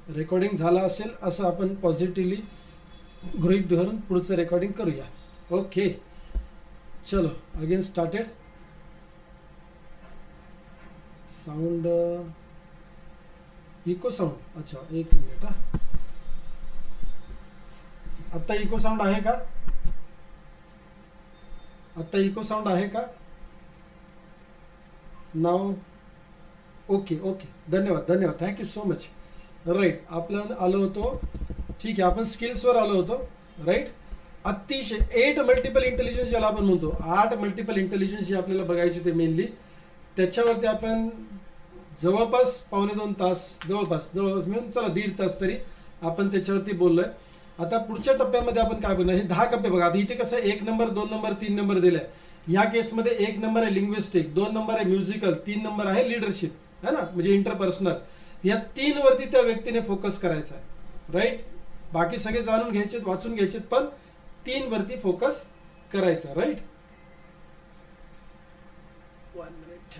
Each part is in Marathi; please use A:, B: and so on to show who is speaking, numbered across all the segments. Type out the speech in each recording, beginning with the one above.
A: रेकॉर्डिंग झाला असेल असं आपण पॉझिटिव्हली गृहीत धरून पुढचं रेकॉर्डिंग करूया. ओके, चलो again started. Sound echo sound, अच्छा एक मिनिट हा. आत्ता इको साऊंड आहे का? आत्ता इको साऊंड आहे का? नाव ओके ओके, धन्यवाद धन्यवाद, थँक्यू सो मच. राईट, आपण आलो होतो, ठीक आहे, आपण स्किल्सवर आलो होतो. राईट, अतिशय 8 मल्टिपल इंटेलिजन्स ज्याला आपण म्हणतो, 8 मल्टिपल इंटेलिजन्स जे आपल्याला बघायचे ते मेनली, त्याच्यावरती आपण जवळपास 2.25 तास, जवळपास मिळून चला 1.5 तास तरी आपण त्याच्यावरती बोललोय. आता पुढच्या टप्प्यामध्ये आपण काय बघणार, हे 10 कप्पे बघा. आता इथे कसं 1 नंबर 2 नंबर 3 नंबर दिलाय. ह्या केसमध्ये 1 नंबर आहे लिंग्विस्टिक, 2 नंबर आहे म्युझिकल, 3 नंबर आहे लिडरशिप, है ना, म्हणजे इंटरपर्सनल. या 3 वरती त्या व्यक्तीने फोकस करायचा आहे. राईट, बाकी सगळे जाणून घ्यायचे, वाचून घ्यायचे, पण 3 वरती फोकस करायचा. Right, 1 minute.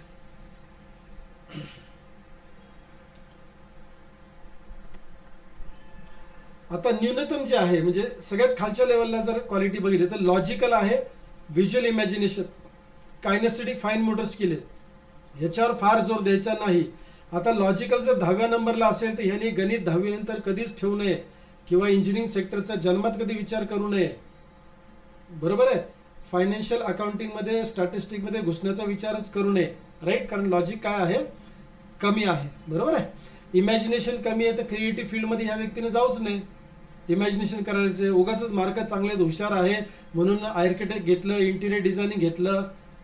A: आता न्यूनतम जे आहे, म्हणजे सगळ्यात खालच्या लेवलला जर क्वालिटी बघितली तर लॉजिकल आहे, visual imagination, kinesthetic, fine motor skill आहे, ह्याच्यावर फार जोर द्यायचा नाही. आता लॉजिकल जर 10व्या नंबरला असेल तर ह्याने गणित 10वी नंतर कधीच ठेवू नये, किंवा इंजिनिअरिंग सेक्टरचा जन्मात कधी विचार करू नये. बरोबर आहे, फायनान्शियल अकाउंटिंगमध्ये, स्टॅटिस्टिकमध्ये घुसण्याचा विचारच करू नये. राईट, कारण लॉजिक काय आहे, कमी आहे. बरोबर आहे, इमॅजिनेशन कमी आहे, तर क्रिएटिव्ह फील्डमध्ये ह्या व्यक्तीने जाऊच नाही. इमॅजिनेशन करायचं, उगाच मार्क चांगले हुशार आहे म्हणून आर्किटेक्ट घेतलं, इंटिरियर डिझायनिंग घेतलं,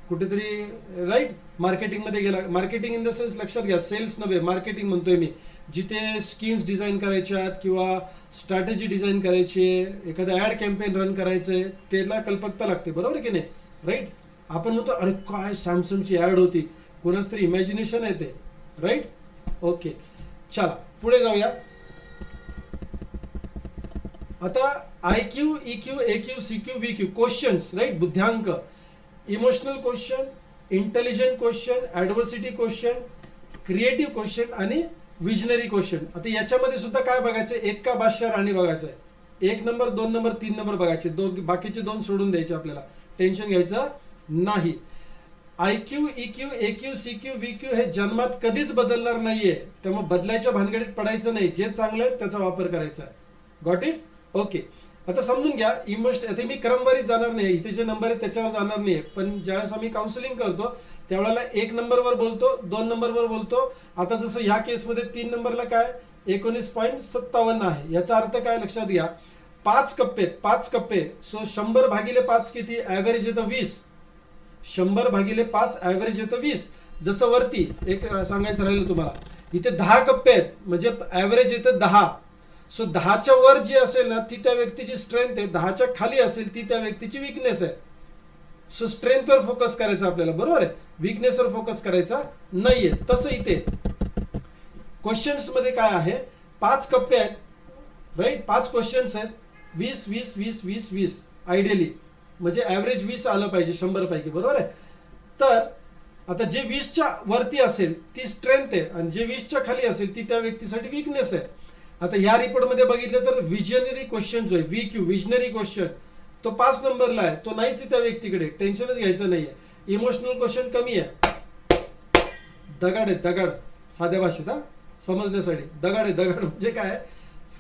A: कुठेतरी राईट मार्केटिंगमध्ये गेला. मार्केटिंग इन द सेन्स लक्षात घ्या, सेल्स नव्हे, मार्केटिंग म्हणतोय मी. जिथे स्कीम्स डिझाईन करायच्या आहेत किंवा स्ट्रॅटेजी डिझाईन करायची आहे, एखादं ॲड कॅम्पेन रन करायचं आहे, त्याला कल्पकता लागते. बरोबर की नाही? राईट, आपण म्हणतो अरे काय सॅमसंगची ॲड होती, कोणाच तरी इमॅजिनेशन आहे ते. राईट, ओके, चला पुढे जाऊया. आता IQ, EQ, AQ, CQ, VQ questions. Right, बुद्ध्यांक, emotional question, intelligent question, adversity question, creative question आणि विजनरी क्वेश्चन. आता याच्यामध्ये सुद्धा काय बघायचं, एक का बादशाह राणी बघायचं आहे. 1 नंबर 2 नंबर 3 नंबर बघायचे, बाकीचे 2 सोडून द्यायचे, आपल्याला टेन्शन घ्यायचं नाही. IQ, EQ, AQ, CQ, VQ हे जन्मात कधीच बदलणार नाहीये, त्यामुळे बदलायच्या भानगडीत पडायचं नाही. जे चांगलं आहे त्याचा वापर करायचा आहे. Got it? ओके, आता समजून घ्या. आता मी क्रमवारीत जाणार नाही, इथे जे नंबर आहे त्याच्यावर जाणार नाही, पण ज्यावेळेस आम्ही काउन्सिलिंग करतो त्यावेळेला 1 नंबरवर बोलतो, 2 नंबरवर बोलतो. आता जसं ह्या केसमध्ये 3 नंबरला काय 19.57 आहे. याचा अर्थ काय लक्षात घ्या, 5 कप्पे, 5 कप्पे, सो 100 भागिले 5 किती, ॲव्हरेज येतं 20. 100 भागिले 5 ॲव्हरेज येतं 20. जसं वरती एक सांगायचं राहिलं तुम्हाला, इथे 10 कप्पे आहेत म्हणजे ॲव्हरेज येतं 10. सो 10च्या वर जी असेल ना ती त्या व्यक्तीची स्ट्रेंथ आहे, 10च्या खाली असेल ती त्या व्यक्तीची विकनेस आहे. सो स्ट्रेंथवर फोकस करायचा आपल्याला. बरोबर आहे, विकनेसवर फोकस करायचा नाहीये. तसं इथे क्वेश्चन्स मध्ये काय आहे, 5 कप्पे आहेत. राईट, 5 क्वेश्चन्स आहेत, 20 20 20 20 20 आयडियली, म्हणजे ॲव्हरेज 20 आलं पाहिजे 100 पैकी. बरोबर आहे, तर आता जे 20च्या वरती असेल ती स्ट्रेंथ आहे आणि जे 20च्या खाली असेल ती त्या व्यक्तीसाठी विकनेस आहे. आता या रिपोर्टमध्ये बघितलं तर विजनरी क्वेश्चन जो आहे, VQ विजनरी क्वेश्चन, तो 5 नंबरला आहे, तो नाहीच त्या व्यक्तीकडे, टेन्शनच घ्यायचं नाहीये. इमोशनल क्वेश्चन कमी आहे, दगड आहे दगड, साध्या भाषेत हा समजण्यासाठी. दगड आहे दगड म्हणजे काय,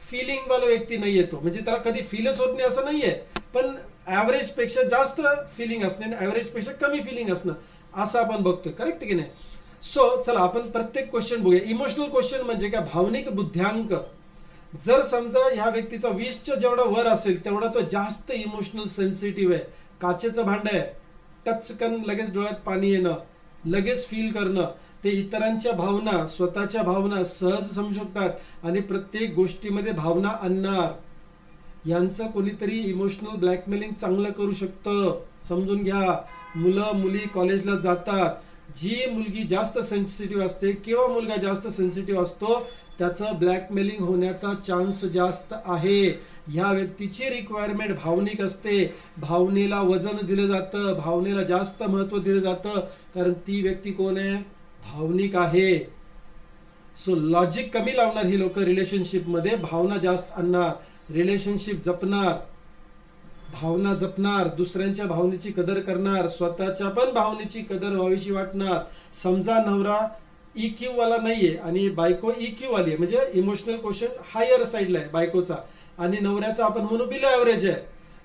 A: फिलिंग वाला व्यक्ती नाही येतो, म्हणजे त्याला कधी फीलच होत नाही असं नाहीये, पण ॲव्हरेज पेक्षा जास्त फिलिंग असणे आणि ॲव्हरेज पेक्षा कमी फिलिंग असणं असं आपण बघतोय. करेक्ट की नाही? सो चला आपण प्रत्येक क्वेश्चन बघूया. इमोशनल क्वेश्चन म्हणजे काय, भावनिक बुद्ध्यांक. जर समजा ह्या व्यक्तीचा 20च्या जेवढा वर असेल तेवढा तो जास्त इमोशनल सेन्सिटिव्ह आहे. काचेचं भांड आहे, टचकन लगेच डोळ्यात पाणी येणं, लगेच फील करणं, ते इतरांच्या भावना, स्वतःच्या भावना सहज समजू शकतात आणि प्रत्येक गोष्टीमध्ये भावना आणणार. यांचं कोणीतरी इमोशनल ब्लॅकमेलिंग चांगलं करू शकतं, समजून घ्या. मुलं मुली कॉलेजला जातात, जी मुलगी जास्त सेन्सिटिव्ह असते किंवा मुलगा जास्त सेन्सिटिव्ह असतो त्याचं ब्लॅकमेलिंग होण्याचा चान्स जास्त आहे. ह्या व्यक्तीची रिक्वायरमेंट भावनिक असते, भावनेला वजन दिलं जातं, भावनेला जास्त महत्त्व दिलं जातं, कारण ती व्यक्ती कोण आहे, भावनिक आहे. सो लॉजिक कमी लावणार ही लोक रिलेशनशिपमध्ये, भावना जास्त आणणार, रिलेशनशिप जपणार, भावना जपणार, दुसऱ्यांच्या भावनेची कदर करणार, स्वतःच्या पण भावनेची कदर व्हावीशी वाटणार. समजा नवरा EQ वाला नाहीये आणि बायको EQ वाली आहे, म्हणजे इमोशनल क्वेश्चन हायर साईडला आहे बायकोचा आणि नवऱ्याचा आपण म्हणू बिलो ॲव्हरेज आहे,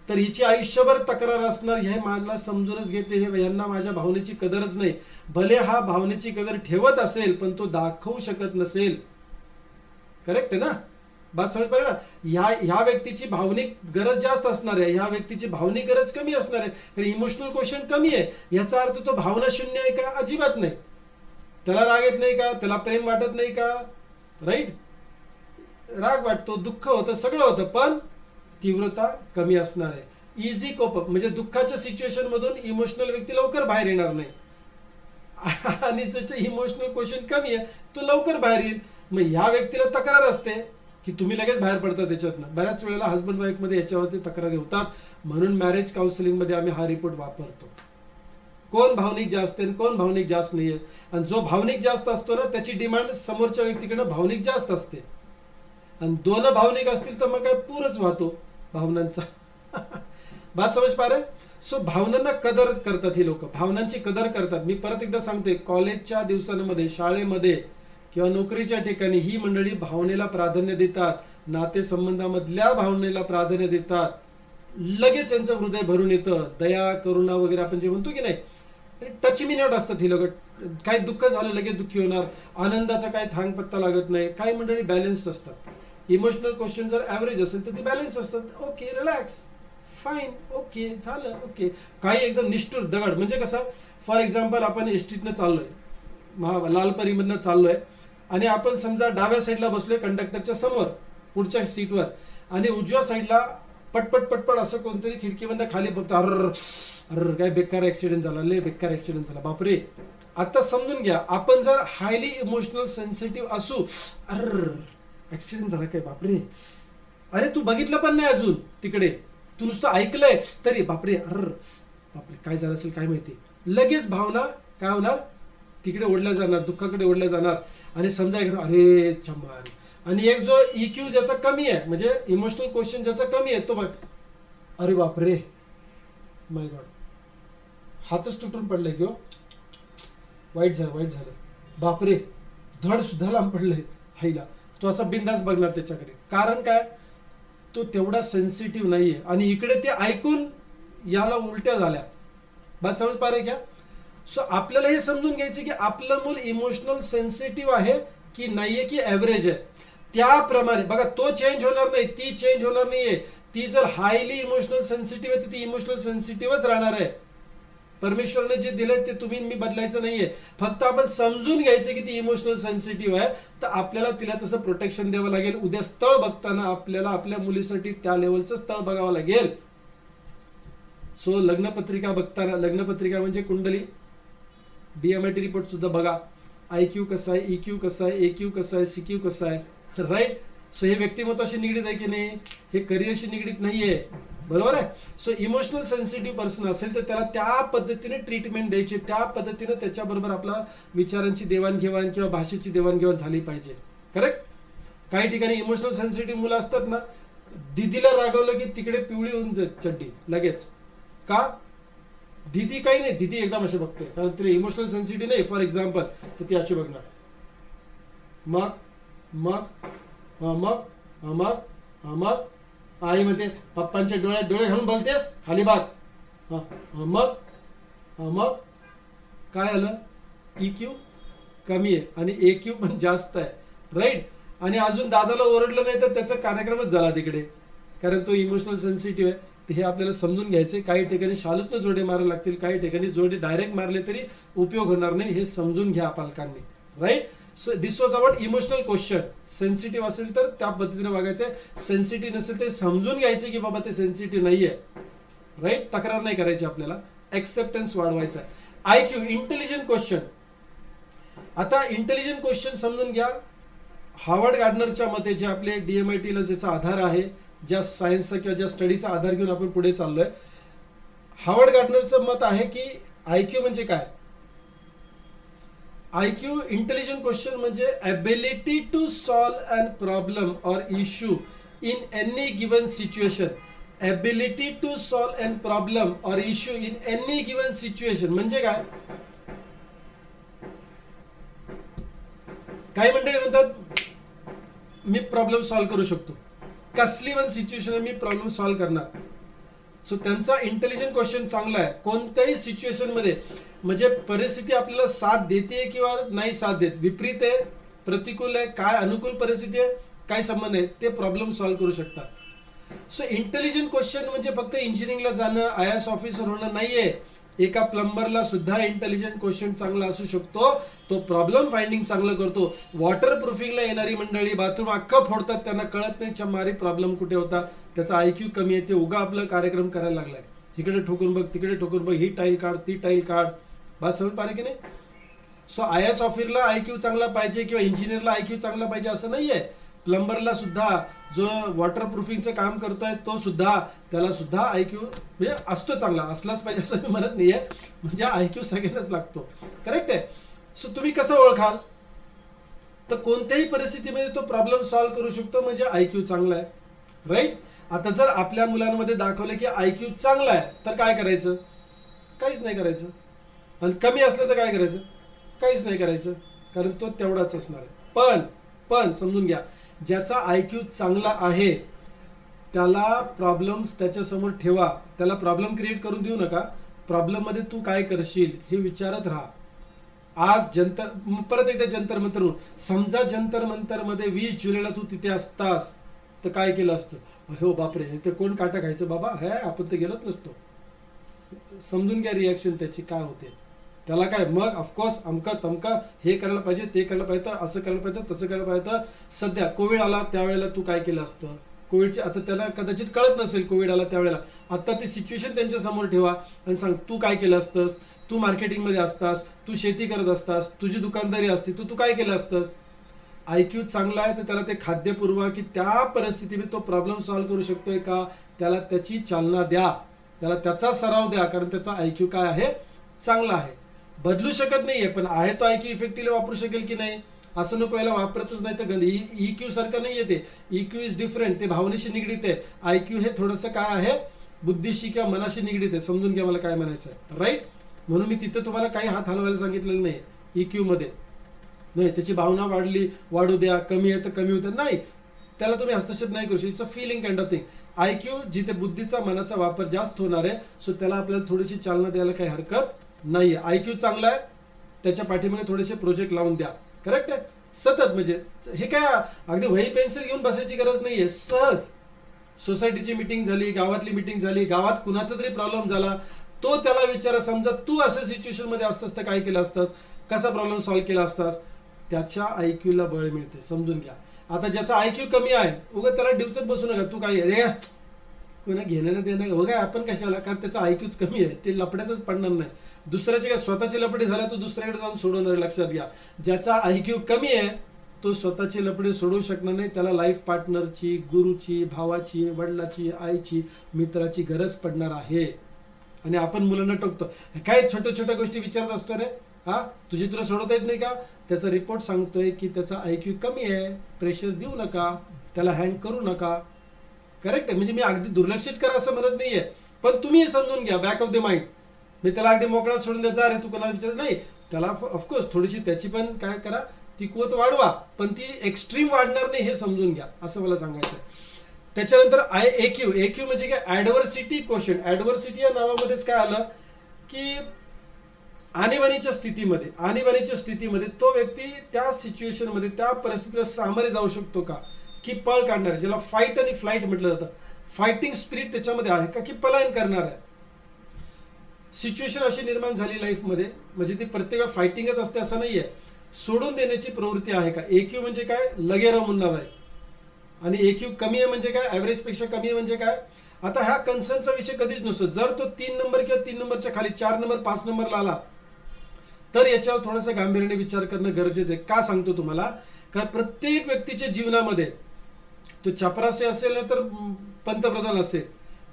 A: तर हिची आयुष्यभर तक्रार असणार, हे मला समजूनच घेते, हे यांना माझ्या भावनेची कदरच नाही. भले हा भावनेची कदर ठेवत असेल पण तो दाखवू शकत नसेल. करेक्ट आहे ना, बात समज पाहिजे ना. ह्या व्यक्तीची भावनिक गरज जास्त असणार आहे, ह्या व्यक्तीची भावनिक गरज कमी असणार आहे, कारण इमोशनल क्वेश्चन कमी आहे. याचा अर्थ तो भावना शून्य आहे का? अजिबात नाही. त्याला राग येत नाही का? त्याला प्रेम वाटत नाही का? राईट, राग वाटतो, दुःख होतं, सगळं होतं, पण तीव्रता कमी असणार आहे. इझी कोपअप, म्हणजे दुःखाच्या सिच्युएशन मधून इमोशनल व्यक्ती लवकर बाहेर येणार नाही आणि ज्याचं इमोशनल क्वेश्चन कमी आहे तो लवकर बाहेर येईल. मग ह्या व्यक्तीला तक्रार असते की तुम्ही लगेच बाहेर पडता त्याच्यातनं. बऱ्याच वेळेला हस्बंड वाईफ मध्ये याच्यावरती तक्रारी होतात, म्हणून मॅरेज काउन्सिलिंग मध्ये आम्ही हा रिपोर्ट वापरतो. कोण भावनिक जास्त आहे, कोण भावनिक जास्त नाहीये, आणि जो भावनिक जास्त असतो ना त्याची डिमांड समोरच्या व्यक्तीकडनं भावनिक जास्त असते, आणि दोन भावनिक असतील तर मग काय पूरच वाहतो भावनांचा. बात समज पा रे. सो भावनांना कदर करतात ही लोक, भावनांची कदर करतात. मी परत एकदा सांगतोय, कॉलेजच्या दिवसांमध्ये, शाळेमध्ये किंवा नोकरीच्या ठिकाणी ही मंडळी भावनेला प्राधान्य देतात, नातेसंबंधामधल्या भावनेला प्राधान्य देतात. लगेच यांचं हृदय भरून येतं, दया करुणा वगैरे आपण जे म्हणतो की नाही, टच मी नॉट असतात ही लोक. काही दुःख झालं लगेच दुःखी होणार, आनंदाचा काही थांग पत्ता लागत नाही. काही मंडळी बॅलन्स असतात. इमोशनल क्वेश्चन जर ॲव्हरेज असेल तर ती बॅलन्स असतात. ओके, रिलॅक्स, फाईन, ओके, झालं, ओके. काही एकदम निष्ठुर दगड, म्हणजे कसं, फॉर एक्झाम्पल आपण एसटीतनं चाललोय, लालपरीमधनं चाललोय, आणि आपण समजा डाव्या साईडला बसलोय कंडक्टरच्या समोर पुढच्या सीटवर, आणि उजव्या साईडला पटपट पटपट असं कोणतरी खिडकीमधनं खाली बघतो, अर काय बेकार ऍक्सिडेंट झाला, लय बेकार ऍक्सिडेंट झाला, बापरे. आता समजून घ्या, आपण जर हायली इमोशनल सेन्सिटिव्ह असू, ऍक्सिडेंट झाला काय, बापरे, अरे तू बघितलं पण नाही अजून तिकडे, तू नुसतं ऐकलंय तरी बापरे, बापरे काय झालं असेल काय माहिती, लगेच भावना काय होणार, तिकडे ओढल्या जाणार, दुःखाकडे ओढल्या जाणार. आणि समजा अरे चमार. आणि एक जो EQ ज्याचा कमी आहे, म्हणजे इमोशनल क्वेश्चन ज्याचा कमी आहे, तो बघ, अरे बापरे, माय गॉड, हातच तुटून पडलाय किंवा वाईट झालं, बापरे, धड सुद्धा लांब पडलंय हाईला, तो असा बिंदास बघणार त्याच्याकडे. कारण काय, तो तेवढा सेन्सिटिव्ह नाहीये. आणि इकडे ते ऐकून याला उलट्या झाल्या. बात समज पा रे क्या. सो आपल्याला हे समजून घ्यायचं की आपलं मूल इमोशनल सेन्सिटिव्ह आहे की नाहीये, की ॲव्हरेज आहे. त्याप्रमाणे बघा, तो चेंज होणार नाही, ती चेंज होणार नाहीये. ती जर हायली इमोशनल सेन्सिटिव्ह आहे तर ती इमोशनल सेन्सिटिव्हच राहणार आहे. परमेश्वरने जे दिलंय ते तुम्ही मी बदलायचं नाहीये. फक्त आपण समजून घ्यायचं की ती इमोशनल सेन्सिटिव्ह आहे, तर आपल्याला तिला तसं प्रोटेक्शन द्यावं लागेल. उद्या स्थळ बघताना आपल्याला आपल्या मुलीसाठी त्या लेवलचं स्थळ बघावं लागेल. सो लग्नपत्रिका बघताना, लग्नपत्रिका म्हणजे कुंडली, DMIT रिपोर्ट सुद्धा बघा. IQ कसा आहे, EQ कसा आहे, AQ कसा आहे, CQ कसा आहे, राईट. सो हे व्यक्तिमत्वाशी निगडीत आहे की नाही, हे करिअरशी निगडीत नाहीये, बरोबर आहे. सो इमोशनल सेन्सिटिव्ह पर्सन असेल तर त्याला त्या पद्धतीने ट्रीटमेंट द्यायची, त्या पद्धतीने त्याच्याबरोबर आपला विचारांची देवाणघेवाण किंवा भाषेची देवाणघेवाण झाली पाहिजे. करेक्ट. काही ठिकाणी इमोशनल सेन्सिटिव्ह मुलं असतात ना, दिदीला रागवलं की तिकडे पिवळी होऊन जात चड्डी लगेच. का? दिदी काही नाही, दिदी एकदम असे बघते, कारण तिला इमोशनल सेन्सिटिव्ह नाही फॉर एक्झाम्पल, तर ती अशी बघणार. मग मग मग मग मग आई म्हणते, पप्पांच्या डोळ्यात डोळे घालून बोलतेस, खाली बाग. मग मग काय आलं, EQ कमी आहे आणि AQ पण जास्त आहे, राईट. आणि अजून दादाला ओरडलं नाही तर त्याचा कार्यक्रमच झाला तिकडे, कारण तो इमोशनल सेन्सिटिव्ह आहे. हे आपल्याला समजून घ्यायचे. काही ठिकाणी शालूतनं जोडे मारायला लागतील, काही ठिकाणी जोडे डायरेक्ट मारले तरी उपयोग होणार नाही, हे समजून घ्या पालकांनी, right. So this was about emotional question. Sensitive असेल तर त्या पद्धतीने वागायचं, सेन्सिटिव्ह नसेल ते समजून घ्यायचे की बाबा ते सेन्सिटिव्ह नाहीये, राईट. तक्रार नाही करायची, आपल्याला एक्सेप्टन्स वाढवायचा आहे. IQ intelligent question. आता इंटेलिजंट क्वेश्चन समजून घ्या. हार्वर्ड गार्डनरच्या मते, जे आपले DMIT ला ज्याचा आधार आहे, ज्या सायन्सचा किंवा ज्या स्टडीचा आधार घेऊन आपण पुढे चाललोय, हार्वर्ड गार्डनरचं मत आहे की IQ म्हणजे काय. IQ इंटेलिजंट क्वेश्चन म्हणजे ability to solve an problem or issue in any given situation. Ability to solve an problem or issue in any given situation म्हणजे काय? काही मंडळी म्हणतात मी प्रॉब्लेम सॉल्व्ह करू शकतो, कसली पण सिच्युएशन मी प्रॉब्लेम सॉल्व्ह करणार. सो त्यांचा इंटेलिजंट क्वेश्चन चांगला आहे कोणत्याही सिच्युएशन मध्ये. म्हणजे परिस्थिती आपल्याला साथ देते किंवा नाही साथ देत, विपरीत आहे, प्रतिकूल आहे, काय अनुकूल परिस्थिती आहे, काय संबंध आहे, ते प्रॉब्लेम सॉल्व्ह करू शकतात. सो इंटेलिजंट क्वेश्चन म्हणजे फक्त इंजिनिअरिंगला जाणं, IAS ऑफिसर होणं नाहीये. एका प्लंबरला सुद्धा इंटेलिजंट क्वेश्चन चांगला असू शकतो, तो प्रॉब्लेम फाइंडिंग चांगलं करतो. वॉटर प्रूफिंगला येणारी मंडळी बाथरूम अख्खं फोडतात, त्यांना कळत नाही चमारी प्रॉब्लेम कुठे होता, त्याचा IQ कमी आहे, ते उगा आपलं कार्यक्रम करायला लागलाय, इकडे ठोकून बघ तिकडे ठोकून बघ, ही टाईल काढ ती टाईल काढ, बात समज पारे की नाही. सो IAS ऑफिसरला IQ चांगला पाहिजे किंवा इंजिनियरला IQ चांगला पाहिजे असं नाहीये. प्लंबरला सुद्धा जो वॉटर प्रूफिंगचं काम करतोय तो सुद्धा, त्याला सुद्धा IQ म्हणजे असतो, चांगला असलाच पाहिजे असं मी म्हणत नाहीये, म्हणजे IQ सगळ्यांनाच लागतो. करेक्ट आहे. सो तुम्ही कसं ओळखाल, तर कोणत्याही परिस्थितीमध्ये तो प्रॉब्लेम सॉल्व्ह करू शकतो म्हणजे IQ चांगला आहे. राईट. आता जर आपल्या मुलांमध्ये दाखवलं की IQ चांगला आहे तर काय करायचं? काहीच नाही करायचं. आणि कमी असलं तर काय करायचं? काहीच नाही करायचं, कारण तो तेवढाच असणार आहे. पण समजून घ्या, ज्याचा IQ चांगला आहे त्याला प्रॉब्लेम्स त्याच्यासमोर ठेवा, त्याला प्रॉब्लेम क्रिएट करून देऊ नका. प्रॉब्लेम मध्ये तू काय करशील हे विचारत राहा. आज परत एकदा जंतर मंतर, समजा जंतर मंतर मध्ये 20 जुलैला तू तिथे असतास तर काय केलं असतं? हो बापरे, हे तर कोण काटा खायचं बाबा, हे आपण तर गेलोच नसतो. समजून घ्या रिॲक्शन त्याची काय होते. त्याला काय मग ऑफकोर्स अमका तमका हे करायला पाहिजे, ते करायला पाहिजे, असं करायला पाहिजे, तसं करायला पाहिजे. सध्या कोविड आला त्यावेळेला तू काय केलं असतं? कोविडची आता त्याला कदाचित कळत नसेल कोविड आला त्यावेळेला. आता ती सिच्युएशन त्यांच्या समोर ठेवा आणि सांग तू काय केलं असतंस, तू मार्केटिंगमध्ये असतास, तू शेती करत असतास, तुझी दुकानदारी असते, तू काय केलं असतंस. IQ चांगला आहे तर त्याला ते खाद्य पुरवा की त्या परिस्थितीमध्ये तो प्रॉब्लेम सॉल्व्ह करू शकतोय का, त्याला त्याची चालना द्या, त्याला त्याचा सराव द्या, कारण त्याचा IQ काय आहे? चांगला आहे. बदलू शकत नाहीये पण आहे तो IQ इफेक्टिव्हली वापरू शकेल की नाही, असं नको याला वापरतच नाही तर गंध. EQ सारखं नाही येते, EQ इज डिफरंट, ते भावनेशी निगडीत आहे. IQ हे थोडंसं काय आहे, बुद्धीशी किंवा मनाशी निगडीत आहे. समजून घ्या मला काय म्हणायचं आहे. राईट. म्हणून मी तिथं तुम्हाला काही हात हलवायला सांगितलेलं नाही EQ मध्ये. नाही त्याची भावना वाढू द्या, कमी आहे तर कमी होतं, नाही, त्याला तुम्ही हस्तक्षेप नाही करू शकत. It's a feeling kind of thing. IQ जिथे बुद्धीचा मनाचा वापर जास्त होणार आहे, सो त्याला आपल्याला थोडीशी चालना द्यायला काही हरकत नाहीये. IQ चांगला आहे, त्याच्या पाठीमागे थोडेसे प्रोजेक्ट लावून द्या. करेक्ट आहे. सतत म्हणजे हे काय अगदी वही पेन्सिल घेऊन बसायची गरज नाहीये. सहज सोसायटीची मीटिंग झाली, गावातली मीटिंग झाली, गावात कुणाचा तरी प्रॉब्लेम झाला, तो त्याला विचारा. समजा तू अशा सिच्युएशन मध्ये असतास तर काय केलं असतास, कसा प्रॉब्लेम सॉल्व्ह केला असतास, त्याच्या IQ ला बळ मिळते. समजून घ्या. आता ज्याचा IQ कमी आहे उगा त्याला डिवचत बसू नका, तू काय रे कोणा घेणं देणं हो काय आपण कशाला, कारण त्याचा IQच कमी आहे, ते लपड्यातच पडणार नाही. दुसऱ्याचे काय स्वतःची लपडी झाला तो दुसऱ्याकडे जाऊन सोडवणार. लक्षात घ्या, ज्याचा IQ कमी आहे तो स्वतःची लपडी सोडवू शकणार नाही, त्याला लाईफ पार्टनरची, गुरुची, भावाची, वडिलाची, आईची, मित्राची गरज पडणार आहे. आणि आपण मुलांना टोकतो, काय छोट्या छोट्या गोष्टी विचारत असतो रे, हा तुझी तुला सोडवता येत नाही का. त्याचा रिपोर्ट सांगतोय की त्याचा IQ कमी आहे, प्रेशर देऊ नका, त्याला हँग करू नका. करेक्ट आहे. म्हणजे मी अगदी दुर्लक्षित करा असं म्हणत नाहीये, पण तुम्ही हे समजून घ्या बॅक ऑफ द माइंड. मी त्याला अगदी मोकळा सोडून द्यायचा, अरे तू कोणाला विचार नाही, त्याला ऑफकोर्स थोडीशी त्याची पण काय करा, ती कुवत वाढवा, पण ती एक्स्ट्रीम वाढणार नाही हे समजून घ्या, असं मला सांगायचं आहे. त्याच्यानंतर AQ म्हणजे काय, ॲडव्हर्सिटी क्वेश्चन. ॲडव्हर्सिटी या नावामध्येच काय आलं की आणीबाणीच्या स्थितीमध्ये तो व्यक्ती त्या सिच्युएशन मध्ये, त्या परिस्थितीला सामोरे जाऊ शकतो का, की पळ काढणार आहे, ज्याला फाईट आणि फ्लाईट म्हटलं जातं. फायटिंग स्पिरिट त्याच्यामध्ये आहे का, की पलायन करणार आहे. सिच्युएशन अशी निर्माण झाली लाईफमध्ये, म्हणजे ती प्रत्येक वेळा फायटिंगच असते असं नाहीये, सोडून देण्याची प्रवृत्ती आहे का. AQ म्हणजे काय, लगेराव मुन्नाव आहे. आणि AQ कमी आहे म्हणजे काय, ॲव्हरेज पेक्षा कमी आहे म्हणजे काय. आता ह्या कन्सर्नचा विषय कधीच नसतो. जर तो 3 नंबर किंवा 3 नंबरच्या खाली 4 नंबर 5 नंबरला आला तर याच्यावर थोडासा गांभीर्याने विचार करणं गरजेचं आहे. का सांगतो तुम्हाला, कारण प्रत्येक व्यक्तीच्या जीवनामध्ये, तो चपरासी असेल नाही तर पंतप्रधान असेल,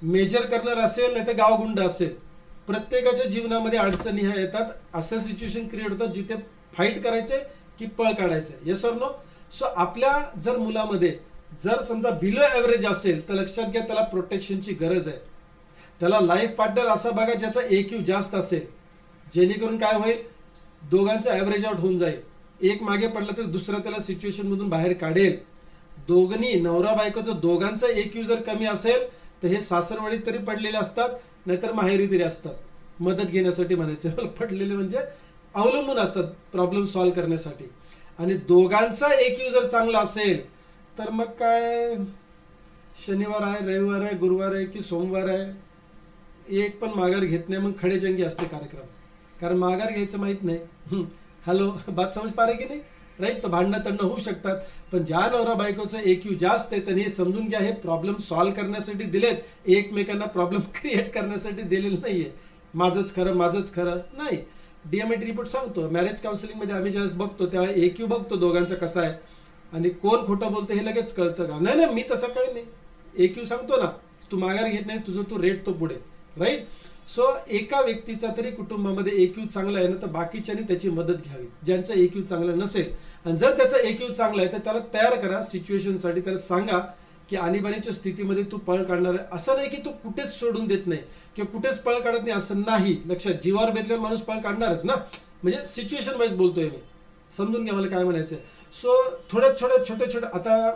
A: मेजर करणार असेल नाही तर गावगुंड असेल, प्रत्येकाच्या जीवनामध्ये अडचणी ह्या येतात. अशा सिच्युएशन क्रिएट होतात जिथे फाईट करायचंय की पळ काढायचंय, येस ऑर नो? सो आपल्या जर मुलामध्ये जर समजा बिलो ॲव्हरेज असेल तर लक्षात घ्या त्याला प्रोटेक्शनची गरज आहे. त्याला लाईफ पार्टनर असा बघा ज्याचा EQ जास्त असेल, जेणेकरून काय होईल, दोघांचं ॲव्हरेज आउट होऊन जाईल. एक मागे पडला तर दुसरा त्याला सिच्युएशन मधून बाहेर काढेल. दोघांनी नवरा बायकोचं दोघांचा EQ जर कमी असेल तर हे सासरवाडीत तरी पडलेले असतात, नाहीतर माहेरी तरी असतात, मदत घेण्यासाठी म्हणायचं पडलेले म्हणजे अवलंबून असतात प्रॉब्लेम सॉल्व्ह करण्यासाठी. आणि दोघांचा EQ जर चांगला असेल तर मग काय, शनिवार आहे, रविवार आहे, गुरुवार आहे की सोमवार आहे, एक पण माघार घेत नाही, मग खडेजंगी असते कार्यक्रम, कारण माघार घ्यायचं माहित नाही. हॅलो, बात समज पा रहे की नाही, राईट? तर भांडणं तंडणं होऊ शकतात, पण ज्या नवरा बायकोचं EQ जास्त आहे त्यांनी हे समजून घ्या, हे प्रॉब्लेम सॉल्व्ह करण्यासाठी दिलेत, एकमेकांना प्रॉब्लेम क्रिएट करण्यासाठी दिलेलं नाहीये. माझंच खरं नाही. DMIT रिपोर्ट सांगतो, मॅरेज काउन्सिलिंगमध्ये आम्ही ज्यावेळेस बघतो त्यावेळेला EQ बघतो दोघांचं कसं आहे, आणि कोण खोटं बोलतं हे लगेच कळतं का? नाही मी तसं काही नाही, EQ सांगतो ना, तू माघार घेत नाही, तुझं तू रेट तो पुढे, राईट? सो एका व्यक्तीचा तरी कुटुंबामध्ये EQ चांगला आहे ना तर बाकीच्यांनी त्याची मदत घ्यावी ज्यांचा EQ चांगला नसेल. आणि जर त्याचा EQ चांगला आहे तर त्याला तयार करा सिच्युएशनसाठी. त्याला सांगा की आणीबाणीच्या स्थितीमध्ये तू पळ काढणार आहे. असं नाही की तू कुठेच सोडून देत नाही किंवा कुठेच पळ काढत नाही, असं नाही. लक्षात, जीवावर बेतल्यावर माणूस पळ काढणारच ना, म्हणजे सिच्युएशन वाईज बोलतोय मी, समजून घ्या मला काय म्हणायचं. सो छोटे आता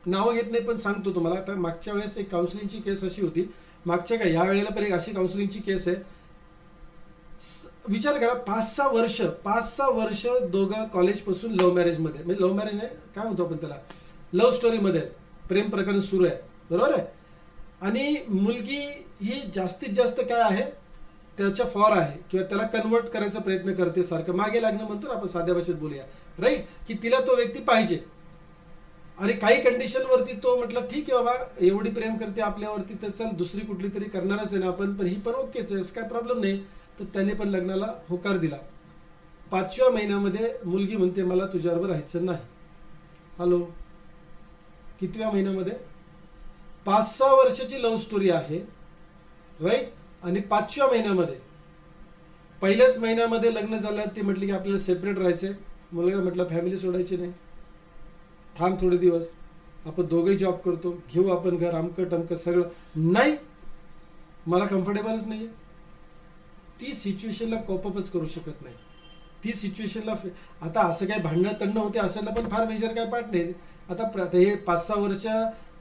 A: नावं घेत नाही पण सांगतो तुम्हाला. आता मागच्या वेळेस एक काउन्सिलिंगची केस अशी होती, मागच्या काय या वेळेला पण एक अशी काउन्सिलिंगची केस आहे. विचार करा, 5-6 वर्ष दोघं कॉलेजपासून लव्ह मॅरेजमध्ये, म्हणजे लव्ह मॅरेज नाही काय म्हणतो आपण त्याला, लव्ह स्टोरीमध्ये प्रेम प्रकरण सुरू आहे, बरोबर आहे. आणि मुलगी ही जास्तीत जास्त काय आहे, त्याच्या फॉर आहे किंवा त्याला कन्वर्ट करायचा प्रयत्न करते, सारखं मागे लागणं म्हणतो ना आपण साध्या भाषेत बोलूया, राईट? की तिला तो व्यक्ती पाहिजे. आणि काही कंडिशनवरती तो म्हटलं ठीक आहे बाबा, एवढी प्रेम करते आपल्यावरती तर चल दुसरी कुठली तरी करणारच आहे ना आपण, पण ही पण ओकेच आहे, काय प्रॉब्लेम नाही. तर त्याने पण लग्नाला होकार दिला. 5व्या महिन्यामध्ये मुलगी म्हणते मला तुझ्याबरोबर राहायचं नाही. हॅलो, कितव्या महिन्यामध्ये? 5-6 वर्षाची लव्ह स्टोरी आहे, राईट? आणि 5व्या महिन्यामध्ये, पहिल्याच महिन्यामध्ये लग्न झालं. ती म्हटली की आपल्याला सेपरेट राहायचंय. मुलगा म्हटलं फॅमिली सोडायची नाही, थांब थोडे दिवस, आपण दोघे जॉब करतो, घेऊ आपण घर, अमकं टमकं सगळं. नाही, मला कम्फर्टेबलच नाहीये. ती सिच्युएशनला कोपअपच करू शकत नाही. ती सिच्युएशनला आता असं काय भांडणं तंडणं होते अशाला पण फार मेजर काय पाठ नाही. आता हे 5-6 वर्ष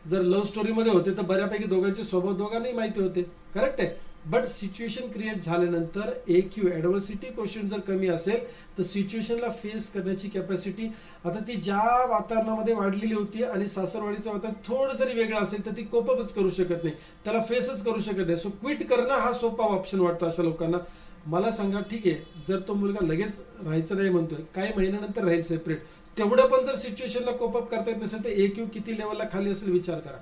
A: जर लव्ह स्टोरीमध्ये होते तर बऱ्यापैकी दोघांचे स्वभाव दोघांनाही माहिती होते, करेक्ट आहे. बट सिच्युएशन क्रिएट झाल्यानंतर EQ ॲडव्हर्सिटी क्वेश्चन जर कमी असेल तर सिच्युएशनला फेस करण्याची कॅपॅसिटी, आता ती ज्या वातावरणामध्ये वाढलेली होती आणि सासरवाडीचं वातावरण थोडं जरी वेगळं असेल तर ती कोपअपच करू शकत नाही, त्याला फेसच करू शकत नाही. सो क्विट करणं हा सोपा ऑप्शन वाटतो अशा लोकांना. मला सांगा, ठीक आहे, जर तो मुलगा लगेच राहायचं नाही म्हणतोय, काही महिन्यानंतर राहील सेपरेट, तेवढं पण जर सिच्युएशनला कोपअप करता येत नसेल तर EQ किती लेवलला खाली असेल विचार करा.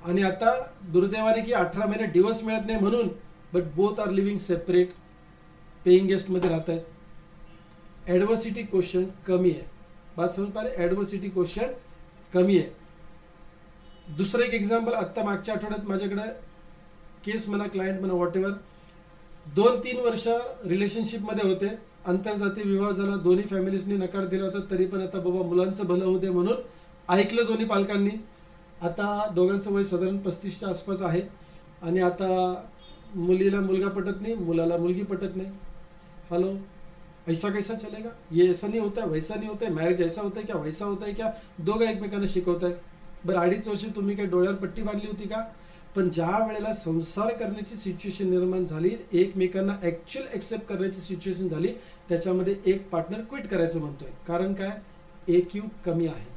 A: आणि आता दुर्दैवाने की 18 महिने डिवोर्स मिळत नाही म्हणून, but both are living separate, paying गेस्टमध्ये राहत आहेत. ॲडव्हर्सिटी क्वेश्चन कमी आहे, बात समज पा रहे, ॲडव्हर्सिटी क्वेश्चन कमी आहे. दुसरं एक एक्झाम्पल, आत्ता मागच्या आठवड्यात माझ्याकडे केस म्हणा, क्लायंट म्हणा, वॉट एव्हर, 2-3 वर्ष रिलेशनशिपमध्ये होते, आंतरजातीय विवाह झाला, दोन्ही फॅमिलीजनी नकार दिला होता, तरी पण आता बाबा मुलांचं भलं होऊ दे म्हणून ऐकलं दोन्ही पालकांनी. आता दोघांचं वय साधारण 35च्या आसपास आहे आणि आता मुलीला मुलगा पटत नाही, मुलाला मुलगी पटत नाही. हॅलो, ऐसा कैसा चलेगा? ये ऐसा नहीं होता है, वैसा नहीं होता है, मॅरेज ऐसा होता है क्या, वैसा होता है क्या? दोघं एकमेकांना शिकवत आहेत. बरं, 2.5 वर्ष तुम्ही काही डोळ्यावर पट्टी बांधली होती का? पण ज्या वेळेला संसार करण्याची सिच्युएशन निर्माण झाली, एकमेकांना ॲक्च्युअल ॲक्सेप्ट करण्याची सिच्युएशन झाली, त्याच्यामध्ये एक पार्टनर क्विट करायचं म्हणतोय. कारण काय? EQ कमी आहे.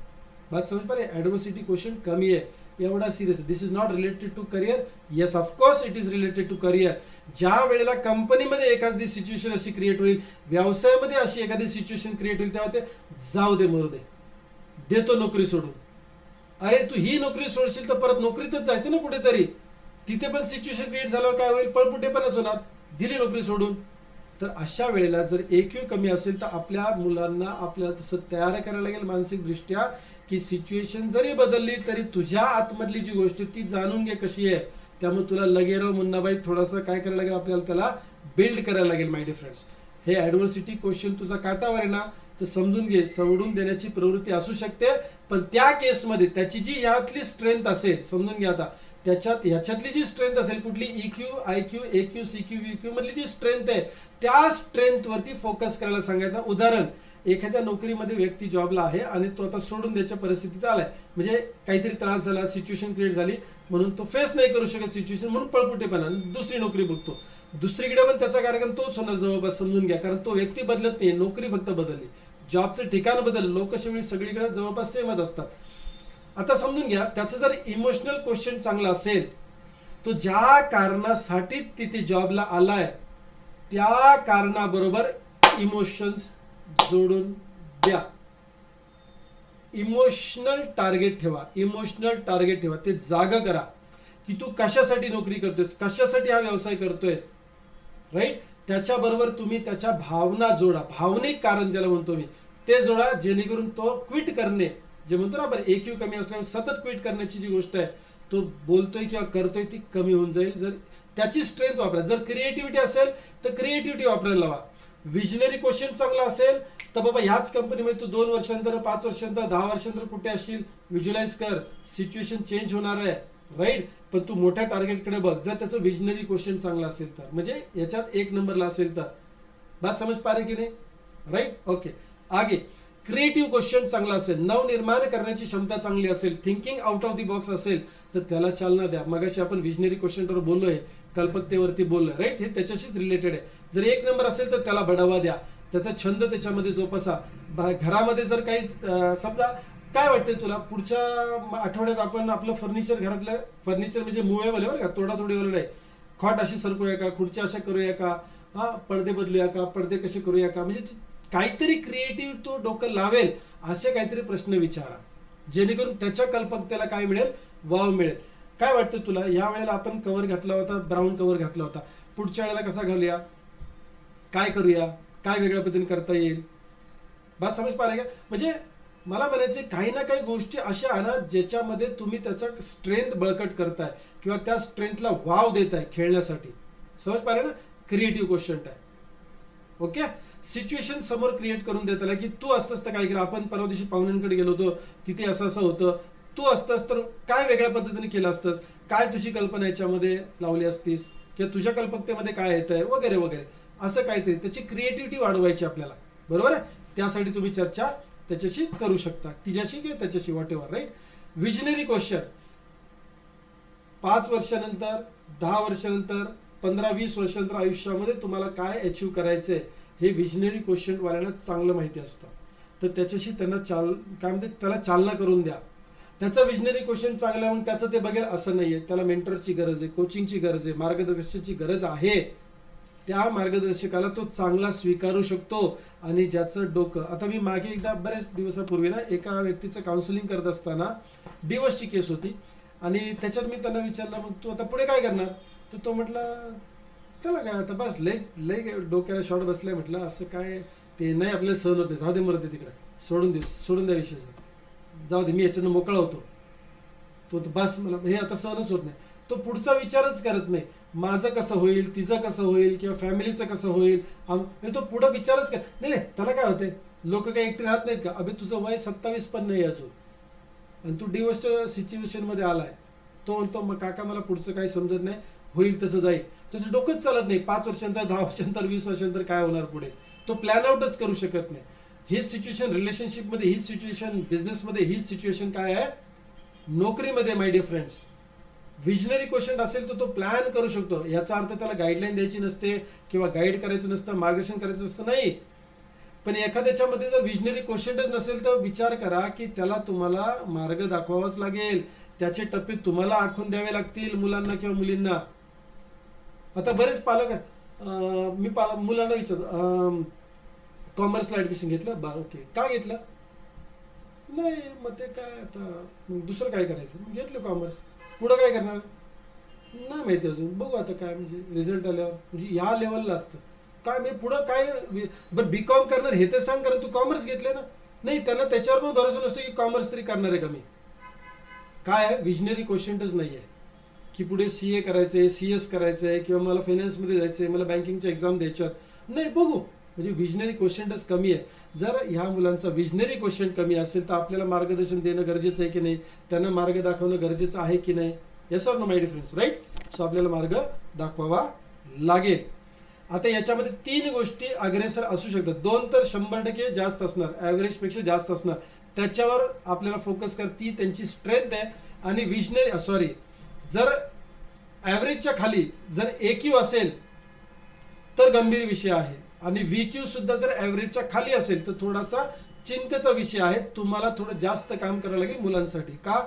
A: बात समझ पा रहे, ॲडव्हर्सिटी क्वेश्चन कमी आहे, एवढा serious. This is not related to career. Yes, of course it is related to career. ज्या वेळेला कंपनीमध्ये एखादी सिच्युएशन अशी क्रिएट होईल, व्यवसायामध्ये अशी एखादी सिच्युएशन क्रिएट होईल, तेव्हा ते जाऊ दे मरू दे, देतो नोकरी सोडून. अरे तू ही नोकरी सोडशील तर परत नोकरीतच जायचं ना कुठेतरी, तिथे पण सिच्युएशन क्रिएट झाल्यावर काय होईल, पळपुटेपणच होणार, दिली नोकरी सोडून. तर अशा वेळेला जर EQ कमी असेल तर आपल्या मुलांना आपल्याला तसं तयार करायला लागेल मानसिकदृष्ट्या की सिच्युएशन जरी बदलली तरी तुझ्या आतमधली जी गोष्ट ती जाणून घे कशी आहे. त्यामुळे तुला लगेराव मुन्नाबाई थोडंसं काय करायला लागेल, आपल्याला त्याला बिल्ड करायला लागेल माय डिअर फ्रेंड्स. हे ॲडव्हर्सिटी क्वेश्चन तुझा काटावर आहे ना, तर समजून घे, सोडून देण्याची प्रवृत्ती असू शकते. पण त्या केसमध्ये त्याची जी यातली स्ट्रेंथ असेल, समजून घ्या आता, ह्याच्यातली जी स्ट्रेंथ असेल, कुठली EQ, IQ, AQ, CQ, VQ मधली जी स्ट्रेंथ आहे, त्या स्ट्रेंथवरती फोकस करायला सांगायचा. उदाहरण, एखाद्या नोकरीमध्ये व्यक्ती जॉबला आहे आणि तो आता सोडून द्यायच्या परिस्थितीत आलाय, म्हणजे काहीतरी त्रास झाला, सिच्युएशन क्रिएट झाली, म्हणून तो फेस नाही करू शकत सिच्युएशन, म्हणून पळपुटेपणा, दुसरी नोकरी बघतो. दुसरीकडे पण त्याचा कार्यक्रम तोच होणार जवळपास, समजून घ्या. कारण तो व्यक्ती बदलत नाही, नोकरी फक्त बदलली, जॉबचं ठिकाण बदललं, लोकशाही सगळीकडे जवळपास सेमच असतात. आता समजून घ्या, त्याचं जर इमोशनल क्वेश्चन चांगला असेल, तो ज्या कारणासाठी तिथे जॉबला आलाय त्या कारणाबरोबर इमोशन्स जोडून द्या. इमोशनल टार्गेट ठेवा, इमोशनल टार्गेट ठेवा. ते जागा करा की तू कशासाठी नोकरी करतोयस, कशासाठी हा व्यवसाय करतोयस, राईट. त्याच्याबरोबर तुम्ही त्याच्या भावना जोडा, भावनिक कारण ज्याला म्हणतो मी ते जोडा, जेणेकरून तो क्विट करणे, जे म्हणतो ना आपण EQ कमी असल्यामुळे सतत क्विट करण्याची जी गोष्ट आहे, तो बोलतोय किंवा करतोय ती कमी होऊन जाईल. जर त्याची स्ट्रेंथ वापरा. जर क्रिएटिव्हिटी असेल तर क्रिएटिव्हिटी वापरायला लावा. विजनरी क्वेश्चन चांगला असेल तर बाबा ह्याच कंपनीमध्ये तू 2 वर्षांतर, 5 वर्षांतर, 10 वर्षांतर कुठे असशील, व्हिज्युअलाइज कर, सिच्युएशन चेंज होणार आहे, राईट. पण तू मोठ्या टार्गेटकडे बघ. जर त्याचं विजनरी क्वेश्चन चांगला असेल तर, म्हणजे याच्यात 1 नंबरला असेल तर. बात समज पा रहे की नाही, राईट. ओके, आगे. क्रिएटिव्ह क्वेश्चन चांगला असेल, नवनिर्माण करण्याची क्षमता चांगली असेल, thinking out of the box असेल तर त्याला चालना द्या. मगाशी आपण विजनरी क्वेश्चनवर बोललोय, कल्पकतेवरती बोललोय, राईट. हे त्याच्याशीच रिलेटेड आहे. जर 1 नंबर असेल तर त्याला बढावा द्या, त्याचा छंद त्याच्यामध्ये जोपासा. घरामध्ये जर काही समजा काय वाटतंय तुला, पुढच्या आठवड्यात आपण आपलं फर्निचर, घरातलं फर्निचर म्हणजे मूवेबल आहे बरं का, तोडातोडीवालं नाही. खॉट अशी सरकूया का, खुर्च्या अशा करूया का, पडदे बदलूया का, पडदे कसे करूया का, म्हणजे काहीतरी क्रिएटिव्ह तो डोकं लावेल असे काहीतरी प्रश्न विचारा, जेणेकरून त्याच्या कल्पकतेला काय मिळेल, वाव मिळेल. काय वाटतं तुला, या वेळेला आपण कव्हर घातला होता, ब्राऊन कव्हर घातला होता, पुढच्या वेळेला कसा घालूया, काय करूया, काय वेगळ्या पद्धतीने करता येईल. बात समज पा रहे का. म्हणजे मला म्हणायचं काही ना काही गोष्टी अशा आहे ना ज्याच्यामध्ये तुम्ही त्याचा स्ट्रेंथ बळकट करताय किंवा त्या स्ट्रेंथला वाव देताय खेळण्यासाठी. समज पा रहे ना. क्रिएटिव्ह क्वेश्चन आहे. ओके. सिच्युएशन समोर क्रिएट करून देताना की तू असतंस तर काय केलं, आपण परवा दिवशी पाहुण्यांकडे गेलो होतो, तिथे असं असं होतं, तू असतंस तर काय वेगळ्या पद्धतीने केलं असतंस, काय तुझी कल्पना याच्यामध्ये लावली असतीस, किंवा तुझ्या कल्पकतेमध्ये काय येत आहे, वगैरे वगैरे. असं काहीतरी त्याची क्रिएटिव्हिटी वाढवायची आपल्याला, बरोबर आहे. त्यासाठी तुम्ही चर्चा त्याच्याशी करू शकता, तिच्याशी किंवा त्याच्याशी, whatever, right. Visionary question 5 वर्षानंतर, 10 वर्षानंतर, 15-20 वर्षानंतर आयुष्यामध्ये तुम्हाला काय अचीव्ह करायचंय हे विजनरी क्वेश्चन वाल्यांना चांगलं माहिती असतं. तर त्याच्याशी त्यांना काय म्हणते, त्याला चालना करून द्या. त्याचा विजनरी क्वेश्चन चांगला म्हणून त्याचं ते बघेल असं नाहीये. त्याला मेंटरची गरज आहे, कोचिंगची गरज आहे, मार्गदर्शनाची गरज आहे. त्या मार्गदर्शकाला तो चांगला स्वीकारू शकतो. आणि ज्याचं डोकं, आता मी मागे एकदा बऱ्याच दिवसापूर्वी ना एका व्यक्तीचं काउन्सिलिंग करत असताना डिवोर्सची केस होती, आणि त्याच्यात मी त्यांना विचारलं, मग तू आता पुढे काय करणार, तर तो म्हटला त्याला काय आता बस लय लय डोक्याला शॉर्ट बसलाय. म्हटलं असं काय, ते नाही आपल्याला सहन होत नाही, जाऊ दे मरते तिकडे, सोडून द्या विषय, जाऊ दे, मी याच्यानं मोकळा होतो. तो बस मला हे आता सहनच होत नाही. तो पुढचा विचारच करत नाही, माझं कसं होईल, तिचं कसं होईल, किंवा फॅमिलीचं कसं होईल. तो पुढं विचारच करत नाही. त्याला काय होते, लोक काही एकटे राहत नाहीत का, अभि तुझं वय 27 पण नाही अजून आणि तू डिवोर्सच्या सिच्युएशन मध्ये आलाय. तो म्हणतो मग काका मला पुढचं काही समजत नाही, होईल तसं जाईल. त्याचं डोकंच चालत नाही. 5 वर्षांतर, 10 वर्षांतर, 20 वर्षांतर काय होणार पुढे, तो प्लॅन आउटच करू शकत नाही. हीच सिच्युएशन रिलेशनशिपमध्ये, हीच सिच्युएशन बिझनेसमध्ये, हीच सिच्युएशन काय आहे नोकरीमध्ये. My dear friends, visionary question असेल तर तो प्लॅन करू शकतो. याचा अर्थ त्याला गाईडलाईन द्यायची नसते किंवा गाईड करायचं नसतं, मार्गदर्शन करायचं नसतं, नाही. पण एखाद्याच्यामध्ये जर विजनरी क्वेश्चनच नसेल तर विचार करा की त्याला तुम्हाला मार्ग दाखवावाच लागेल, त्याचे टप्पे तुम्हाला आखून द्यावे लागतील मुलांना किंवा मुलींना. आता बरेच पालक मी मुलांना विचारतो, कॉमर्सला ऍडमिशन घेतलं, बरं ओके, का घेतलं, नाही मग ते काय आता दुसरं काय करायचं, मग घेतलं कॉमर्स, पुढं काय करणार नाही माहिती अजून, बघू आता काय, म्हणजे रिझल्ट आल्यावर, म्हणजे ह्या लेवलला असतं काय, मी पुढं काय, बरं BCom करणार हे तर सांग, कारण तू कॉमर्स घेतले ना. नाही, त्यांना त्याच्यावर पण भरोसा नसतो की कॉमर्स तरी करणार आहे का मी. काय आहे, विजनरी क्वेश्चनच नाही आहे की पुढे CA करायचंय, CS करायचंय, किंवा मला फायनान्समध्ये जायचंय, मला बँकिंगच्या एक्झाम द्यायच्यात, नाही बघू म्हणजे विजनरी क्वेश्चनच कमी आहे. जर ह्या मुलांचा विजनरी क्वेश्चन कमी असेल तर आपल्याला मार्गदर्शन देणं गरजेचं आहे की नाही, त्यांना मार्ग दाखवणं गरजेचं आहे की नाही. Yes or no my dear friends, right. So आपल्याला मार्ग दाखवावा लागेल. आता याच्यामध्ये 3 गोष्टी अग्रेसर असू शकतात. 2 तर 100% जास्त असणार, ॲव्हरेजपेक्षा जास्त असणार. त्याच्यावर आपल्याला फोकस कर, ती त्यांची स्ट्रेंथ आहे. आणि विजनरी जर ॲव्हरेजच्या खाली जर AQ असेल तर गंभीर विषय आहे, आणि VQ सुद्धा जर ॲव्हरेजच्या खाली असेल तर थोडासा चिंतेचा विषय आहे. तुम्हाला थोडं जास्त काम करावं लागेल मुलांसाठी. का?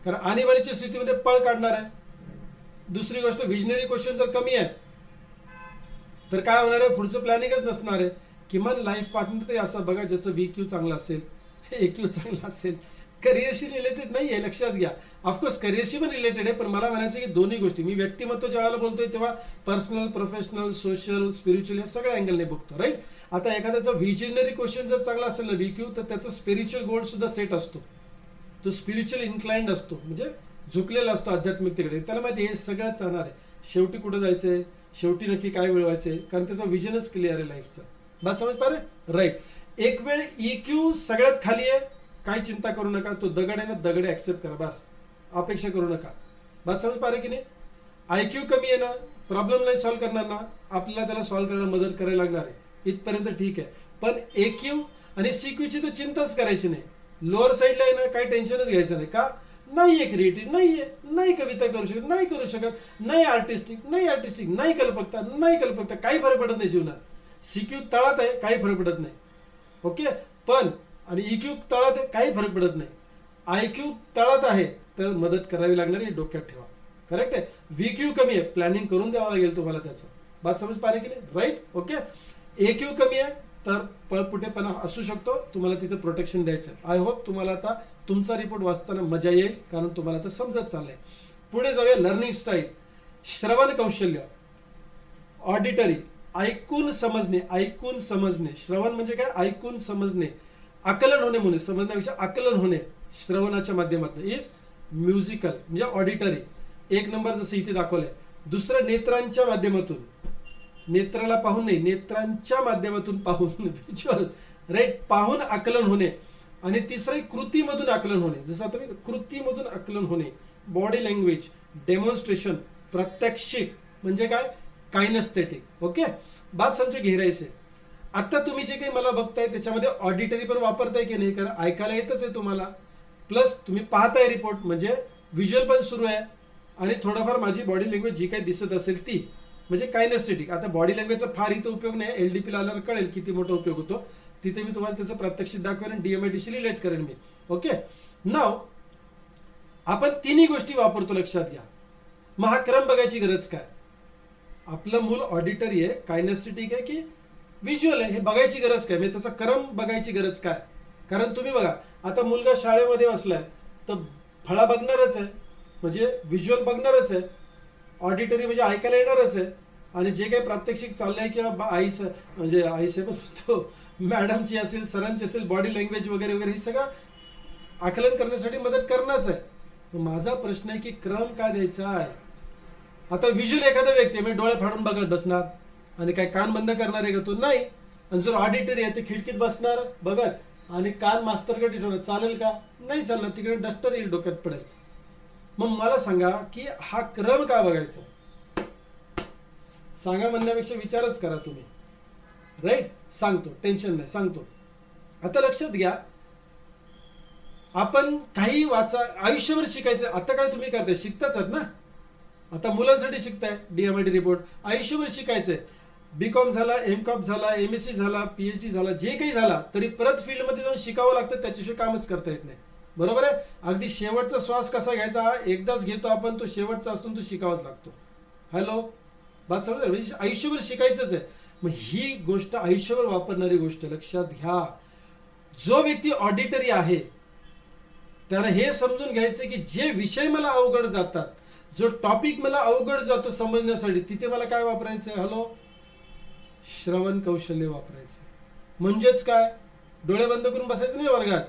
A: कारण आणीबाणीच्या स्थितीमध्ये पळ काढणार आहे. दुसरी गोष्ट, विजनरी क्वेश्चन जर कमी आहे तर काय होणार आहे, पुढचं प्लॅनिंगच नसणार आहे. किमान लाईफ पार्टनर तरी असा बघा ज्याचं VQ चांगला असेल, AQ चांगला असेल. करिअरशी रिलेटेड नाही आहे, लक्षात घ्या. ऑफकोर्स करिअरशी पण रिलेटेड आहे, पण मला म्हणायचं की दोन्ही गोष्टी. मी व्यक्तिमत्व ज्या वेळेला बोलतोय तेव्हा पर्सनल, प्रोफेशनल, सोशल, स्पिरिच्युअल या सगळ्या अँगलने बघतो, राईट. आता एखाद्याचा विजनरी क्वेश्चन जर चांगला असेल ना VQ, तर त्याचा स्पिरिच्युअल गोल सुद्धा सेट असतो. तो स्पिरिच्युअल इन्क्लाइंड असतो, म्हणजे झुकलेला असतो आध्यात्मिकतेकडे. त्याला माहिती हे सगळं चालणार आहे, शेवटी कुठं जायचंय, शेवटी नक्की काय मिळवायचंय, कारण त्याचा विजनच क्लिअर आहे लाईफचा. बात समज पा रे, राईट. एक वेळ EQ सगळ्यात खाली आहे, काय चिंता करू नका. तो दगड आहे ना, दगड ऍक्सेप्ट करा, बस. अपेक्षा करू नका. बात समज पा रे की नाही. IQ कमी आहे ना, प्रॉब्लेम नाही सॉल्व्ह करणार ना, आपल्याला त्याला सॉल्व्ह करायला मदत करायला लागणार आहे, इथपर्यंत ठीक आहे. पण AQ आणि CQ ची तर चिंताच करायची नाही. लोअर साईडला आहे ना, काही टेन्शनच घ्यायचं नाही. का? नाहीये क्रिएटिव्ह, नाहीये, नाही कविता करू शकत, नाही आर्टिस्टिक, नाही कल्पकता, काही फरक पडत नाही जीवनात. CQ तळात आहे, काही फरक पडत नाही. ओके. पण आणि EQ तळात आहे, काही फरक पडत नाही. IQ तळात आहे तर मदत करावी लागणार आहे, डोक्यात ठेवा. करेक्ट आहे. VQ कमी आहे, प्लॅनिंग करून द्यावं लागेल तुम्हाला त्याचं. बात समज पारे की नाही, राईट. ओके. AQ कमी आहे तर पळपुटेपणा असू शकतो, तुम्हाला तिथे प्रोटेक्शन द्यायचं आहे. आय होप तुम्हाला आता तुमचा रिपोर्ट वाचताना मजा येईल, कारण तुम्हाला आता समजत चाललंय. पुढे जाऊया. लर्निंग स्टाईल, श्रवण कौशल्य, ऑडिटरी, ऐकून समजणे. श्रवण म्हणजे काय? ऐकून समजणे. आकलन होणे म्हणून, समजण्यापेक्षा आकलन होणे श्रवणाच्या माध्यमातून इज म्युझिकल, म्हणजे ऑडिटरी. 1 नंबर जसं इथे दाखवलंय. दुसरं नेत्रांच्या माध्यमातून, नेत्राला पाहून नाही, नेत्रांच्या माध्यमातून पाहून, व्हिज्युअल, राईट, पाहून आकलन होणे. आणि तिसरं कृतीमधून आकलन होणे. जसं आता मी कृतीमधून आकलन होणे, बॉडी लँग्वेज, डेमॉन्स्ट्रेशन, प्रात्यक्षिक म्हणजे काय? कायनेस्थेटिक. ओके. बात समजून घेरायचे. आता तुम्ही जे काही मला बघताय त्याच्यामध्ये ऑडिटरी पण वापरताय की नाही, कारण ऐकायला येतच आहे तुम्हाला, प्लस तुम्ही पाहताय रिपोर्ट, म्हणजे व्हिज्युअल पण सुरू आहे, आणि थोडंफार माझी बॉडी लँग्वेज जी काही दिसत असेल ती म्हणजे कायनेस्थेटिक. आता बॉडी लँग्वेजचा फार इथं उपयोग नाही, LDP ला आल्यावर कळेल किती मोठा उपयोग होतो. तिथे मी तुम्हाला त्याचं प्रात्यक्षिक दाखवेन आणि DMIT शी रिलेट करेन मी. ओके. नाव आपण तिन्ही गोष्टी वापरतो, लक्षात घ्या. मग हा क्रम बघायची गरज काय? आपलं मूल ऑडिटरी आहे, कायनेस्थेटिक आहे की व्हिज्युअल आहे, हे बघायची गरज काय? म्हणजे त्याचा क्रम बघायची गरज काय? कारण तुम्ही बघा, आता मुलगा शाळेमध्ये बसलाय तर फळा बघणारच आहे, म्हणजे व्हिज्युअल बघणारच आहे. ऑडिटरी म्हणजे ऐकायला येणारच आहे. आणि जे काही प्रात्यक्षिक चाललंय किंवा आईसाहेब मॅडमची असेल, सरांची असेल, बॉडी लँग्वेज वगैरे वगैरे, हे सगळं आकलन करण्यासाठी मदत करणंच आहे. माझा प्रश्न आहे की क्रम काय द्यायचा आहे? आता व्हिज्युअल एखादा व्यक्ती म्हणजे डोळे फाडून बघत बसणार आणि काय कान बंद करणार आहे का तो? नाही. आणि जर ऑडिटरी आहे ते खिडकीत बसणार बघत आणि कान मास्तरकडे ठेवणार, चालेल का? नाही चालणार, तिकडे डस्टर येईल, डोक्यात पडेल. मग मला सांगा की हा क्रम का बघायचा? सांगा म्हणण्यापेक्षा विचारच करा तुम्ही, राईट. सांगतो, टेन्शन नाही, सांगतो. आता लक्षात घ्या, आपण काही आयुष्यभर शिकायचं. आता काय तुम्ही करताय? शिकताच आहात ना. आता मुलांसाठी शिकताय, DMIT रिपोर्ट. आयुष्यभर शिकायचंय. BCom झाला, MCom झाला, MSc झाला, PhD झाला, जे काही झाला तरी परत फील्डमध्ये जाऊन शिकावं लागतं, त्याच्याशिवाय कामच करता येत नाही. बरोबर आहे. अगदी शेवटचा श्वास कसा घ्यायचा एकदाच घेतो आपण, तो शेवटचा असतो, तो शिकावाच लागतो. हॅलो, बात समजा. म्हणजे आयुष्यभर शिकायचंच आहे. मग ही गोष्ट आयुष्यभर वापरणारी गोष्ट, लक्षात घ्या. जो व्यक्ती ऑडिटरी आहे त्याला हे समजून घ्यायचं की जे विषय मला अवघड जातात, जो टॉपिक मला अवघड जातो समजण्यासाठी, तिथे मला काय वापरायचं? हॅलो, श्रवण कौशल्य वापरायचं. म्हणजेच काय? डोळे बंद करून बसायचं नाही वर्गात.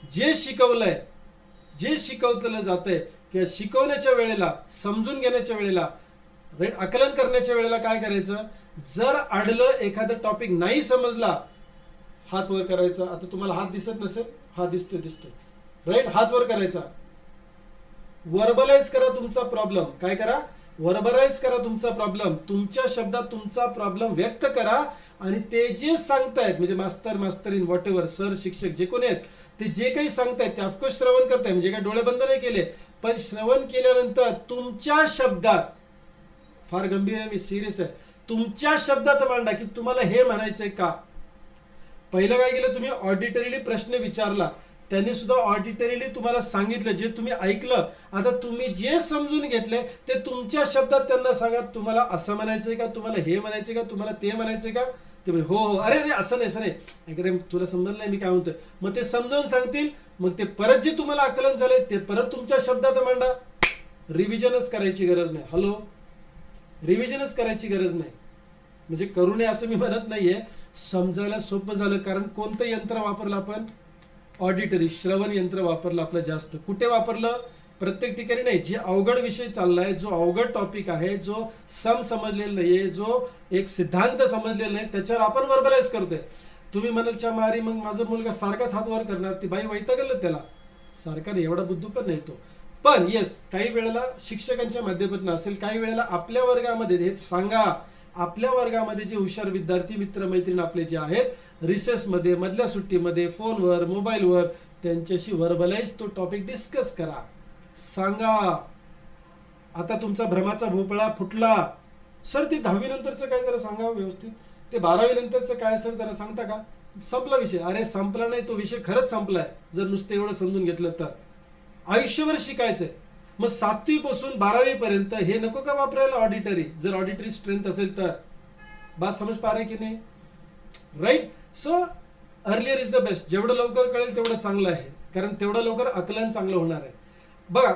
A: जे शिकवलंय, जे शिकवलं जातंय किंवा शिकवण्याच्या वेळेला, समजून घेण्याच्या वेळेला राईट. आकलन करण्याच्या वेळेला काय करायचं, जर अडलं एखादं टॉपिक नाही समजला, हात वर करायचा. आता तुम्हाला हात दिसत नसेल, हा दिसतोय, राईट. हात वर करायचा. वर्बलाइज करा तुमचा प्रॉब्लेम. काय करा, वर्बलाइज करा तुमचा प्रॉब्लेम. तुमच्या शब्दात तुमचा प्रॉब्लेम व्यक्त करा आणि ते जे सांगतायत म्हणजे मास्तरीन व्हॉट एव्हर, सर, शिक्षक जे कोणी आहेत, ते जे काही सांगतायत ते ऑफकोर्स श्रवण करताय, म्हणजे काय डोळे बंद नाही केले, पण श्रवण केल्यानंतर तुमच्या शब्दात, फार गंभीर आहे, मी सिरियस आहे, तुमच्या शब्दात मांडा की तुम्हाला हे म्हणायचंय का. पहिलं काय केलं, तुम्ही ऑडिटरीली प्रश्न विचारला, त्यांनी सुद्धा ऑडिटरीली तुम्हाला सांगितलं, जे तुम्ही ऐकलं. आता तुम्ही जे समजून घेतले ते तुमच्या शब्दात त्यांना सांगा, तुम्हाला असं म्हणायचंय का, तुम्हाला हे म्हणायचंय का, तुम्हाला ते म्हणायचंय का. ते म्हणजे हो, अरे असं नाही, अरे तुला समजलं नाही मी काय म्हणतोय. मग ते समजावून सांगतील. मग ते परत जे तुम्हाला आकलन झालंय ते परत तुमच्या शब्दात मांडा. रिव्हिजनच करायची गरज नाही. हॅलो, रिव्हिजनच करायची गरज नाही. म्हणजे करू नये असं मी म्हणत नाहीये, समजायला सोपं झालं. कारण कोणतं यंत्र वापरलं आपण, ऑडिटरी, श्रवण यंत्र वापरलं आपलं जास्त. कुठे वापरलं, प्रत्येक ठिकाणी नाही. जे अवघड विषय चाललाय, जो अवघड टॉपिक आहे, जो समजलेला नाहीये, जो एक सिद्धांत समजलेला नाही, त्याच्यावर आपण वर्बलाइज करतोय. तुम्ही म्हणालच्या मारी मग माझा मुलगा सारखाच हात वर करणार, ती बाई वैतागलं त्याला. सारखा नाही, एवढा बुद्धू पण नाही तो. पण येस, काही वेळेला शिक्षकांच्या माध्यमातून असेल, काही वेळेला आपल्या वर्गामध्ये हे सांगा, आपल्या वर्गामध्ये जे हुशार विद्यार्थी मित्र मैत्रीण आपले जे आहेत, रिसेसमध्ये, मधल्या सुट्टीमध्ये, फोनवर, मोबाईलवर, त्यांच्याशी वर्बलाइज तो टॉपिक डिस्कस करा, सांगा. आता तुमचा भ्रमाचा भोपळा फुटला, सर ते 10वी नंतरचं काय जरा सांगा व्यवस्थित, ते 12वी नंतरचं काय सर जरा सांगता का. संपला विषय. अरे संपला नाही, तो विषय खरंच संपलाय जर नुसतं एवढं समजून घेतलं तर. आयुष्यभर शिकायचंय. मग 7वी पासून 12वी पर्यंत हे नको का वापरायला ऑडिटरी, जर ऑडिटरी स्ट्रेंथ असेल तर. बात समज पा रहे की नाही, right. So earlier is the best. जेवढं लवकर कळेल तेवढं चांगलं आहे, कारण तेवढं लवकर आकलन चांगलं होणार आहे. बघा,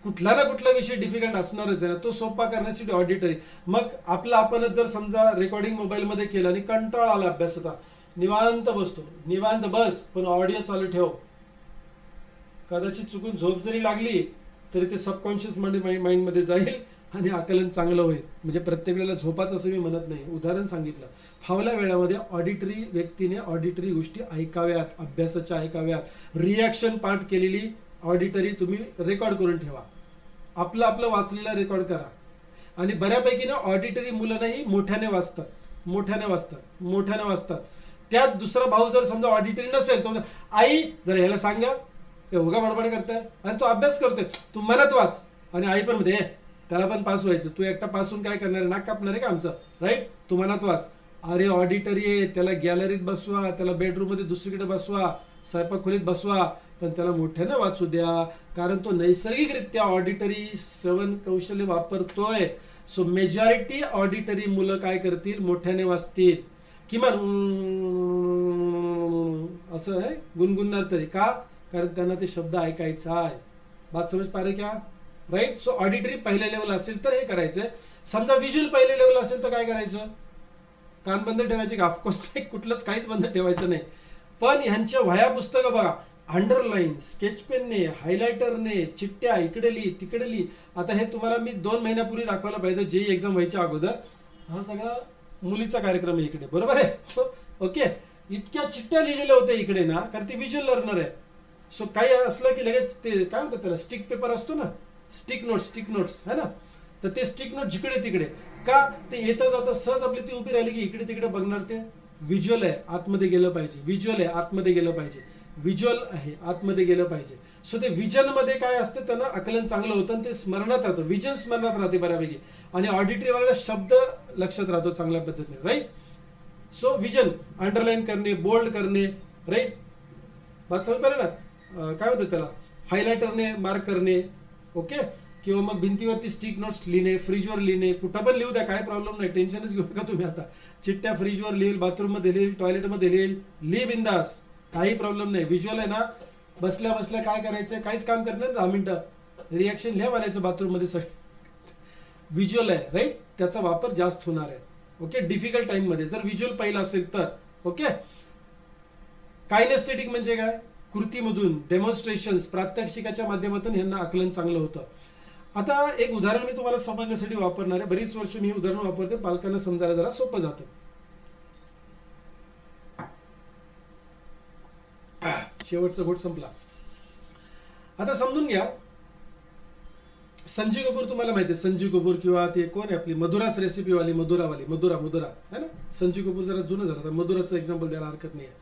A: कुठला ना कुठला विषय डिफिकल्ट असणारच आहे ना, तो सोपा करण्यासाठी ऑडिटरी. मग आपणच जर समजा रेकॉर्डिंग मोबाईलमध्ये केलं आणि कंटाळा आला अभ्यासाचा, निवांत बसतो, निवांत बस, पण ऑडिओ चालू ठेव. कदाचित चुकून झोप जरी लागली तरी ते सबकॉन्शियस माइंडमध्ये जाईल आणि आकलन चांगलं होईल. म्हणजे प्रत्येक वेळेला झोपाच असं मी म्हणत नाही, उदाहरण सांगितलं. फावल्या वेळामध्ये ऑडिटरी व्यक्तीने ऑडिटरी गोष्टी ऐकाव्यात, अभ्यासाच्या ऐकाव्यात. रिॲक्शन पार्ट केलेली ऑडिटरी तुम्ही रेकॉर्ड करून ठेवा. आपलं वाचलेलं रेकॉर्ड करा. आणि बऱ्यापैकी ना ऑडिटरी मुलांनाही मोठ्याने वाचतात. त्यात दुसरा भाऊ जर समजा ऑडिटरी नसेल, तो आई जर ह्याला सांगा, उगा बडबड करताय, आणि तो अभ्यास करतोय, तू मनात वाच. आणि आई पण म्हणते त्याला पण पास व्हायचं, तू एकटा पासून काय करणार आहे, नाक कापणार आहे का आमचं, राईट. तू मनात वाच. अरे ऑडिटरी आहे, त्याला गॅलरीत बसवा, त्याला बेडरूम मध्ये दुसरीकडे बसवा, स्वयंपाक खोलीत बसवा, पण त्याला मोठ्यानं वाचू द्या, कारण तो नैसर्गिकरित्या ऑडिटरी श्रवण कौशल्य वापरतोय. सो मेजॉरिटी ऑडिटरी मुलं काय करतील, मोठ्याने वाचतील. किमान असं आहे गुणगुणणार तरी का, कारण त्यांना ते शब्द ऐकायचा आहे. बात समज पा रहे क्या, राईट. सो ऑडिटरी पहिल्या लेवल असेल तर हे करायचंय. समजा व्हिज्युअल पहिल्या लेवल असेल तर काय करायचं, कान बंद ठेवायचे का, ऑफकोर्स नाही, कुठलंच काहीच बंद ठेवायचं नाही. पण ह्यांच्या वह्या पुस्तकं बघा, अंडरलाईन, स्केच पेनने, हायलायटरने, चिठ्ठ्या इकडे लिही तिकडे लिही. आता हे तुम्हाला मी 2 महिन्यापूर्वी दाखवायला पाहिजे, जेई एक्झाम व्हायच्या अगोदर. हा सगळा मुलीचा कार्यक्रम आहे इकडे, बरोबर आहे, ओके. इतक्या चिठ्ठ्या लिहिलेल्या होत्या इकडे ना, कारण ती व्हिज्युअल लर्नर आहे. सो काही असलं की लगेच ते काय म्हणतात त्याला, स्टिक पेपर असतो ना, स्टिक नोट्स है ना, तर ते स्टिक नोट जिकडे तिकडे का, ते येता जाता सहज आपली ती उभी राहिली की इकडे तिकडे बघणार. ते व्हिज्युअल आहे, आतमध्ये गेलं पाहिजे, सो ते विजन मध्ये काय असतं, त्यांना आकलन चांगलं होतं आणि ते स्मरणात राहतं, विजन स्मरणात राहते बऱ्यापैकी. आणि ऑडिटरी वाला शब्द लक्षात राहतो चांगल्या पद्धतीने, राईट. सो विजन अंडरलाईन करणे, बोल्ड करणे, राईट. बात समज ना, काय म्हणतात त्याला, हायलायटरने मार्क करणे, ओके. किंवा मग भिंतीवरती स्टिक नोट्स लिहिणे, फ्रीजवर लिहिणे, कुठं पण लिहू द्या, काय प्रॉब्लेम नाही, टेन्शनच घेऊ नका तुम्ही. आता चिठ्ठ्या फ्रीजवर लिहिल, बाथरूम मध्ये लिहिल, टॉयलेटमध्ये लिहिल बिंदास, काही प्रॉब्लेम नाही. व्हिज्युअल आहे ना, बसल्या बसल्या काय करायचं, काहीच काम करणार, 10 मिनिटं रिॲक्शन लिहा म्हणायचं बाथरूम मध्ये, सगळं व्हिज्युअल आहे, राईट. त्याचा वापर जास्त होणार आहे, ओके, डिफिकल्ट टाइम मध्ये जर व्हिज्युअल पहिलं असेल तर, ओके. कायनेस्थेटिक म्हणजे काय, कृतीमधून डेमॉन्स्ट्रेशन, प्रात्यक्षिकाच्या माध्यमातून यांना आकलन चांगलं होतं. आता एक उदाहरण मी तुम्हाला समजण्यासाठी वापरणार आहे. बरीच वर्ष मी उदाहरण वापरते, पालकांना समजायला जरा सोपं जातं. शेवटचा घोट संपला. आता समजून घ्या, संजीव कपूर तुम्हाला माहिती आहे, संजीव कपूर किंवा ते कोण आहे आपली मधुराच रेसिपीवाली, मुदुरा है ना. संजीव कपूर जरा जुनं झालं, तर मधुराचं एक्झाम्पल द्यायला हरकत नाही आहे.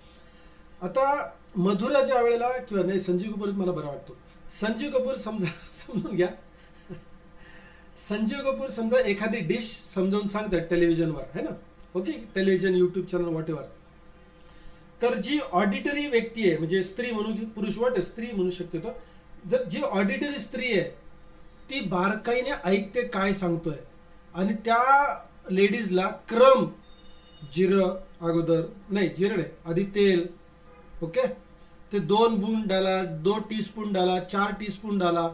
A: आता मधुरा ज्या वेळेला, किंवा नाही, संजीव कपूरच मला बरा वाटतो. संजीव कपूर समजून घ्या, संजीव कपूर समजा एखादी डिश समजावून सांगतात टेलिव्हिजनवर, है ना, okay, television, YouTube channel, what ever. तर जी ऑडिटरी व्यक्ती आहे, म्हणजे स्त्री म्हणू की पुरुष, वाट स्त्री म्हणू शक्यतो, जर जी ऑडिटरी स्त्री आहे ती बारकाईने ऐकते काय सांगतोय, आणि त्या लेडीजला क्रम, जिरं अगोदर, नाही जिरं नाही, आधी तेल, ओके, ते 2 बूंद डाला, 2 टीस्पून डाला, 4 टीस्पून डाला.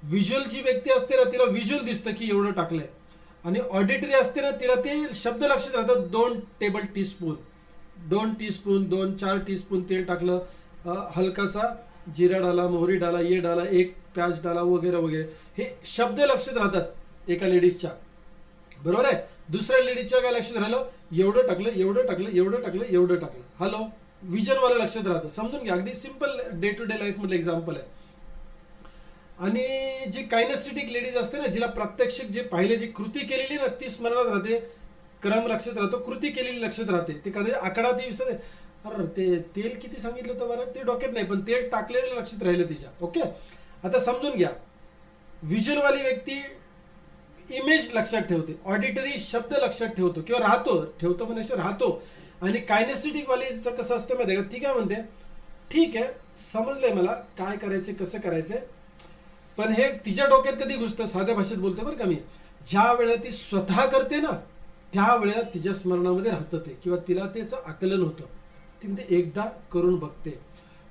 A: व्हिज्युअल जी व्यक्ती असते ना, तिला व्हिज्युअल दिसतं की एवढं टाकलंय, आणि ऑडिटरी असते ना, तिला ते शब्द लक्षात राहतात. 2 टेबल टीस्पून, 2 टीस्पून, 4 टीस्पून तेल टाकलं, हलकासा जिरा डाला, मोहरी डाला, ये डाला, 1 प्याज डाला, वगैरे वगैरे. हे शब्द लक्षात राहतात एका लेडीजच्या, बरोबर आहे. दुसऱ्या लेडीजच्या काय लक्षात राहिलं, एवढं टाकलं, एवढं टाकलं, एवढं टाकलं, एवढं टाकलं. हॅलो, विजनवाला लक्षात राहतं. समजून घ्या, अगदी simple day to day life मधलं एक्झाम्पल आहे. आणि जी कायनेस्थेटिक लेडीज असते ना, जिला प्रात्यक्षिक जे पाहिले, जी कृती केलेली ना, ती स्मरणात राहते, क्रम लक्षात राहतो, कृती केलेली लक्षात राहते. ते कधी आकडा ती विसरते, अरे ते तेल किती सांगितलं तर बरं, ते डोक्यात नाही, पण तेल टाकलेलं लक्षात राहिलं तिच्या, ओके. आता समजून घ्या, व्हिज्युअलवाली व्यक्ती इमेज लक्षात ठेवते, ऑडिटरी शब्द लक्षात ठेवतो किंवा ठेवतो पण असे राहतो. आणि कायनेस्थेटिक वालीचं कसं असतं माहिती आहे का, ती काय म्हणते, ठीक आहे समजलंय मला काय करायचं, कसं करायचंय, पण हे तिच्या डोक्यात कधी घुसतं, साध्या भाषेत बोलतो बरं का मी, ज्या वेळेला ती स्वतः करते ना, त्यावेळेला तिच्या स्मरणामध्ये राहतं ते, किंवा तिला त्याचं आकलन होतं. ती म्हणते एकदा करून बघते.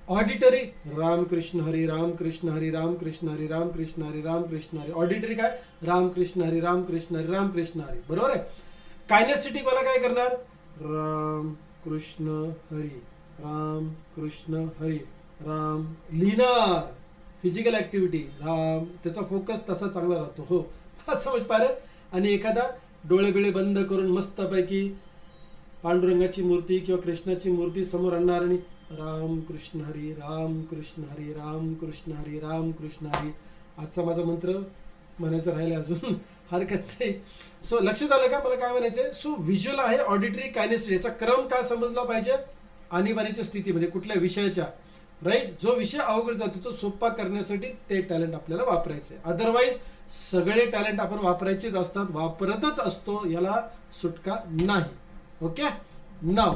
A: ऑडिटरी रामकृष्ण हरी, रामकृष्ण हरी, रामकृष्ण हरी, रामकृष्ण हरी, रामकृष्ण हरी. ऑडिटरी काय, रामकृष्ण हरी, रामकृष्ण हरी, रामकृष्ण हरी, बरोबर आहे. कायनेस्थेटिक वाला काय करणार, राम कृष्ण हरी, राम कृष्ण हरी, राम लिहिणार, फिजिकल ऍक्टिव्हिटी, राम, त्याचा फोकस तसा चांगला राहतो. हो, समज पारे. आणि एखादा डोळे बिळे बंद करून मस्तपैकी पांडुरंगाची मूर्ती किंवा कृष्णाची मूर्ती समोर आणणार, आणि राम कृष्ण हरी, राम कृष्ण हरी, राम कृष्ण हरी, राम कृष्ण हरी. आजचा माझा मंत्र म्हणायचं राहिलं अजून, हरकत नाही. सो लक्षात आलं का मला काय म्हणायचंय. सो व्हिज्युअल आहे, ऑडिटरी, कायनेस्थेटिक. याचा क्रम काय समजला पाहिजे, आणीबाणीच्या स्थितीमध्ये कुठल्या विषयाच्या, राईट. जो विषय अवघड जातो तो सोपा करण्यासाठी ते टॅलेंट आपल्याला वापरायचे. अदरवाईज सगळे टॅलेंट आपण वापरायचेच असतात, वापरतच असतो, याला सुटका नाही. ओके, नाउ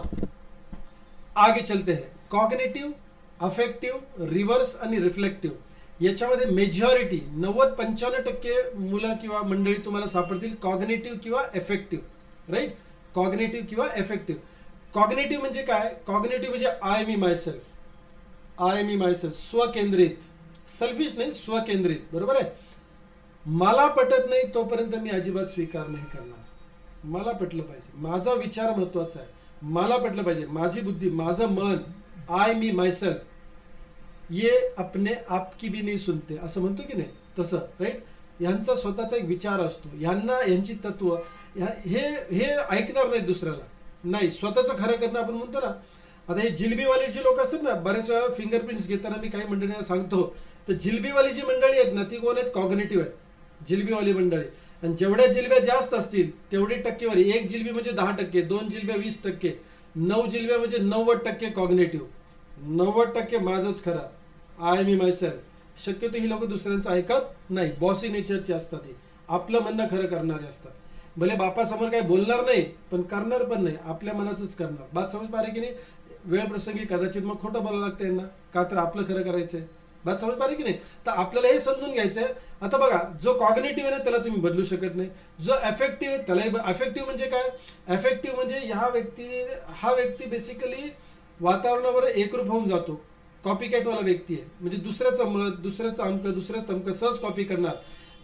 A: आगे चलते हैं. कॉग्निटिव्ह, अफेक्टिव्ह, रिव्हर्स आणि रिफ्लेक्टिव्ह. याच्यामध्ये मेजॉरिटी 90-95% मुलं किंवा मंडळी तुम्हाला सापडतील कॉग्निटिव्ह किंवा एफेक्टिव्ह, राईट. कॉग्निटिव्ह किंवा एफेक्टिव्ह. कॉग्निटिव्ह म्हणजे काय, कॉग्निटिव्ह म्हणजे आय मी मायसेल्फ, स्वकेंद्रित, सेल्फिश नाही, स्वकेंद्रित, बरोबर आहे. मला पटत नाही तोपर्यंत मी अजिबात स्वीकार नाही करणार. मला पटलं पाहिजे, माझा विचार महत्वाचा आहे, मला पटलं पाहिजे, माझी बुद्धी, माझं मन, आय मी मायसेल्फ, ये अपने आप की भी नाही सुनते, असं म्हणतो की नाही, तसं, राईट. यांचा स्वतःचा एक विचार असतो, यांची तत्व हे ऐकणार नाही दुसऱ्याला, नाही, स्वतःचं खरं करणं आपण म्हणतो ना. आता हे जिलबीवाले जे लोक असतात ना, बरेच वेळा फिंगरप्रिंट्स घेताना मी काही मंडळींना सांगतो, तर जिलबीवाली जी मंडळी आहेत ना, ती कोण आहेत, कॉग्निटिव्ह आहेत, जिलबीवाली मंडळी. आणि जेवढ्या जिलब्या जास्त असतील तेवढी टक्केवारी, 1 जिलबी म्हणजे 10%, 2 जिलब्या 20%, 9 जिलब्या म्हणजे 90% कॉग्निटिव्ह, 90% माझंच खरं, आय मी मायसेल्फ. शक्यतो ही लोक दुसऱ्यांचं ऐकत नाही, बॉसी नेचरची असतात, ही आपलं म्हणणं खरं करणारे असतात. भले बापासमोर काही बोलणार नाही, पण करणार पण नाही, आपल्या मनाचंच करणार. बात समज पारे की नाही. वेळ प्रसंगी कदाचित मग खोटं बोलावं लागतं यांना, का तर आपलं खरं करायचंय. बात समज पारे की नाही. तर आपल्याला हे समजून घ्यायचंय. आता बघा, जो कॉग्निटिव्ह आहे ना त्याला तुम्ही बदलू शकत नाही, जो अफेक्टिव्ह आहे त्यालाही. अफेक्टिव्ह म्हणजे काय, अफेक्टिव्ह म्हणजे हा व्यक्ती बेसिकली वातावरणावर एकरूप होऊन जातो, कॉपीकॅटवाला व्यक्ती आहे, म्हणजे दुसऱ्याचं मत, दुसऱ्याचं अमक, दुसऱ्याचं तमक सहज कॉपी करणार.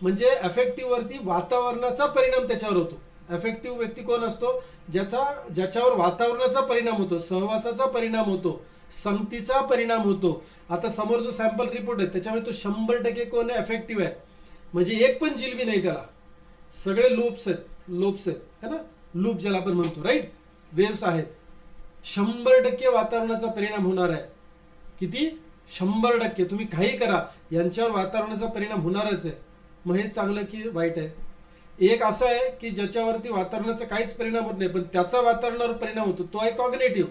A: म्हणजे अफेक्टिव्ह वरती वातावरणाचा परिणाम त्याच्यावर होतो. अफेक्टिव्ह व्यक्ती कोण असतो, ज्याच्यावर वातावरणाचा परिणाम होतो, सहवासाचा परिणाम होतो, संगतीचा परिणाम होतो. आता समोर जो सॅम्पल रिपोर्ट आहे त्याच्यामध्ये तो 100% कोण आहे, अफेक्टिव्ह आहे. म्हणजे एक पण जिलबी नाही त्याला, सगळे लूप्स आहेत है ना, लूप ज्याला आपण म्हणतो, राईट, वेव्स आहेत. 100% वातावरणाचा परिणाम होणार आहे. किती? 100%. तुम्ही काही करा, यांच्यावर वातावरणाचा परिणाम होणारच आहे. मग हे चांगलं की वाईट आहे? एक असं आहे की ज्याच्यावरती वातावरणाचा काहीच परिणाम होत नाही पण त्याचा वातावरणावर परिणाम होतो, तो आहे कॉग्नेटिव्ह.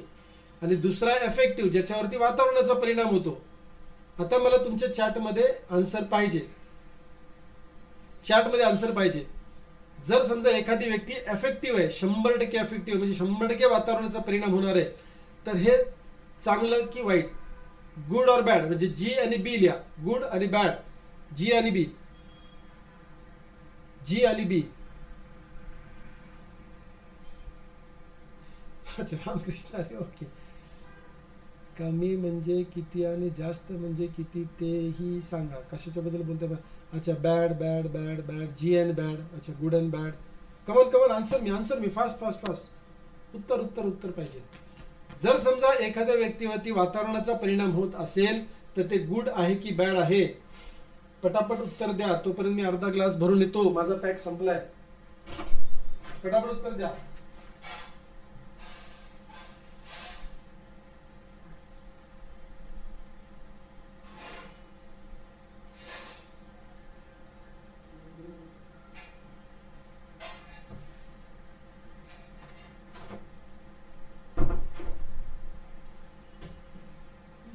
A: आणि दुसरा आहे अफेक्टिव्ह, ज्याच्यावरती वातावरणाचा परिणाम होतो. आता मला तुमच्या चॅटमध्ये आन्सर पाहिजे, चॅटमध्ये आन्सर पाहिजे. जर समजा एखादी व्यक्ती एफेक्टिव्ह आहे, 100% एफेक्टिव्ह म्हणजे 100% वातावरणाचा परिणाम होणार आहे, तर हे चांगलं की वाईट? गुड और बॅड, म्हणजे जी आणि बी लिहा, गुड आणि बॅड, जी आणि बी, जी आणि बी. रामकृष्ण अरे ओके. कमी म्हणजे किती आणि जास्त म्हणजे किती तेही सांगा. कशाच्या बद्दल बोलते बा? अच्छा, बॅड बॅड बॅड बॅड, जी अँड बॅड, अच्छा, good and bad. Come on answer मी फास्ट. उत्तर पाहिजे. जर समजा एखाद्या व्यक्तीवरती वातावरणाचा परिणाम होत असेल तर ते गुड आहे की बॅड आहे? पटापट उत्तर द्या, तोपर्यंत मी अर्धा ग्लास भरून येतो, माझा पॅक संपलाय. पटापट उत्तर द्या.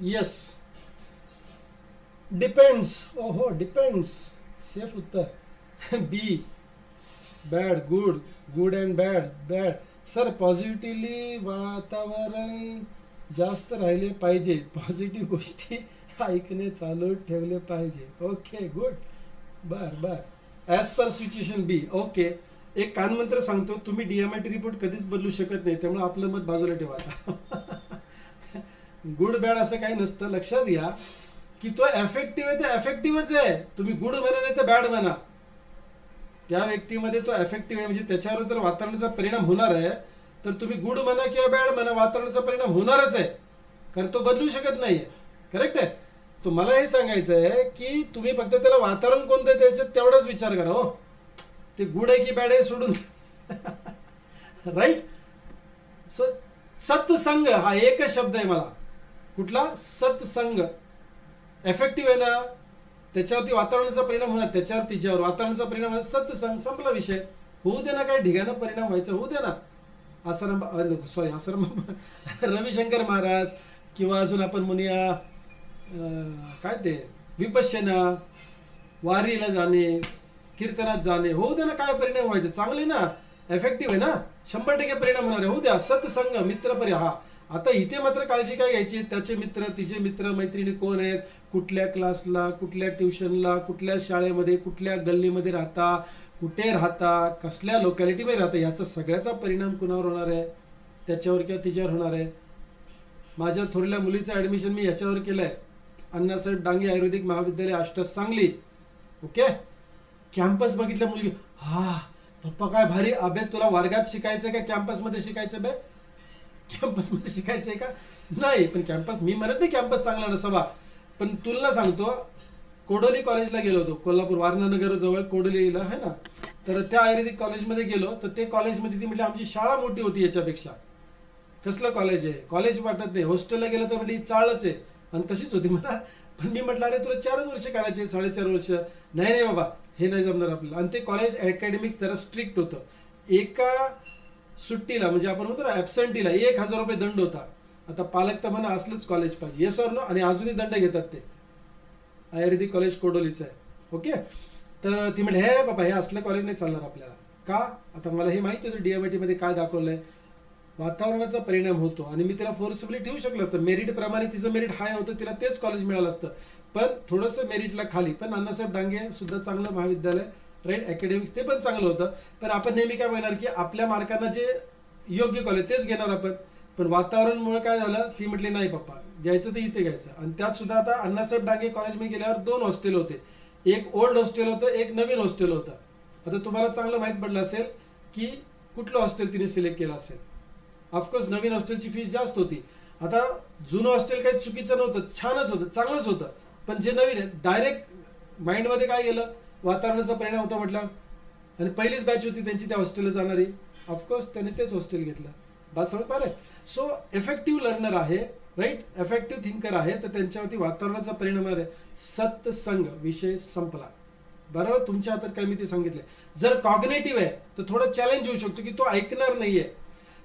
A: Yes, depends. ओहो, डिपेंड्स सेफ उत्तर. B, bad, good and bad. Sir, positively वातावरण जास्त राहिले पाहिजे, पॉझिटिव्ह गोष्टी ऐकणे चालू ठेवले पाहिजे. Okay, good. बर. ॲज पर सिच्युएशन बी. ओके. एक कानमंत्र सांगतो, तुम्ही डीएमआयटी रिपोर्ट कधीच बदलू शकत नाही, त्यामुळे आपलं मत बाजूला ठेवा आता. गुड बॅड असं काही नसतं. लक्षात घ्या की तो एफेक्टिव्ह आहे, ते एफेक्टिव्हच आहे. तुम्ही गुड म्हणा नाही तर बॅड म्हणा, त्या व्यक्तीमध्ये तो एफेक्टिव्ह आहे, म्हणजे त्याच्यावर जर वातावरणाचा परिणाम होणार आहे तर तुम्ही गुड म्हणा किंवा बॅड म्हणा, वातावरणाचा परिणाम होणारच आहे, कारण तो बदलू शकत नाहीये. करेक्ट आहे? तो मला हे सांगायचं आहे की तुम्ही फक्त त्याला वातावरण कोणतं द्यायचं तेवढाच विचार करा. हो, ते गुड आहे की बॅड आहे सोडून. राईट. सत्संग हा एकच शब्द आहे मला. कुठला? सत्संग. एफेक्टिव्ह आहे ना, त्याच्यावरती वातावरणाचा परिणाम होणार, त्याच्यावर तिच्यावर वातावरणाचा परिणाम होणार, सत्संग, संपला विषय. होऊ दे ना, काय ढिगानं परिणाम व्हायचं होऊ दे ना. आसाराम रविशंकर महाराज किंवा अजून आपण म्हणूया काय ते विपश्यना, वारीला जाणे, कीर्तनात जाणे, होऊ दे ना, काय परिणाम व्हायचे, चांगले ना, एफेक्टिव्ह आहे ना, 100% परिणाम होणार आहे, होऊ द्या. सत्संग, मित्रपरी. हा, आता इथे मात्र काळजी काय घ्यायची, त्याचे मित्र, तिचे मित्र मैत्रिणी कोण आहेत, कुठल्या क्लासला, कुठल्या ट्युशनला, कुठल्या शाळेमध्ये, कुठल्या गल्लीमध्ये राहता, कुठे राहता, कसल्या लोकॅलिटीमध्ये राहता, याचा सगळ्याचा परिणाम कुणावर होणार आहे? त्याच्यावर किंवा तिच्यावर होणार आहे. माझ्या थोरल्या मुलीचं ॲडमिशन मी याच्यावर केलं आहे, अण्णासाहेब डांगे आयुर्वेदिक महाविद्यालय, आष्टस, सांगली. ओके. कॅम्पस बघितलं, मुलगी, हा पप्पा काय भारी, अबे तुला वर्गात शिकायचं का कॅम्पसमध्ये शिकायचं? बे कॅम्पसमध्ये शिकायचंय का? नाही, पण कॅम्पस, मी म्हणत नाही कॅम्पस चांगला नसावा, पण तुला सांगतो, कोडोली कॉलेजला गेलो होतो, कोल्हापूर वारणानगर जवळ कोडोलीला आहे ना, तर त्या आयुर्वेदिक कॉलेजमध्ये गेलो, तर ते कॉलेजमध्ये ती म्हणजे आमची शाळा मोठी होती याच्यापेक्षा. कसलं कॉलेज आहे, कॉलेज वाटत नाही. हॉस्टेलला गेलं तर म्हणजे चाळच आहे, आणि तशीच होती मला. पण मी म्हटलं, अरे तुला 4 वर्ष काढायचे, 4.5 वर्ष. नाही बाबा, हे नाही जमणार आपल्याला. आणि ते कॉलेज अकॅडमिक जरा स्ट्रिक्ट होतं. एका सुट्टीला, म्हणजे आपण म्हणतो ना ॲब्सेंटीला, 1000 रुपये दंड होता. आता पालक तर म्हणा असलंच कॉलेज पाहिजे, येस ऑर नो, आणि अजूनही दंड घेतात. ते आयुर्वेदिक कॉलेज कोडोलीचं आहे. ओके. तर ती म्हणजे, हे बाबा, हे असलं कॉलेज नाही चालणार आपल्याला. का? आता मला हे माहिती होतं DMIT मध्ये काय दाखवलंय, वातावरणाचा परिणाम होतो. आणि मी तिला फोर्सफुली ठेवू शकलं असतं, मेरिट प्रमाणे तिचं मेरिट हाय होतं, तिला तेच कॉलेज मिळालं असतं, पण थोडंसं मेरिटला खाली. पण अण्णासाहेब डांगे सुद्धा चांगलं महाविद्यालय, राईट, अकॅडमिक्स ते पण चांगलं होतं. पण आपण नेहमी काय बघणार की आपल्या मार्कांना जे योग्य कॉलेज तेच घेणार आपण. पण वातावरणमुळे काय झालं, ती म्हटली नाही पप्पा, घ्यायचं तर इथे घ्यायचं. आणि त्यात सुद्धा आता अण्णासाहेब डांगे कॉलेजमध्ये गेल्यावर 2 हॉस्टेल होते, एक ओल्ड हॉस्टेल होतं, एक नवीन हॉस्टेल होतं. आता तुम्हाला चांगलं माहीत पडलं असेल की कुठलं हॉस्टेल तिने सिलेक्ट केलं असेल. ऑफकोर्स नवीन हॉस्टेलची फीस जास्त होती. आता जुनं हॉस्टेल काही चुकीचं नव्हतं, छानच होतं, चांगलंच होतं. पण जे नवीन आहे, डायरेक्ट माइंडमध्ये काय गेलं, वातावरणाचा परिणाम होता म्हटलं, आणि पहिलीच बॅच होती त्यांची त्या हॉस्टेलला जाणारी, ऑफकोर्स त्याने तेच हॉस्टेल घेतलं. बात समज पा रे. सो इफेक्टिव्ह लर्नर आहे, राईट, इफेक्टिव्ह थिंकर आहे, तर त्यांच्यावरती वातावरणाचा परिणाम आहे. सत्संग विषय संपला. बरोबर, तुमच्या हातात काय मी ते सांगितले. जर कॉग्नेटिव्ह आहे तर थोडं चॅलेंज होऊ शकतो की तो ऐकणार नाहीये,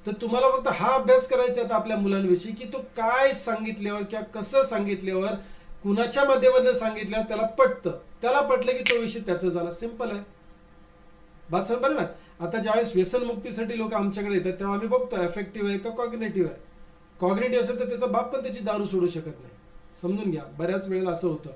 A: तर तुम्हाला फक्त हा अभ्यास करायचा आहे आपल्या मुलांविषयी की तो काय सांगितल्यावर किंवा कसं सांगितल्यावर, कुणाच्या माध्यमातून सांगितल्यावर त्याला पटतं, त्याला पटलं की तो विषय त्याचा झाला. सिंपल आहे. बात समज बरं ना. आता ज्यावेळेस व्यसनमुक्तीसाठी लोक आमच्याकडे येतात तेव्हा आम्ही बघतो इफेक्टिव्ह आहे का कॉग्नेटिव्ह आहे. कॉग्नेटिव्ह असेल तर त्याचा बाप पण त्याची दारू सोडू शकत नाही. समजून घ्या, बऱ्याच वेळेला असं होतं.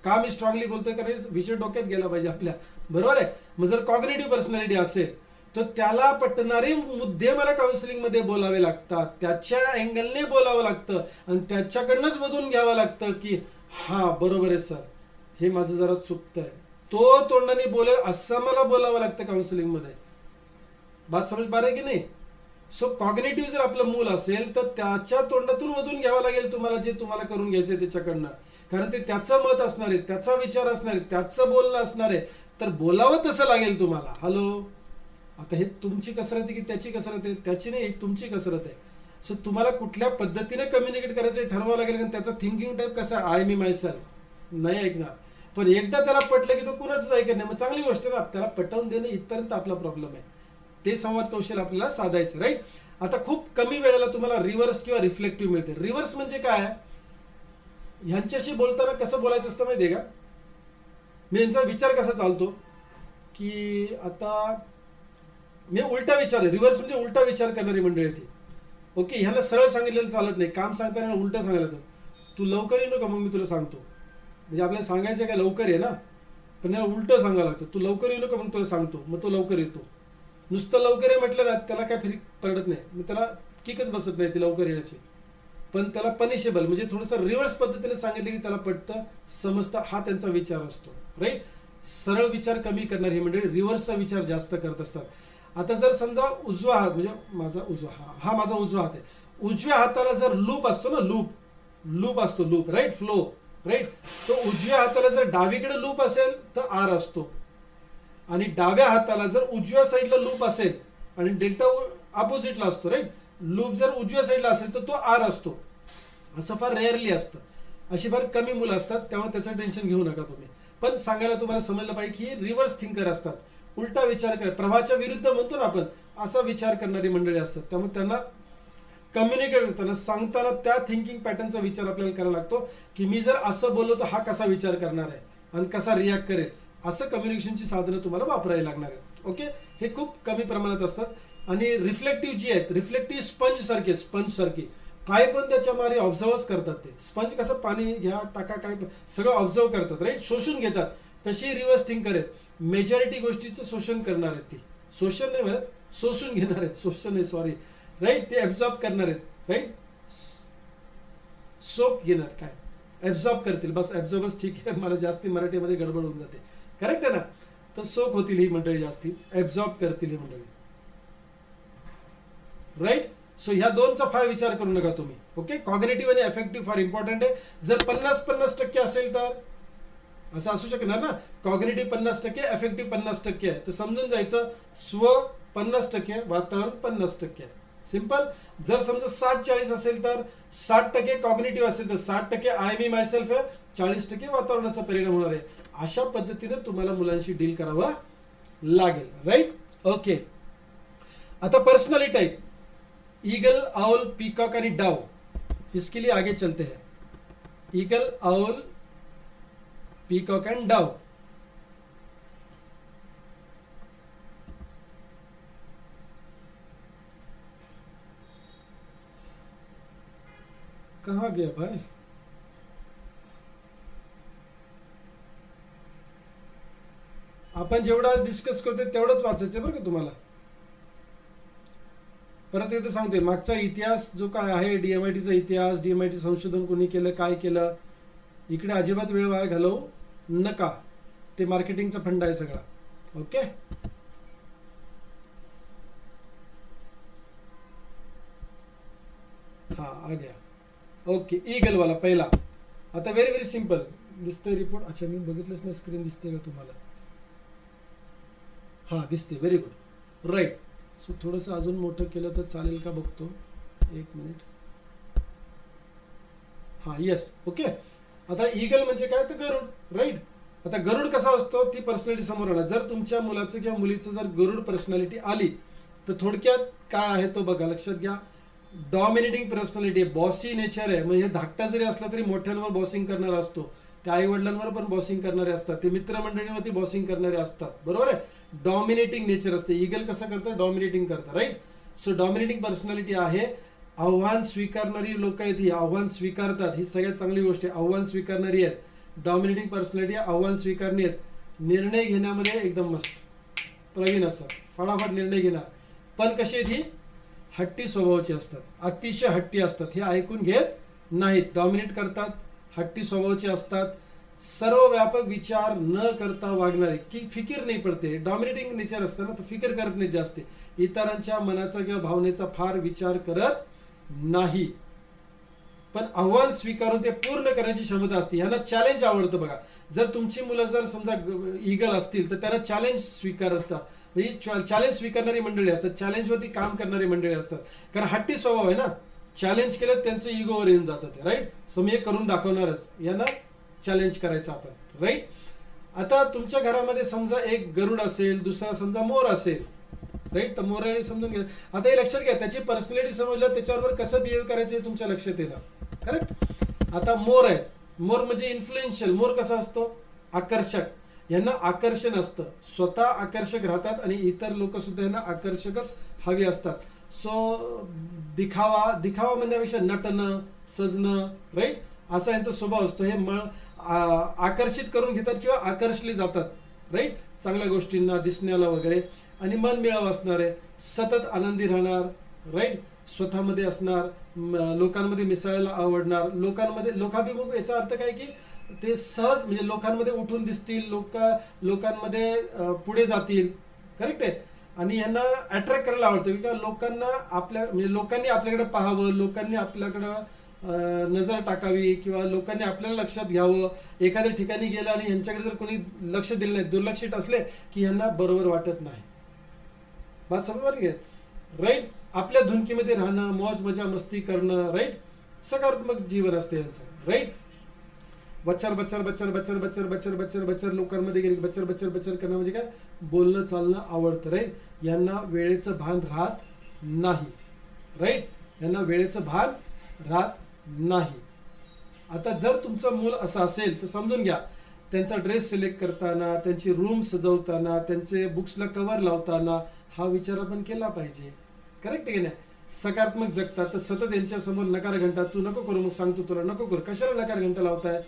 A: का मी स्ट्रॉंगली बोलतोय, कारण विषय डोक्यात गेला पाहिजे आपल्या, बरोबर आहे. मग जर कॉग्नेटिव्ह पर्सनॅलिटी असेल तर त्याला पटणारे मुद्दे मला काउन्सिलिंग मध्ये बोलावे लागतात, त्याच्या अँगलने बोलावं लागतं आणि त्याच्याकडनंच मधून घ्यावं लागतं की हा बरोबर आहे सर, हे माझं जरा चुकतंय. तो तोंडाने बोलेल असं मला बोलावं लागतं काउन्सिलिंग मध्ये. बात समज पा रहे की नाही. सो कॉग्नेटिव्ह जर आपलं मूल असेल तर त्याच्या तोंडातून वधून घ्यावं लागेल तुम्हाला, जे तुम्हाला करून घ्यायचंय त्याच्याकडनं, कारण ते त्याचं मत असणार आहे, त्याचा विचार असणार आहे, त्याचं बोलणं असणार आहे, तर बोलावं तसं लागेल तुम्हाला. हॅलो, आता हे तुमची कसरत आहे की त्याची कसरत आहे? त्याची नाही, तुमची कसरत आहे. सो तुम्हाला कुठल्या पद्धतीने कम्युनिकेट करायचं ठरवावं लागेल, कारण त्याचा थिंकिंग टाईप कसा आहे, आय मी माय सेल्फ, नाही ऐकणार. पण एकदा त्याला पटलं की तो कुणाचंच ऐकत नाही, मग चांगली गोष्ट ना. त्याला पटवून देणं इथपर्यंत आपला प्रॉब्लेम आहे. ते संवाद कौशल्य आपल्याला साधायचं, राईट. आता खूप कमी वेळेला तुम्हाला रिव्हर्स किंवा रिफ्लेक्टिव्ह मिळते. रिव्हर्स म्हणजे काय, ह्यांच्याशी बोलताना कसं बोलायचं असतं माहितीये का. मी यांचा विचार कसा चालतो की आता मी उलटा विचार आहे. रिव्हर्स म्हणजे उलटा विचार करणारी मंडळी ती. ओके, ह्यांना सरळ सांगितलेलं चालत नाही, काम सांगताना उलटं सांगायला तर तू लवकर येऊ नका, मग मी तुला सांगतो. म्हणजे आपल्याला सांगायचं काय लवकर आहे ना, पण याला उलटं सांगायला लागतं. तू लवकर येऊ नका, मग तुला सांगतो, मग तो लवकर येतो. नुसतं लवकर आहे म्हटलं ना त्याला काय फरक पडत नाही, मग त्याला किकच बसत नाही ती लवकर येण्याची. पण त्याला पनिशेबल म्हणजे थोडंसं रिव्हर्स पद्धतीने सांगितलं की त्याला पटतं, समजतं, हा त्यांचा विचार असतो, राईट. सरळ विचार कमी करणार ही मंडळी रिव्हर्सचा विचार जास्त करत असतात. आता जर समजा उजवा हात, म्हणजे माझा उजवा हा माझा उजवा हात आहे, उजव्या हाताला जर लूप असतो ना, लूप असतो, लूप, राईट, फ्लो, राईट. तो उजव्या हाताला जर डावीकडे लूप असेल तर आर असतो, आणि डाव्या हाताला जर उजव्या साईडला लूप असेल आणि डेल्टा अपोजिटला असतो, राईट. लूप जर उजव्या साईडला असेल तर तो आर असतो. असं फार रेअरली असतं, अशी फार कमी मुलं असतात, त्यामुळे त्याचं टेन्शन घेऊ नका तुम्ही. पण सांगायला तुम्हाला समजलं पाहिजे की रिव्हर्स थिंकर असतात, उलटा विचार कर, प्रवाहाच्या विरुद्ध म्हणतो ना आपण, असा विचार करणारी मंडळी असतात. त्यामुळे त्यांना कम्युनिकेट करताना सांगताना त्या थिंकिंग पॅटर्नचा विचार आपल्याला करायला लागतो की मी जर असं बोललो तर हा कसा विचार करणार आहे आणि कसा रिॲक्ट करेल. असं कम्युनिकेशनची साधनं तुम्हाला वापरायला लागणार आहेत. ओके, हे खूप कमी प्रमाणात असतात. आणि रिफ्लेक्टिव्ह जी आहेत, रिफ्लेक्टिव्ह स्पंज सारखे काय पण त्याच्या मागे ऑब्झर्वच करतात. ते स्पंज कसं पाणी घ्या टाका काय सगळं ऑब्झर्व करतात, राईट, शोषून घेतात. तशी रिव्हर्स थिंकर आहेत, मेजॉरिटी गोष्टीचं शोषण करणार आहेत. ती शोषण नाही म्हणत, शोषून घेणार आहेत, शोषण नाही, सॉरी, राईट. ते ॲब्झॉर्ब करणार आहेत, राईट. सोप घेणार, काय ॲब्झॉर्ब करतील, बस ॲब्झॉर्बच ठीक आहे, मला जास्ती मराठीमध्ये गडबड होऊन जाते, करेक्ट आहे ना. तर सोक होतील ही मंडळी, जास्ती ॲब्झॉर्ब करतील ही मंडळी, राईट. सो ह्या दोनचा फार विचार करू नका तुम्ही. ओके, कॉग्नेटिव्ह आणि इफेक्टिव्ह फार इम्पॉर्टंट आहे. जर 50-50% असेल तर असं असू शकणार ना, कॉग्नेटिव्ह 50%, इफेक्टिव्ह 50% आहे, तर समजून जायचं स्व 50%, वातावरण 50% आहे. सिंपल. जर समजा 60-40 असेल तर 60% कॉग्नेटिव्ह असेल तर 60% आय मी माय सेल्फ आहे, 40% वातावरणाचा परिणाम होणार आहे. अशा पद्धतीने तुम्हाला मुलांशी डील करावं लागेल, राईट. ओके, आता personality type, eagle, owl, peacock आणि डाव. इसके लिए आगे चलते हैं. ईगल, आउल, पीकॉक एंड डाव. कहाँ गया भाई. आपण जेवढं आज डिस्कस करतोय तेवढंच वाचायचं बरं का तुम्हाला. परत एकदा सांगतोय, मागचा इतिहास जो काय आहे, डीएमआयटीचा इतिहास, डीएमआयटी संशोधन कोणी केलं, काय केलं, इकडे अजिबात वेळ वाया घालवू नका. ते मार्केटिंगचा फंड आहे सगळा. ओके, हाँ आ गया. ओके, ईगल वाला पहिला. आता व्हेरी व्हेरी सिंपल, दिसतंय रिपोर्ट? अच्छा, मी बघितलंच नाही, स्क्रीन दिसते का तुम्हाला? हां दिसते, व्हेरी गुड, राईट. सो थोडंसं अजून मोठं केलं तर चालेल का बघतो, एक मिनिट. हां येस, ओके. आता ईगल म्हणजे काय, तर गरुड, राईट. आता गरुड कसा असतो, ती पर्सनॅलिटी समोर आला. जर तुमच्या मुलाचं किंवा मुलीचं जर गरुड पर्सनॅलिटी आली तर थोडक्यात काय आहे तो बघा, लक्षात घ्या. डॉमिनेटिंग पर्सनॅलिटी आहे, बॉसी नेचर आहे. म्हणजे धाकटा जरी असला तरी मोठ्यांवर बॉसिंग करणारा असतो, त्या आई वडिलांवर पण बॉसिंग करणारे असतात, ते मित्रमंडळीवरती बॉसिंग करणारे असतात, बरोबर आहे. डॉमिनेटिंग नेचर असते. ईगल कसं करतं, डॉमिनेटिंग करतं, राईट. सो डॉमिनेटिंग पर्सनॅलिटी आहे. आव्हान स्वीकारणारी लोक आहेत, ही आव्हान स्वीकारतात, ही सगळ्यात चांगली गोष्ट आहे. आव्हान स्वीकारणारी आहेत, डॉमिनेटिंग पर्सनॅलिटी आव्हान स्वीकारणी आहेत. निर्णय घेण्यामध्ये एकदम मस्त प्रवीण असतात, फटाफट निर्णय घेणार. पण कशी आहेत ही, हट्टी स्वभावाची असतात, अतिशय हट्टी असतात, हे ऐकून घेत नाहीत, डॉमिनेट करतात, हट्टी स्वभावाची असतात. सर्व व्यापक विचार न करता वागणारे, की फिकीर नाही पडते. डॉमिनेटिंग नेचर असतं ना, तर फिकीर करत नाही जास्त, इतरांच्या मनाचा किंवा भावनेचा फार विचार करत नाही. पण आव्हान स्वीकारून ते पूर्ण करण्याची क्षमता असते. ह्यांना चॅलेंज आवडतं बघा. जर तुमची मुलं जर समजा ईगल असतील तर त्यांना चॅलेंज स्वीकारतात, म्हणजे चॅलेंज स्वीकारणारी मंडळी असतात, चॅलेंजवरती काम करणारी मंडळी असतात. कारण हट्टी स्वभाव आहे ना, चॅलेंज केलं त्यांचं इगोवर येऊन जातं ते, राईट. सो मी हे करून दाखवणारच, यांना चॅलेंज करायचं आपण, राईट. आता तुमच्या घरामध्ये समजा एक गरुड असेल, दुसरा समजा मोर असेल, राईट. तर मोराने समजून घ्या. आता हे लक्षात घ्या, त्याची पर्सनॅलिटी समजलं त्याच्यावर कसं बिहेव करायचं हे तुमच्या लक्षात येईल, करेक्ट. आता मोर आहे, मोर म्हणजे इन्फ्लुएन्शियल. मोर कसा असतो, आकर्षक. यांना आकर्षण असतं, स्वतः आकर्षक राहतात आणि इतर लोक सुद्धा यांना आकर्षकच हवी असतात. सो दिखावा म्हणण्यापेक्षा नटणं, सजणं, राईट, असा यांचा स्वभाव असतो. हे आकर्षित करून घेतात किंवा आकर्षले जातात, राईट, चांगल्या गोष्टींना, दिसण्याला वगैरे. आणि मन मिळावं असणार आहे, सतत आनंदी राहणार, राईट, स्वतःमध्ये असणार, लोकांमध्ये मिसळायला आवडणार, लोकाभिमुख. याचा अर्थ काय की ते सहज म्हणजे लोकांमध्ये उठून दिसतील, लोकांमध्ये पुढे जातील, करेक्ट आहे. आणि यांना अट्रॅक्ट करायला आवडतं, किंवा लोकांनी आपल्याकडे पाहावं, लोकांनी आपल्याकडं नजर टाकावी, किंवा लोकांनी आपल्याला लक्षात घ्यावं. एखाद्या ठिकाणी गेलं आणि यांच्याकडे जर कोणी लक्ष दिलं नाही, दुर्लक्षित असले की यांना बरोबर वाटत नाही. बात समजणार की, राईट. आपल्या धुनकीमध्ये राहणं, मौज मजा मस्ती करणं, राईट, सकारात्मक जीवन असते यांचं, राईट. बच्चर लोकांमध्ये गेले, बच्चर करणं म्हणजे काय, बोलणं चालणं आवडतं, राईट. यांना वेळेचं भान राहत नाही, राईट, यांना वेळेचं भान राहत नाही. आता जर तुमचं मूल असं असेल तर समजून घ्या, त्यांचा ड्रेस सिलेक्ट करताना, त्यांची रूम सजवताना, त्यांचे बुक्सला कव्हर लावताना हा विचार आपण केला पाहिजे, करेक्ट आहे की नाही. सकारात्मक जगतात तर सतत यांच्यासमोर नकार घंटा, तू नको करू, मग सांगतो तुला नको करू, कशाला नकार घंटा लावताय.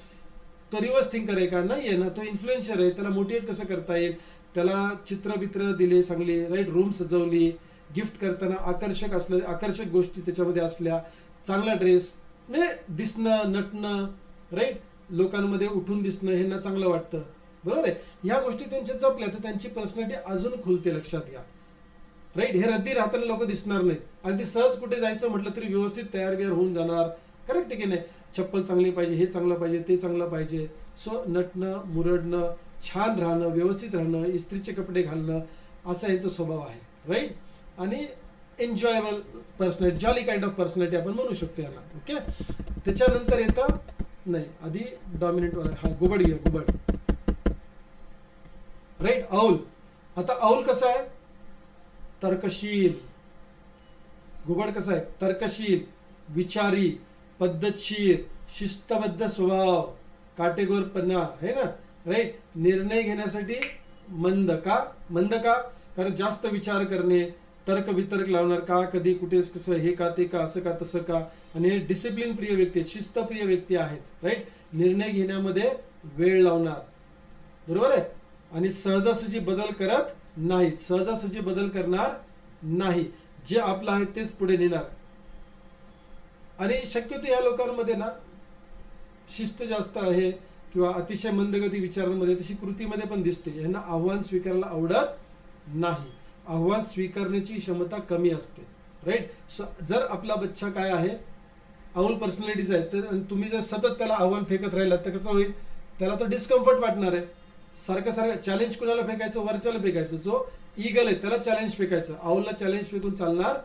A: तो रिव्हर्स थिंकर आहे का, नाही आहे ना, तो इन्फ्लुएन्सर आहे, त्याला मोटिवेट कसं करता येईल, त्याला चित्रबित्र दिले चांगली, राईट, रूम सजवली, गिफ्ट करताना आकर्षक गोष्टी त्याच्यामध्ये असल्या, चांगला ड्रेस, म्हणजे दिसणं, नटणं, राईट, लोकांमध्ये उठून दिसणं, ह्यांना चांगलं वाटतं, बरोबर आहे. ह्या गोष्टी त्यांच्या जपल्या तर त्यांची पर्सनॅलिटी अजून खुलते, लक्षात घ्या, राईट. हे रद्दी राहताना लोक दिसणार नाहीत, अगदी सहज कुठे जायचं म्हटलं तरी व्यवस्थित तयार होऊन जाणार, करेक्ट आहे की नाही. चप्पल चांगली पाहिजे, हे चांगलं पाहिजे, ते चांगलं पाहिजे. सो नटणं, मुरडणं, छान राहणं, व्यवस्थित राहणं, इस्त्रीचे कपडे घालणं, असा यांचा स्वभाव आहे, राईट. आणि enjoyable personality, jolly kind of personality आपण म्हणू शकतो याला, ओके. त्याच्यानंतर येतं, नाही आधी डॉमिनेंट वाला, हा घुबड घ्या, घुबड, राईट. औल. आता औल कसा आहे, तर्कशील. घुबड कसा आहे, तर्कशील, विचारी, पद्धतशीर, शिस्तबद्ध स्वभाव, काटेकोरपणा आहे ना, राईट. निर्णय घेण्यासाठी मंद का, कारण जास्त विचार करणे, तर्क वितर्क लावणार, का, कधी, कुठे, कसं, हे का, ते का, असं का, तसं का. आणि हे डिसिप्लिन प्रिय व्यक्ती, शिस्तप्रिय व्यक्ती आहेत, राईट. निर्णय घेण्यामध्ये वेळ लावणार, बरोबर आहे. आणि सहजासहजी बदल करत नाहीत, सहजासहजी बदल करणार नाही, जे आपलं आहे तेच पुढे नेणार. आणि शक्यतो या लोकांमध्ये ना शिस्त जास्त आहे, किंवा अतिशय मंदगती विचारांमध्ये, तशी कृतीमध्ये पण दिसते. यांना आव्हान स्वीकारायला आवडत नाही, आव्हान स्वीकारण्याची क्षमता कमी असते, राईट. सो जर आपला बच्चा काय आहे, औल पर्सनॅलिटीज आहे, तर तुम्ही जर सतत त्याला आव्हान फेकत राहिलात तर कसं होईल, त्याला तो डिस्कम्फर्ट वाटणार आहे. सारखं सारखं चॅलेंज कुणाला फेकायचं, वरच्याला फेकायचं. जो ईगल आहे त्याला चॅलेंज फेकायचं, आऊलला चॅलेंज फेकून चालणार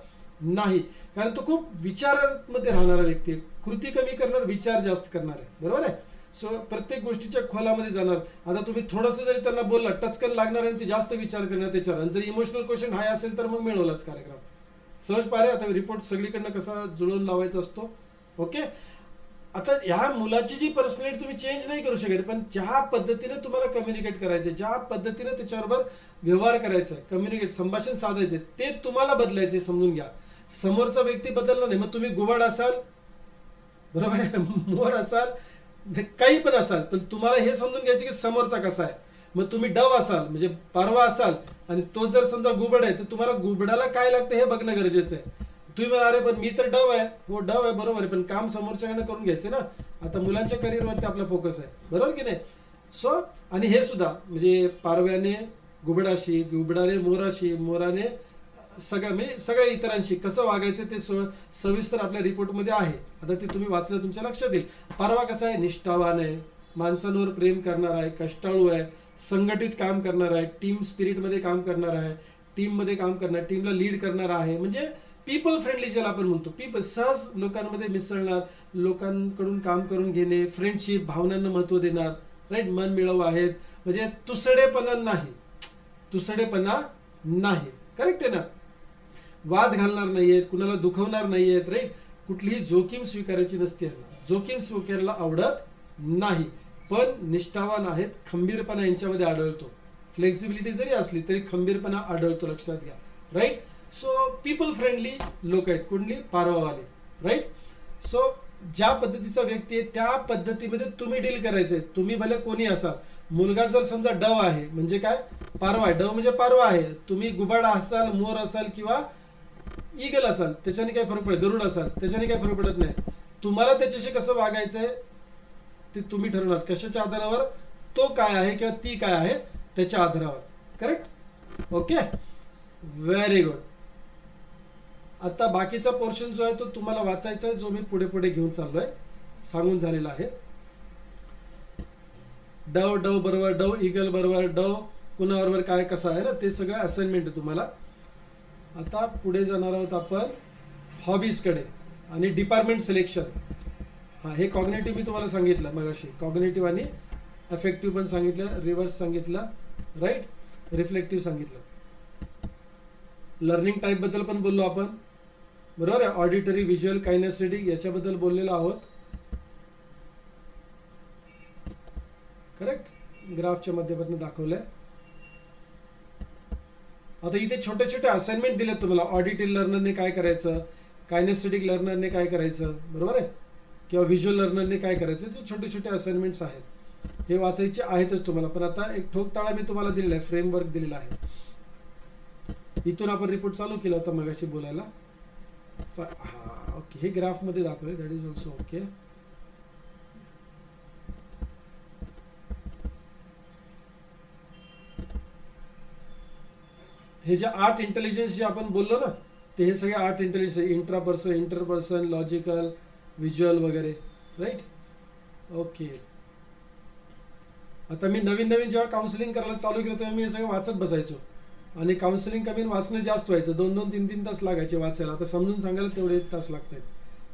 A: नाही. कारण तो खूप विचारांमध्ये राहणारा व्यक्ती आहे. कृती कमी करणार, विचार जास्त करणार आहे. बरोबर आहे. सो प्रत्येक गोष्टीच्या खोलामध्ये जाणार. आता तुम्ही थोडंसं जरी त्यांना बोलला, टचकन लागणार आणि ते जास्त विचार करणार त्याच्यावर. आणि जर इमोशनल क्वेश्चन हाय असेल तर मग मिळवलाच कार्यक्रम. सहज पारे. आता रिपोर्ट सगळीकडनं कसा जुळवून लावायचा असतो. ओके. आता ह्या मुलाची जी पर्सनॅलिटी तुम्ही चेंज नाही करू शकत, पण ज्या पद्धतीने तुम्हाला कम्युनिकेट करायचे, ज्या पद्धतीने त्याच्याबरोबर व्यवहार करायचा, कम्युनिकेट संभाषण साधायचे, ते तुम्हाला बदलायचे. समजून घ्या. समोरचा व्यक्ती बदलला नाही. मग तुम्ही गुवाड असाल, बरोबर आहे, मोर असाल, काही पण असाल, पण तुम्हाला हे समजून घ्यायचे की समोरचा कसा आहे. मग तुम्ही डव असाल म्हणजे पारवा असाल आणि तो जर समजा गुबड आहे, तर तुम्हाला गुबडाला काय लागतं हे बघणं गरजेचं आहे. तुम्ही म्हणा अरे पण मी तर डव आहे. हो डव आहे बरोबर आहे, पण काम समोरच्याकडनं करून घ्यायचं ना. आता मुलांच्या करिअरवरती आपला फोकस आहे. बरोबर की नाही. सो आणि हे सुद्धा म्हणजे पारव्याने गुबडाशी, गुबडाने मोराशी, मोराने सगळ्या इतरांशी कसं वागायचं ते सविस्तर आपल्या रिपोर्टमध्ये आहे. आता ते तुम्ही वाचलं तुमच्या लक्षात येईल. पारवा कसा आहे, निष्ठावान आहे, माणसांवर प्रेम करणार आहे, कष्टाळू आहे, संघटित काम करणार आहे, टीम स्पिरिटमध्ये काम करणार आहे, टीममध्ये काम करणार, टीमला लीड करणार आहे. म्हणजे पीपल फ्रेंडली ज्याला आपण म्हणतो, पीपल सहज लोकांमध्ये मिसळणार, लोकांकडून काम करून घेणे, फ्रेंडशिप, भावनांना महत्त्व देणार, राईट, मन मिळव आहेत. म्हणजे तुसडेपणा नाही. करेक्ट आहे ना. वाद घालणार नाहीयेत, कुणाला दुखवणार नाहीयेत, राईट. कुठलीही जोखीम स्वीकारायची नसते. जोखीम स्वीकारायला आवडत नाही, पण निष्ठावान आहेत. खंबीरपणा यांच्यामध्ये आढळतो. फ्लेक्सिबिलिटी जरी असली तरी खंबीरपणा आढळतो. लक्षात घ्या. राईट. सो पीपल फ्रेंडली लोक आहेत कुठली, पारवावाले. राईट. सो ज्या पद्धतीचा व्यक्ती आहे त्या पद्धतीमध्ये तुम्ही डील करायचंय. तुम्ही भले कोणी असाल. मुलगा जर समजा डव आहे म्हणजे काय, पारवा आहे. डव म्हणजे पारवा आहे. तुम्ही गुबाड असाल, मोर असाल किंवा ईगल असाल, त्याच्याने काय फरक पडत, गरुड असाल त्याच्याने काय फरक पडत नाही. तुम्हाला त्याच्याशी कसं वागायचंय ते तुम्ही ठरवणार. कशाच्या आधारावर, तो काय आहे किंवा ती काय आहे त्याच्या आधारावर. करेक्ट. ओके. Very good. आता बाकीचा पोर्शन जो आहे तो तुम्हाला वाचायचा आहे, जो मी पुढे पुढे घेऊन चाललोय. सांगून झालेला आहे. डव डव बरोबर डव, ईगल बरोबर डव, कुणाबरोबर काय कसं आहे ना, ते सगळं असाइनमेंट आहे तुम्हाला. आता पुढे जाणार आहोत आपण हॉबीजकडे आणि डिपार्टमेंट सिलेक्शन. हां, हे कॉग्नेटिव्ह मी तुम्हाला सांगितलं मगाशी. कॉग्नेटिव्ह आणि अफेक्टिव्ह पण सांगितलं, रिव्हर्स सांगितलं, राईट, रिफ्लेक्टिव्ह सांगितलं. लर्निंग टाईपबद्दल पण बोललो आपण. बरोबर आहे. ऑडिटरी, व्हिज्युअल, कायनेस्थेटिक याच्याबद्दल बोललेलो आहोत. करेक्ट. ग्राफच्या माध्यमातून दाखवलंय. आता इथे छोटे छोटे असाइनमेंट दिलेत तुम्हाला. ऑडिटरी लर्नरने काय करायचं, कायनेस्थेटिक लर्नरने काय करायचं, बरोबर आहे, किंवा व्हिज्युअल लर्नरने काय करायचं. ते छोटे छोटे असाइनमेंट्स आहेत. हे वाचायचे आहेतच तुम्हाला. पण आता एक ठोकताळा मी तुम्हाला दिलेला आहे, फ्रेमवर्क दिलेला आहे. इथून आपण रिपोर्ट चालू केला होता मगाशी बोलायला. हा ओके. हे ग्राफमध्ये दाखवले, दॅट इज ऑल्सो ओके. हे जे 8 इंटेलिजन्स जे आपण बोललो ना, ते हे सगळे 8 इंटेलिजन्स आहे. इंट्रापर्सन, इंटरपर्सन, लॉजिकल, व्हिज्युअल वगैरे. राईट. ओके. आता मी नवीन जेव्हा काउन्सिलिंग करायला चालू केलं तेव्हा मी हे सगळं वाचत बसायचो. आणि काउन्सिलिंग कमी वाचणं जास्त व्हायचं. 2-2, 3-3 तास लागायचे वाचायला. आता समजून सांगायला तेवढे तास लागत आहेत,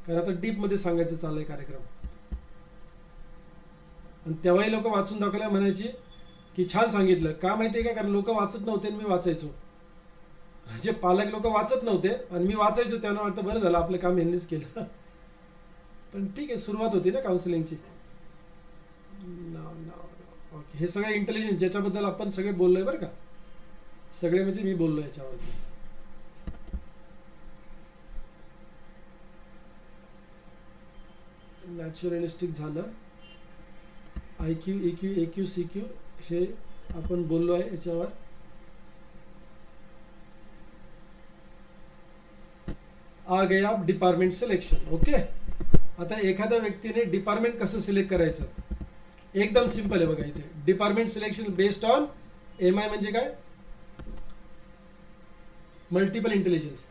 A: कारण आता डीपमध्ये सांगायचं चाललंय कार्यक्रम. आणि तेव्हाही लोक वाचून दाखवल्या म्हणायची की छान सांगितलं. का माहितीये का, कारण लोक वाचत नव्हते आणि मी वाचायचो. जे पालक लोक वाचत नव्हते आणि मी वाचायचो, त्यांना वाटतं बरं झालं आपलं काम यांनीच केलं. पण ठीक आहे, सुरुवात होती ना काउन्सिलिंगची. ओके. हे सगळे इंटेलिजन्स ज्याच्याबद्दल आपण सगळे बोललोय बरं का. सगळे म्हणजे मी बोललो याच्यावरती. नॅचरलिस्टिक झालं. IQ, EQ, AQ, CQ हे आपण बोललो आहे याच्यावर. आ गया डिपार्टमेंट सिलेक्शन. ओके. आता एखाद्या व्यक्तीने डिपार्टमेंट कसं सिलेक्ट करायचं, एकदम सिंपल आहे बघा. इथे department selection based on MI म्हणजे काय, मल्टिपल इंटेलिजन्स.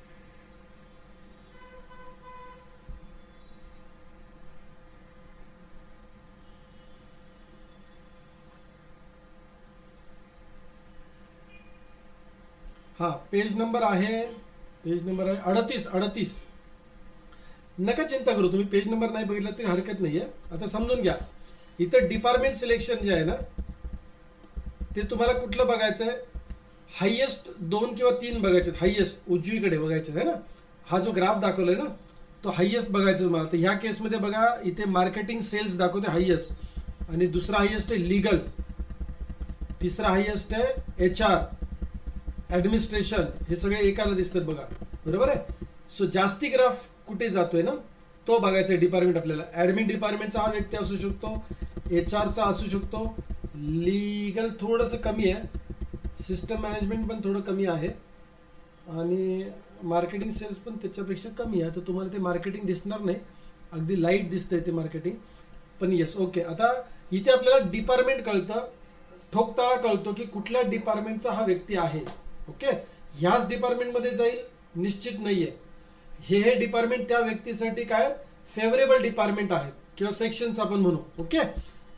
A: हा पेज नंबर आहे 38. नका चिंता करू, तुम्ही पेज नंबर नाही बघितला तरी हरकत नाहीये. आता समजून घ्या, इथं डिपार्टमेंट सिलेक्शन जे आहे ना ते तुम्हाला कुठलं बघायचं आहे, हायेस्ट 2 किंवा 3 बघायचे, हायेस्ट उजवीकडे बघायचे आहे ना. हा जो ग्राफ दाखवलाय ना तो हायेस्ट बघायचा तुम्हाला. तर ह्या केसमध्ये बघा इथे मार्केटिंग सेल्स दाखवते हायेस्ट, आणि दुसरा हायेस्ट आहे लीगल, तिसरा हायेस्ट आहे HR, ऍडमिनिस्ट्रेशन, हे सगळे एकाला दिसतात बघा, बरोबर आहे. सो जास्ती ग्राफ कुठे जातोय ना तो बघायचा डिपार्टमेंट आपल्याला. ऍडमिन डिपार्टमेंटचा हा व्यक्ती असू शकतो, HRचा असू शकतो, लीगल थोडंसं कमी आहे, सिस्टम मॅनेजमेंट पण थोडं कमी आहे, आणि मार्केटिंग सेल्स पण त्याच्यापेक्षा कमी आहे. तर तुम्हाला ते मार्केटिंग दिसणार नाही, अगदी लाईट दिसतंय ते मार्केटिंग, पण येस ओके. आता इथे आपल्याला डिपार्टमेंट कळतं, ठोकताळा कळतो की कुठल्या डिपार्टमेंटचा हा व्यक्ती आहे. ओके, ह्याच डिपार्टमेंटमध्ये जाईल निश्चित नाहीये. हे डिपार्टमेंट त्या व्यक्तीसाठी काय फेवरेबल डिपार्टमेंट आहेत किंवा सेक्शन्स आपण म्हणू. ओके,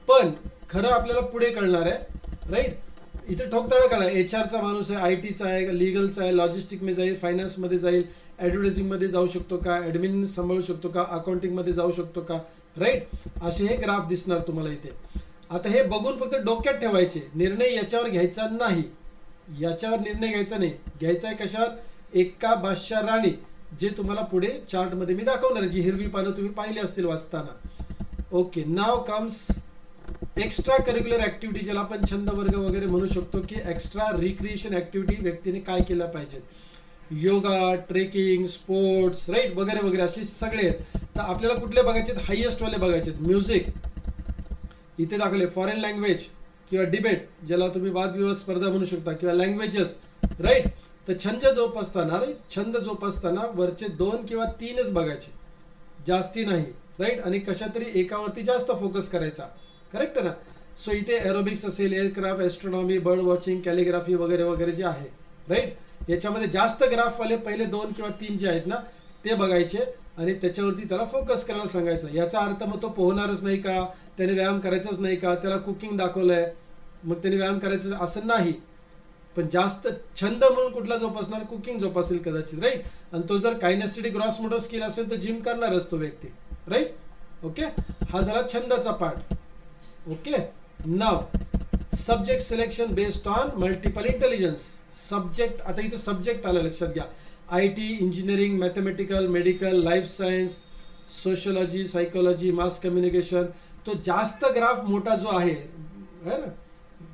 A: पण खरं आपल्याला पुढे कळणार आहे, राईट. इथे ठोकताळा कळा, HRचा माणूस आहे, IT चा आहे, लीगलचा आहे, लॉजिस्टिकमध्ये जाईल, फायनान्समध्ये जाईल, ॲडव्हर्टायझिंगमध्ये जाऊ शकतो का, ॲडमिन सांभाळू शकतो का, अकाउंटिंगमध्ये जाऊ शकतो का, राईट. असे हे ग्राफ दिसणार तुम्हाला इथे. आता हे बघून फक्त डोक्यात ठेवायचे, निर्णय याच्यावर घ्यायचा नाही, याच्यावर निर्णय घ्यायचा नाही, घ्यायचा आहे कशावर, एक्का बादशाह राणी, जे तुम्हाला पुढे चार्टमध्ये मी दाखवणार आहे, जी हिरवी पानं तुम्ही पाहिली असतील वाचताना. ओके, नाव कम्स एक्स्ट्रा करिक्युलर ऍक्टिव्हिटी, ज्याला आपण छंद वर्ग वगैरे म्हणू शकतो, की एक्स्ट्रा रिक्रिएशन ऍक्टिव्हिटी व्यक्तीने काय केल्या पाहिजेत. योगा, ट्रेकिंग, स्पोर्ट्स, राईट, वगैरे वगैरे असे सगळे आहेत. तर आपल्याला कुठले बघायचे, हायेस्ट वाले बघायचे. म्युझिक इथे दाखवले, फॉरेन लँग्वेज किंवा डिबेट, ज्याला तुम्ही वादविवाद स्पर्धा म्हणू शकता, किंवा लँग्वेजेस, राईट. तर छंद जोपासताना वरचे 2 किंवा 3च बघायचे, जास्ती नाही, राईट. आणि कशा तरी एकावरती जास्त फोकस करायचा, करेक्ट ना. सो इथे एरोबिक्स असेल, aircraft, astronomy, bird watching, calligraphy वगैरे वगैरे जे आहे, राईट. याच्यामध्ये जास्त ग्राफवाले पहिले 2 किंवा 3 जे आहेत ना ते बघायचे, आणि त्याच्यावरती त्याला फोकस करायला सांगायचं. याचा अर्थ मग तो पोहणारच नाही का, त्याने व्यायाम करायचाच नाही का, त्याला कुकिंग दाखवलंय मग त्याने व्यायाम करायचं असं नाही. पण जास्त छंद म्हणून कुठला जोपासणार, कुकिंग जोपासेल कदाचित, राईट. आणि तो जर कायनेस्थेटिक ग्रॉस मोटर स्किल असेल तर जिम करणारच तो व्यक्ती, राईट. ओके, हा झाला छंदाचा part. Okay, now subject selection based on multiple intelligence. Subject, आता इथे सब्जेक्ट आलं, लक्षात घ्या. IT, engineering, mathematical, medical, life science, sociology, psychology, mass communication. तो जास्त ग्राफ मोठा जो आहे ना,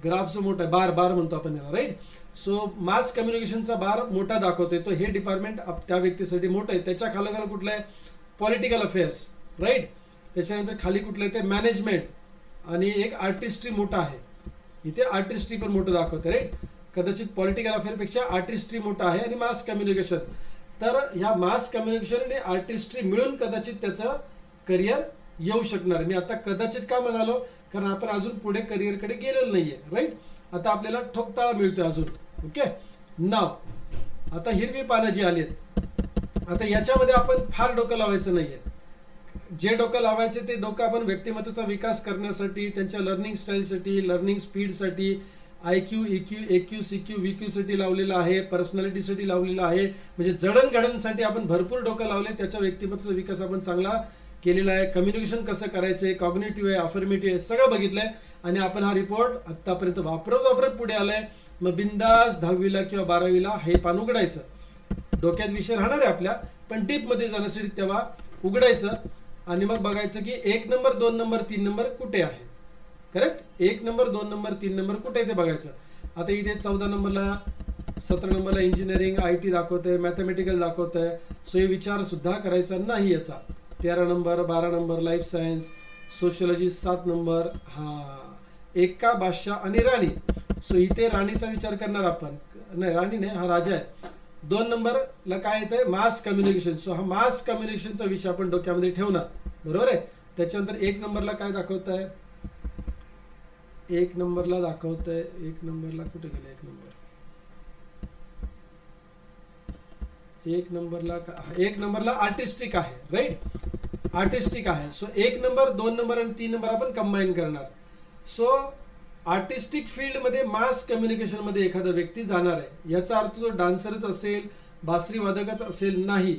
A: ग्राफ जो मोठा आहे, बार म्हणतो आपण याला, राईट. सो मास कम्युनिकेशनचा बार मोठा दाखवतोय, तो हे डिपार्टमेंट त्या व्यक्तीसाठी मोठं आहे. त्याच्या खालोखाल कुठलं आहे, पॉलिटिकल अफेअर्स, राईट. त्याच्यानंतर खाली कुठलं आहे ते मॅनेजमेंट, आणि एक आर्टिस्ट्री मोठा आहे. इथे आर्टिस्ट्री पण मोठं दाखवतं, राईट. कदाचित पॉलिटिकल अफेअरपेक्षा आर्टिस्ट्री मोठा आहे, आणि मास कम्युनिकेशन. तर ह्या मास कम्युनिकेशन आणि आर्टिस्ट्री मिळून कदाचित त्याचं करिअर येऊ शकणार. मी आता कदाचित का म्हणालो, कारण आपण अजून पुढे करिअरकडे गेलेलो नाहीये, राईट. आता आपल्याला ठोकताळा मिळतोय अजून. ओके, नाव आता हिरवी पानं जी आलीत, आता याच्यामध्ये आपण फार डोकं लावायचं नाहीये. जे डोकं लावायचे ते डोकं आपण व्यक्तिमत्वाचा विकास करण्यासाठी, त्यांच्या लर्निंग स्टाईलसाठी, लर्निंग स्पीडसाठी, IQ, EQ, AQ, CQ, VQ साठी लावलेलं आहे, पर्सनॅलिटीसाठी लावलेलं आहे. म्हणजे जडणघडणसाठी आपण भरपूर डोकं लावले, त्याच्या व्यक्तिमत्वाचा विकास आपण चांगला केलेला आहे. कम्युनिकेशन कसं करायचंय, कॉग्निटिव्ह आहे, अफर्मेटिव्ह आहे, सगळं बघितलंय. आणि आपण हा रिपोर्ट आतापर्यंत वापरत पुढे आलाय. मग बिंदास 10वीला किंवा 12वीला हे पान उघडायचं, डोक्यात विषय राहणार आहे आपल्या, पण डीप मध्ये जाण्यासाठी तेव्हा उघडायचं, आणि मग बघायचं की 1 नंबर, 2 नंबर, 3 नंबर कुठे आहे. करेक्ट, 1 नंबर, 2 नंबर, 3 नंबर कुठे आहे ते बघायचं. आता इथे 14 नंबरला, 17 नंबरला इंजिनिअरिंग, IT दाखवतंय, मॅथमॅटिकल दाखवतंय. सो हे विचार सुद्धा करायचा नाही याचा. 13 number, 12 number life science, sociology 7 number. हा एक्का बादशाह आणि राणी. सो इथे राणीचा विचार करणार आपण, नाही राणी नाही, हा राजा आहे. 2 नंबरला काय येतंय, मास कम्युनिकेशन. सो हा मास कम्युनिकेशनचा विषय आपण डोक्यामध्ये ठेवणार, बरोबर आहे. त्याच्यानंतर 1 नंबरला काय दाखवत आहे, 1 नंबरला दाखवतंय, 1 नंबरला कुठे गेलं, 1 नंबरला आर्टिस्टिक आहे, राईट. आर्टिस्टिक आहे. सो 1 नंबर, 2 नंबर आणि 3 नंबर आपण कंबाईन करणार. सो आर्टिस्टिक फील्डमध्ये मास कम्युनिकेशनमध्ये एखादा व्यक्ती जाणार आहे, याचा अर्थ तो डान्सरच असेल, बासरी वादकच असेल नाही,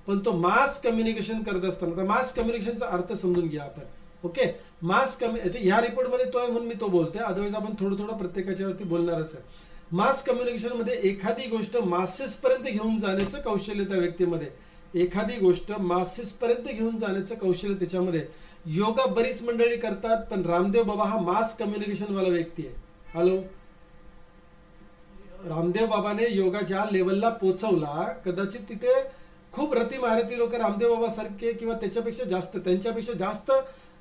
A: पण तो मास कम्युनिकेशन करत असताना, तर मास कम्युनिकेशनचा अर्थ समजून घ्या आपण. ओके, मास ह्या रिपोर्टमध्ये तो आहे म्हणून मी तो बोलतोय, अदरवाईज आपण थोडं थोडं प्रत्येकाच्या वरती बोलणारच आहे. मास कम्युनिकेशनमध्ये एखादी गोष्ट मासेस पर्यंत घेऊन जाण्याचं कौशल्य त्या व्यक्तीमध्ये, एखादी गोष्ट मासेस पर्यंत घेऊन जाण्याचं कौशल्य त्याच्यामध्ये. योगा बरीच मंडळी करतात, पण रामदेव बाबा हा मास कम्युनिकेशन वाला व्यक्ती आहे. हॅलो, रामदेव बाबाने योगा ज्या लेवलला पोचवला, कदाचित तिथे खूप रती महारथी लोक रामदेव बाबा सारखे किंवा त्याच्यापेक्षा जास्त, त्यांच्यापेक्षा जास्त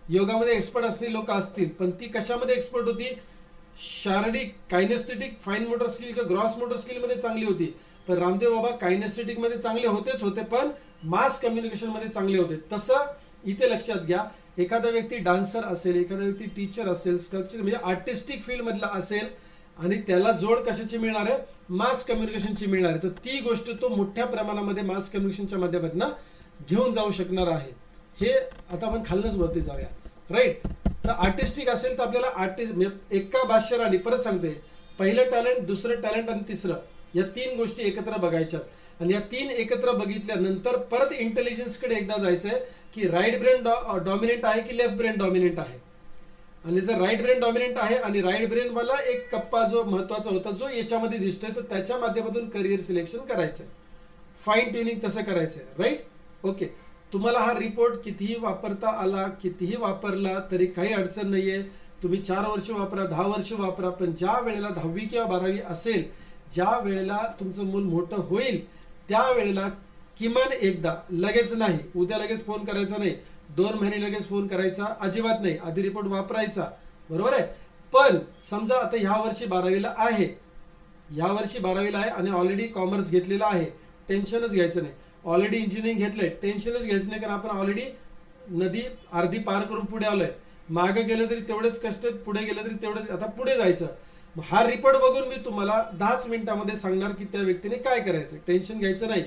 A: योगामध्ये एक्सपर्ट असलेली लोक असतील, पण ती कशामध्ये एक्सपर्ट होती? शारीरिक कायनेस्थेटिक फाईन मोटर स्किल किंवा ग्रॉस मोटर स्किल मध्ये चांगली होती. पण रामदेव बाबा कायनेस्थेटिक मध्ये चांगले होतेच होते, पण मास कम्युनिकेशन मध्ये चांगले होते. तसं इथे लक्षात घ्या, एखादा व्यक्ती डान्सर असेल, एखादा व्यक्ती टीचर असेल, स्कल्पचर म्हणजे आर्टिस्टिक फील्ड मधला असेल आणि त्याला जोड कशाची मिळणार आहे? मास कम्युनिकेशनची मिळणार आहे. तर ती गोष्ट तो मोठ्या प्रमाणामध्ये मास कम्युनिकेशनच्या माध्यमातून घेऊन जाऊ शकणार आहे. हे आता आपण खालनच वरती जाऊया, राईट. तर आर्टिस्टिक असेल तर आपल्याला आर्टिस्ट म्हणजे एका भाष्यराने, परत सांगतोय, पहिलं टॅलेंट, दुसरं टॅलेंट आणि तिसरं, या तीन गोष्टी एकत्र बघायच्यात. आणि या तीन एकत्र बघितल्यानंतर परत इंटेलिजन्सकडे एकदा जायचंय की राईट ब्रेन डॉमिनेंट आहे की लेफ्ट ब्रेन डॉमिनेंट आहे. आणि जर राईट ब्रेन डॉमिनेंट आहे आणि राईट ब्रेन वाला एक कप्पा जो महत्वाचा होता जो याच्यामध्ये दिसतोय, तर त्याच्या माध्यमातून करिअर सिलेक्शन करायचंय, फाईन ट्युनिंग तसं करायचंय, राईट. ओके, तुम्हाला हा रिपोर्ट कितीही वापरता आला, कितीही वापरला तरी काही अडचण नाहीये. तुम्ही 4 वर्ष वापरा, 10 वर्ष वापरा, पण ज्या वेळेला 10वी किंवा 12वी असेल, ज्या वेळेला तुमचं मूल मोठं होईल, त्यावेळेला किमान एकदा, लगेच नाही, उद्या लगेच फोन करायचा नाही, 2 महिने लगेच फोन करायचा अजिबात नाही, आधी रिपोर्ट वापरायचा, बरोबर आहे. पण समजा आता ह्या वर्षी 12वीला आहे, या वर्षी 12वीला आहे आणि ऑलरेडी कॉमर्स घेतलेला आहे, टेन्शनच घ्यायचं नाही. ऑलरेडी इंजिनिअरिंग घेतलंय, टेन्शनच घ्यायचं नाही, कारण आपण ऑलरेडी नदी अर्धी पार करून पुढे आलोय. मागे गेलं तरी तेवढेच कष्ट, पुढे गेलं तरी तेवढेच, आता पुढे जायचं. हा रिपोर्ट बघून मी तुम्हाला 10च मिनिटांमध्ये सांगणार की त्या व्यक्तीने काय करायचं. टेन्शन घ्यायचं नाही.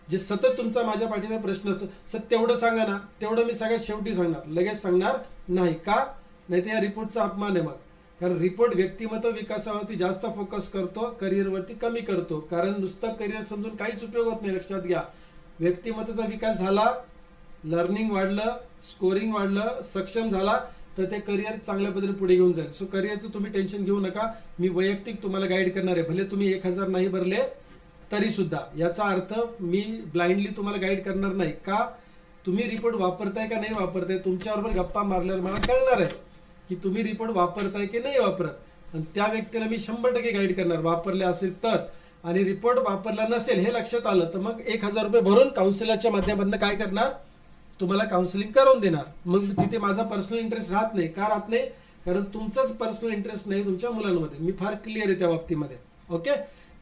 A: जे सतत तुमचा माझ्या पाठीमागे प्रश्न असतो, सर तेवढं सांगा ना, तेवढं मी सगळ्यात शेवटी सांगणार, लगेच सांगणार नाही. का? नाही तर या रिपोर्टचा अपमान आहे मग. कारण रिपोर्ट व्यक्तिमत्व विकासावरती जास्त फोकस करतो, करिअरवरती कमी करतो. कारण नुसतं करिअर समजून काहीच उपयोग होत नाही, लक्षात घ्या. व्यक्तिमत्वाचा विकास झाला, लर्निंग वाढलं, स्कोरिंग वाढलं, सक्षम झाला, तर ते करिअर चांगल्या पद्धतीने पुढे घेऊन जाईल. सो करिअरचं तुम्ही टेन्शन घेऊ नका, मी वैयक्तिक तुम्हाला गाईड करणार आहे. भले तुम्ही 1000 नाही भरले तरी सुद्धा, याचा अर्थ मी ब्लाइंडली तुम्हाला गाईड करणार नाही. का? तुम्ही रिपोर्ट वापरताय का नाही वापरताय, तुमच्याबरोबर गप्पा मारल्यावर मला कळणार आहे की तुम्ही रिपोर्ट वापरताय की नाही वापरत. आणि त्या व्यक्तीला मी 100% गाईड करणार, वापरले असेल तर. आणि रिपोर्ट वापरला नसेल हे लक्षात आलं तर मग 1000 रुपये भरून काउन्सिलरच्या माध्यमातून काय करणार, तुम्हाला काउन्सिलिंग करून देणार. मग तिथे माझा पर्सनल इंटरेस्ट राहत नाही. का राहत नाही? कारण तुमचाच पर्सनल इंटरेस्ट नाही तुमच्या मुलांमध्ये. मी फार क्लिअर आहे त्या बाबतीमध्ये. ओके,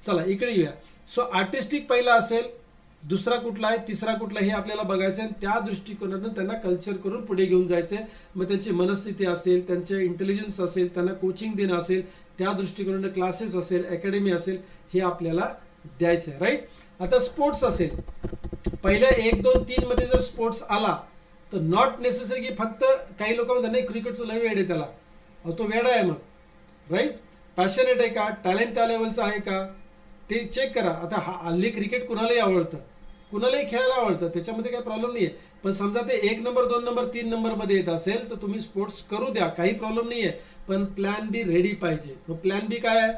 A: चला इकडे येऊया. सो आर्टिस्टिक पहिला असेल, दुसरा कुठला आहे, तिसरा कुठला, हे आपल्याला बघायचं आहे. त्या दृष्टिकोनातून त्यांना कल्चर करून पुढे घेऊन जायचंय. मग त्यांची मनस्थिती असेल, त्यांचे इंटेलिजन्स असेल, त्यांना कोचिंग देणं असेल, त्या दृष्टिकोनाने क्लासेस असेल, अकॅडमी असेल, हे आपल्याला द्यायचं आहे, राईट. आता स्पोर्ट्स असेल, पहिल्या 1, 2, 3 मध्ये जर स्पोर्ट्स आला तर नॉट नेसेसरी की फक्त काही लोक म्हणतात नाही क्रिकेटचं लय वेड आहे त्याला, तो वेडा आहे मग, राईट. पॅशनेट आहे का, टॅलेंट त्या लेवलचं आहे का, ते चेक करा. आता हल्ली क्रिकेट कुणालाही आवडतं, कुणालाही खेळायला आवडतं, त्याच्यामध्ये काही प्रॉब्लेम नाही आहे. पण समजा ते 1 नंबर 2 नंबर 3 नंबर मध्ये येत असेल तर तुम्ही स्पोर्ट्स करू द्या, काही प्रॉब्लेम नाही आहे. पण प्लॅन बी रेडी पाहिजे. मग प्लॅन बी काय आहे,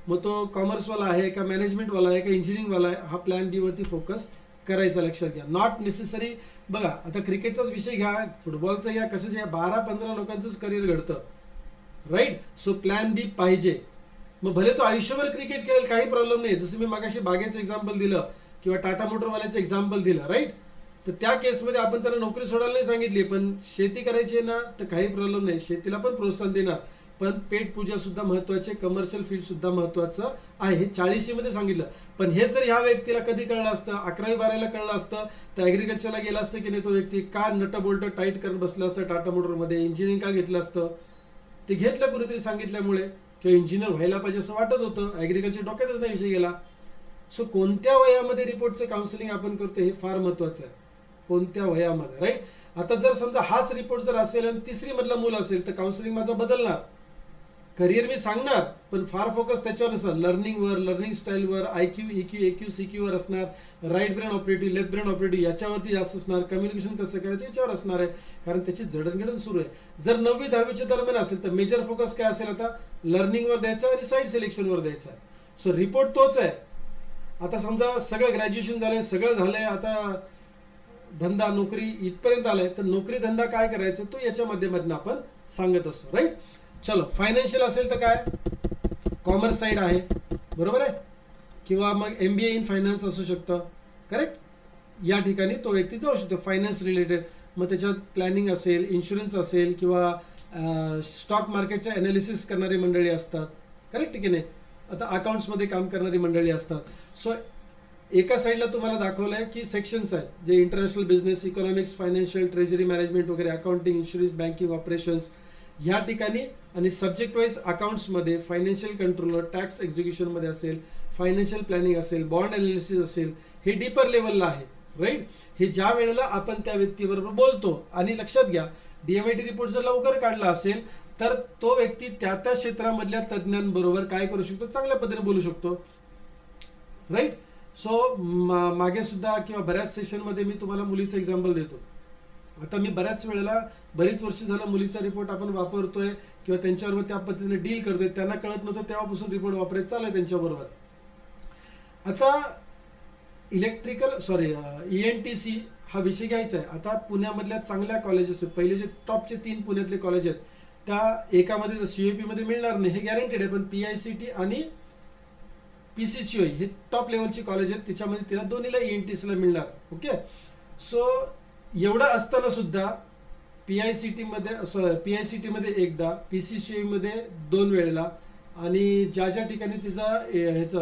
A: मग तो कॉमर्सवाला आहे का, मॅनेजमेंटवाला आहे का, इंजिनिअरिंगवाला आहे, हा प्लॅन बी वरती फोकस करायचा, लक्षात घ्या. Not necessary. बघा आता क्रिकेटचाच विषय घ्या, फुटबॉलचा घ्या, कसं घ्या, 12-15 लोकांचंच करिअर घडतं, राईट. सो प्लॅन बी पाहिजे. मग भले तो आयुष्यभर क्रिकेट खेळेल, काही प्रॉब्लेम नाही. जसं मी मागाशी बागेचं एक्झाम्पल दिलं किंवा टाटा मोटरवाल्याचं एक्झाम्पल दिलं, राईट. तर त्या केसमध्ये आपण त्याला नोकरी सोडायला नाही सांगितली, पण शेती करायची आहे ना तर काही प्रॉब्लेम नाही, शेतीला पण प्रोत्साहन देणार. पण पेट पूजा सुद्धा महत्वाचे, कमर्शियल फील्ड सुद्धा महत्वाचं आहे, हे 40 मध्ये सांगितलं. पण हे जर ह्या व्यक्तीला कधी कळलं असतं, 11वी-12वीला कळलं असतं, तर ऍग्रिकल्चरला गेला असतं की नाही, तो व्यक्ती का नट बोल्ट टाईट करत बसला असतं टाटा मोटरमध्ये, इंजिनिअरिंग का घेतलं असतं. ते घेतलं कुणीतरी सांगितल्यामुळे, किंवा इंजिनियर व्हायला पाहिजे असं वाटत होतं, ऍग्रिकल्चर डोक्यातच नाही विषय गेला. सो कोणत्या वयामध्ये रिपोर्टचं काउन्सिलिंग आपण करतो हे फार महत्वाचं आहे, कोणत्या वयामध्ये, राईट. आता जर समजा हाच रिपोर्ट जर असेल आणि 3री मधला मूल असेल तर काउन्सिलिंग माझा बदलणार. करिअर मी सांगणार, पण फार फोकस त्याच्यावर नसणार. लर्निंगवर, लर्निंग स्टाईलवर, IQ, EQ, AQ, CQ वर असणार. Right brain operative, left brain operative याच्यावरती जास्त असणार. कम्युनिकेशन कसं करायचं याच्यावर असणार आहे, कारण त्याची जडणघडण सुरू आहे. जर 9वी-10वीच्या दरम्यान असेल तर मेजर फोकस काय असेल, आता लर्निंगवर द्यायचा आणि साईड सिलेक्शनवर द्यायचा आहे. सो रिपोर्ट तोच आहे. आता समजा सगळं ग्रॅज्युएशन झालंय, सगळं झालंय, आता धंदा नोकरी इथपर्यंत आलाय, तर नोकरी धंदा काय करायचं तो याच्या माध्यमातून आपण सांगत असतो. राईट. चलो, फायनान्शियल असेल तर काय, कॉमर्स साईड आहे, बरोबर आहे, किंवा मग MBA इन फायनान्स असू शकतं. करेक्ट. या ठिकाणी तो व्यक्ती जाऊ शकतो फायनान्स रिलेटेड. मग त्याच्यात प्लॅनिंग असेल, इन्शुरन्स असेल, किंवा स्टॉक मार्केटचे ॲनालिसिस करणारी मंडळी असतात. करेक्ट की नाही. आता अकाउंट्समध्ये काम करणारी मंडळी असतात. सो एका साईडला तुम्हाला दाखवलं आहे की सेक्शन्स आहेत जे international business, economics, financial, treasury management वगैरे, अकाउंटिंग, इन्शुरन्स, बँकिंग, ऑपरेशन्स ह्या ठिकाणी. आणि सब्जेक्ट वाईज अकाउंट्समध्ये फायनान्शियल कंट्रोलर, टॅक्स एक्झिक्युशनमध्ये असेल, फायनान्शियल प्लॅनिंग असेल, बॉन्ड ॲनालिसिस असेल, हे डीपर लेवलला आहे. राईट. हे ज्या वेळेला आपण त्या व्यक्तीबरोबर बोलतो, आणि लक्षात घ्या, DMIT रिपोर्ट जर लवकर काढला असेल तर तो व्यक्ती त्या त्या क्षेत्रामधल्या तज्ज्ञांबरोबर काय करू शकतो, चांगल्या पद्धतीने बोलू शकतो. राईट. सो मागे सुद्धा किंवा बऱ्याच सेशनमध्ये मी तुम्हाला मुलीचं एक्झाम्पल देतो. आता मी बऱ्याच वेळेला, बरीच वर्ष झालं मुलीचा रिपोर्ट आपण वापरतोय किंवा त्यांच्याबरोबर त्या पद्धतीने डील करतोय. त्यांना कळत नव्हतं तेव्हापासून रिपोर्ट वापरायचं चालू आहे त्यांच्याबरोबर. आता ENTC हा विषय घ्यायचा आहे. आता पुण्यामधल्या चांगल्या कॉलेजेस, पहिले जे टॉपचे 3 पुण्यातले कॉलेज आहेत, त्या एकामध्ये CUP मध्ये मिळणार नाही हे गॅरंटेड आहे, पण PICT आणि PCCOE हे टॉप लेवलची कॉलेज आहेत, त्याच्यामध्ये तिला दोन्हीला ENTC ला मिळणार. ओके. सो एवढं असताना सुद्धा PICT मध्ये एकदा, PCCOE मध्ये 2 वेळेला, आणि ज्या ज्या ठिकाणी तिचा ह्याचं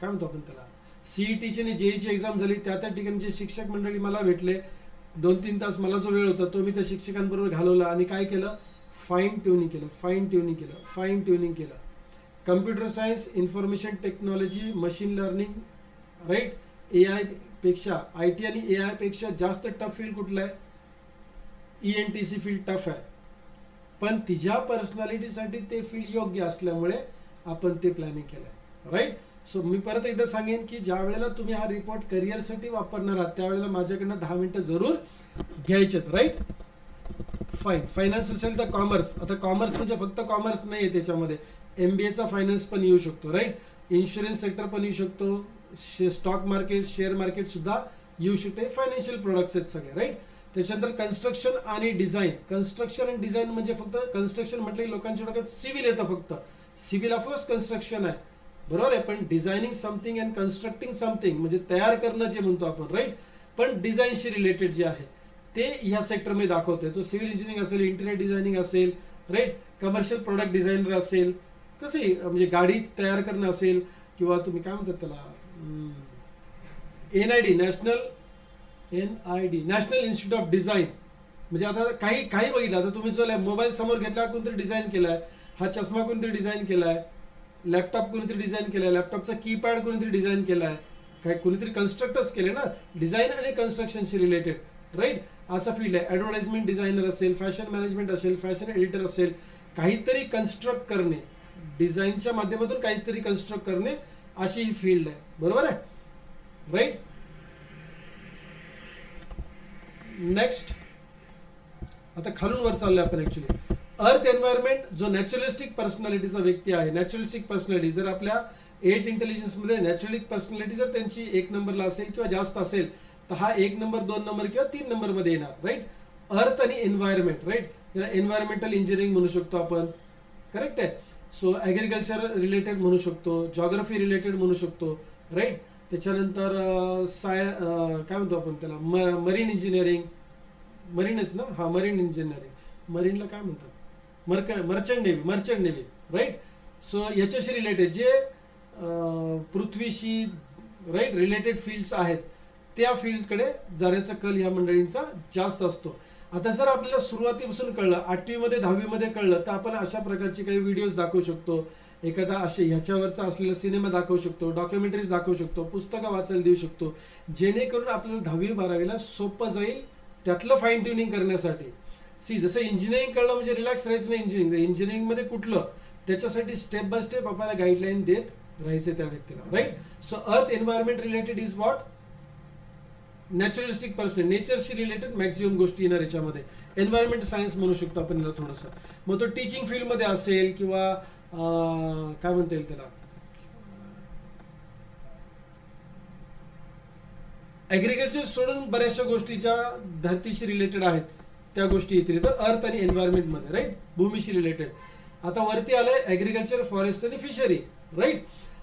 A: काय म्हणतो आपण त्याला, CETची आणि JEEची एक्झाम झाली, त्या त्या ठिकाणचे शिक्षक मंडळी मला भेटले. 2-3 तास मला जो वेळ होता तो मी त्या शिक्षकांबरोबर घालवला, आणि काय केलं, फाईन ट्युनिंग केलं. Computer science, information technology, machine learning, right, AI पेक्षा, IT आणि AI पेक्षा जास्त टफ फील्ड कुठलं आहे, ENTC फील्ड टफ आहे, पण तिच्या पर्सनॅलिटीसाठी ते फील्ड योग्य असल्यामुळे आपण ते प्लॅनिंग केलंय. राईट. सो मी परत एकदा सांगेन की ज्या वेळेला तुम्ही हा रिपोर्ट करिअरसाठी वापरणार आहात त्यावेळेला माझ्याकडनं 10 मिनिटं जरूर घ्यायचेत. राईट. फाईन. फायनान्स असेल तर कॉमर्स. आता कॉमर्स म्हणजे फक्त कॉमर्स नाही आहे, त्याच्यामध्ये MBAचा फायनान्स पण येऊ शकतो. राईट. इन्शुरन्स सेक्टर पण येऊ शकतो, स्टॉक मार्केट, शेअर मार्केट सुद्धा येऊ शकते. फायनान्शियल प्रोडक्ट्स आहेत सगळे. राईट. त्याच्यानंतर कन्स्ट्रक्शन आणि डिझाईन. कन्स्ट्रक्शन आणि डिझाईन म्हणजे फक्त कन्स्ट्रक्शन म्हटलं की लोकांच्या डोक्यात सिव्हिल येतं, फक्त सिव्हिल ऑफकोर्स कन्स्ट्रक्शन आहे, बरोबर आहे, पण designing something and constructing something म्हणजे तयार करणं जे म्हणतो आपण. राईट. पण डिझाईनशी रिलेटेड जे आहे ते ह्या सेक्टरमध्ये दाखवतोय. तो सिव्हिल इंजिनिअरिंग असेल, इंटिरियर डिझायनिंग असेल, राईट, कमर्शियल प्रोडक्ट डिझायनर असेल, कसे म्हणजे गाडी तयार करणं असेल, किंवा तुम्ही काय म्हणतात त्याला, NID national institute of design. म्हणजे आता काही बघितलं, आता तुम्ही जो मोबाईल समोर घेतला कोणतरी डिझाईन केलाय, हा चष्मा कोणतरी डिझाईन केलाय, लॅपटॉप कोणीतरी डिझाईन केलाय, लॅपटॉपचा कीपॅड कोणीतरी डिझाईन केलाय, काय कोणीतरी कन्स्ट्रक्टर्स केले ना, डिझाईन आणि कन्स्ट्रक्शनशी रिलेटेड. राईट. असा फील्ड आहे. ॲडव्हर्टाइजमेंट डिझायनर असेल, फॅशन मॅनेजमेंट असेल, फॅशन एडिटर असेल, काहीतरी कन्स्ट्रक्ट करणे, डिझाईनच्या माध्यमातून काहीतरी कन्स्ट्रक्ट करणे, अशी ही फील्ड आहे. बरोबर आहे. राईट. नेक्स्ट. आता खालून वर चाललोय आपण. ऍक्च्युली अर्थ एन्व्हायरमेंट, जो नॅचरलिस्टिक पर्सनॅलिटीचा व्यक्ती आहे, नॅचरलिस्टिक पर्सनॅलिटी जर आपल्या 8 इंटेलिजन्समध्ये नॅचरलिस्टिक पर्सनॅलिटी जर त्यांची 1 नंबरला असेल किंवा जास्त असेल तर हा 1 नंबर, 2 नंबर किंवा 3 नंबरमध्ये येणार. राईट. अर्थ आणि एन्व्हायरमेंट. राईट. याला एन्व्हायरमेंटल इंजिनिअरिंग म्हणू शकतो आपण. करेक्ट आहे. सो ॲग्रिकल्चर रिलेटेड म्हणू शकतो, जॉग्राफी रिलेटेड म्हणू शकतो. राईट. त्याच्यानंतर काय म्हणतो आपण त्याला, मरीन इंजिनिअरिंग, मरीनच ना, हा मरीन इंजिनिअरिंग, मरीनला काय म्हणतात, मर्चंट नेव्ही. राईट. सो याच्याशी रिलेटेड जे पृथ्वीशी राईट रिलेटेड फील्ड्स आहेत त्या फील्डकडे जाण्याचा कल ह्या मंडळींचा जास्त असतो. आता जर आपल्याला सुरुवातीपासून कळलं, 8वी मध्ये 10वी मध्ये कळलं, तर आपण अशा प्रकारचे काही व्हिडिओज दाखवू शकतो, एखादा असे ह्याच्यावरचा असलेला सिनेमा दाखवू शकतो, डॉक्युमेंटरीज दाखवू शकतो, पुस्तकं वाचायला देऊ शकतो, जेणेकरून आपल्याला 10वी-12वीला सोपं जाईल त्यातलं फाईन ट्युनिंग करण्यासाठी. जसं इंजिनिअरिंग कळलं म्हणजे रिलॅक्स राहायचं नाही. इंजिनिअरिंगमध्ये कुठलं त्याच्यासाठी स्टेप बाय स्टेप आपल्याला गाईडलाईन देत राहायचे त्या व्यक्तीला, right. So earth environment related is what, naturalistic person, नेचरशी रिलेटेड मॅक्झिमम गोष्टी येणार याच्यामध्ये. एन्व्हायरमेंट सायन्स म्हणू शकतो आपण याला थोडंसं. मग तो टीचिंग फील्डमध्ये असेल किंवा काय म्हणता येईल त्याला, ऍग्रिकल्चर सोडून बऱ्याचशा गोष्टी ज्या धरतीशी रिलेटेड आहेत त्या गोष्टी येतील तर अर्थ आणि एन्व्हायरमेंटमध्ये, राईट, भूमीशी रिलेटेड. आता वरती आलंय ऍग्रिकल्चर, फॉरेस्ट आणि फिशरी, राईट.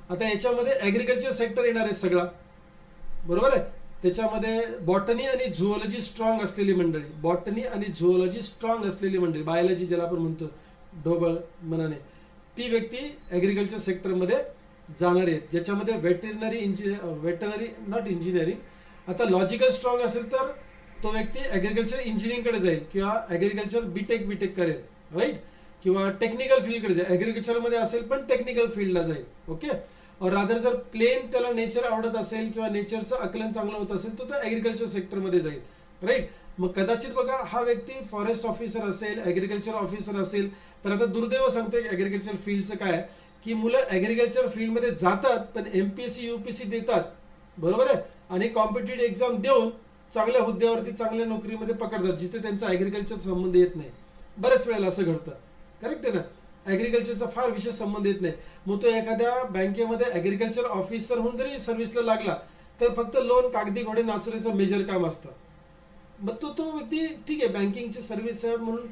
A: आता याच्यामध्ये ऍग्रिकल्चर सेक्टर येणार आहे सगळा, बरोबर आहे. त्याच्यामध्ये बॉटनी आणि झुओलॉजी स्ट्रॉंग असलेली मंडळी, बॉटनी आणि झुओलॉजी स्ट्रॉंग असलेली मंडळी, बायोलॉजी ज्याला आपण म्हणतो ढोबळ मनाने, ती व्यक्ती ऍग्रिकल्चर सेक्टरमध्ये जाणार आहेत. ज्याच्यामध्ये वेटरनरी नॉट इंजिनिअरिंग. आता लॉजिकल स्ट्रॉंग असेल तर तो व्यक्ती ऍग्रिकल्चर इंजिनिअरिंगकडे जाईल किंवा ऍग्रिकल्चर बीटेक करेल, राईट, किंवा टेक्निकल फील्डकडे जाईल. ऍग्रिकल्चरमध्ये असेल पण टेक्निकल फील्डला जाईल, ओके. और रादर जर प्लेन त्याला नेचर आवडत असेल किंवा नेचरचं आकलन चांगलं होत असेल तर तो ऍग्रिकल्चर सेक्टरमध्ये जाईल, राईट. मग कदाचित बघा हा व्यक्ती फॉरेस्ट ऑफिसर असेल, ऍग्रिकल्चर ऑफिसर असेल, पण आता दुर्दैव सांगतोय ऍग्रिकल्चर फील्डचं काय की मुलं ऍग्रिकल्चर फील्डमध्ये जातात पण एमपीएससी यूपीएससी देतात, बरोबर आहे, आणि कॉम्पिटेटिव्ह एक्झाम देऊन चांगल्या हुद्द्यावरती चांगल्या नोकरीमध्ये पकडतात जिथे त्यांचा ऍग्रिकल्चर संबंध येत नाही. बऱ्याच वेळेला असं घडतं, करेक्ट आहे ना. ऍग्रिकल्चरचा फार विशेष संबंध येत नाही. मग तो एखाद्या बँकेमध्ये ऍग्रिकल्चर ऑफिसर म्हणून जरी सर्व्हिसला लागला तर फक्त लोन, कागदी घोडे नाचवण्याचं मेजर काम असतं. मग तो व्यक्ती ठीक आहे बँकिंगची सर्व्हिस आहे म्हणून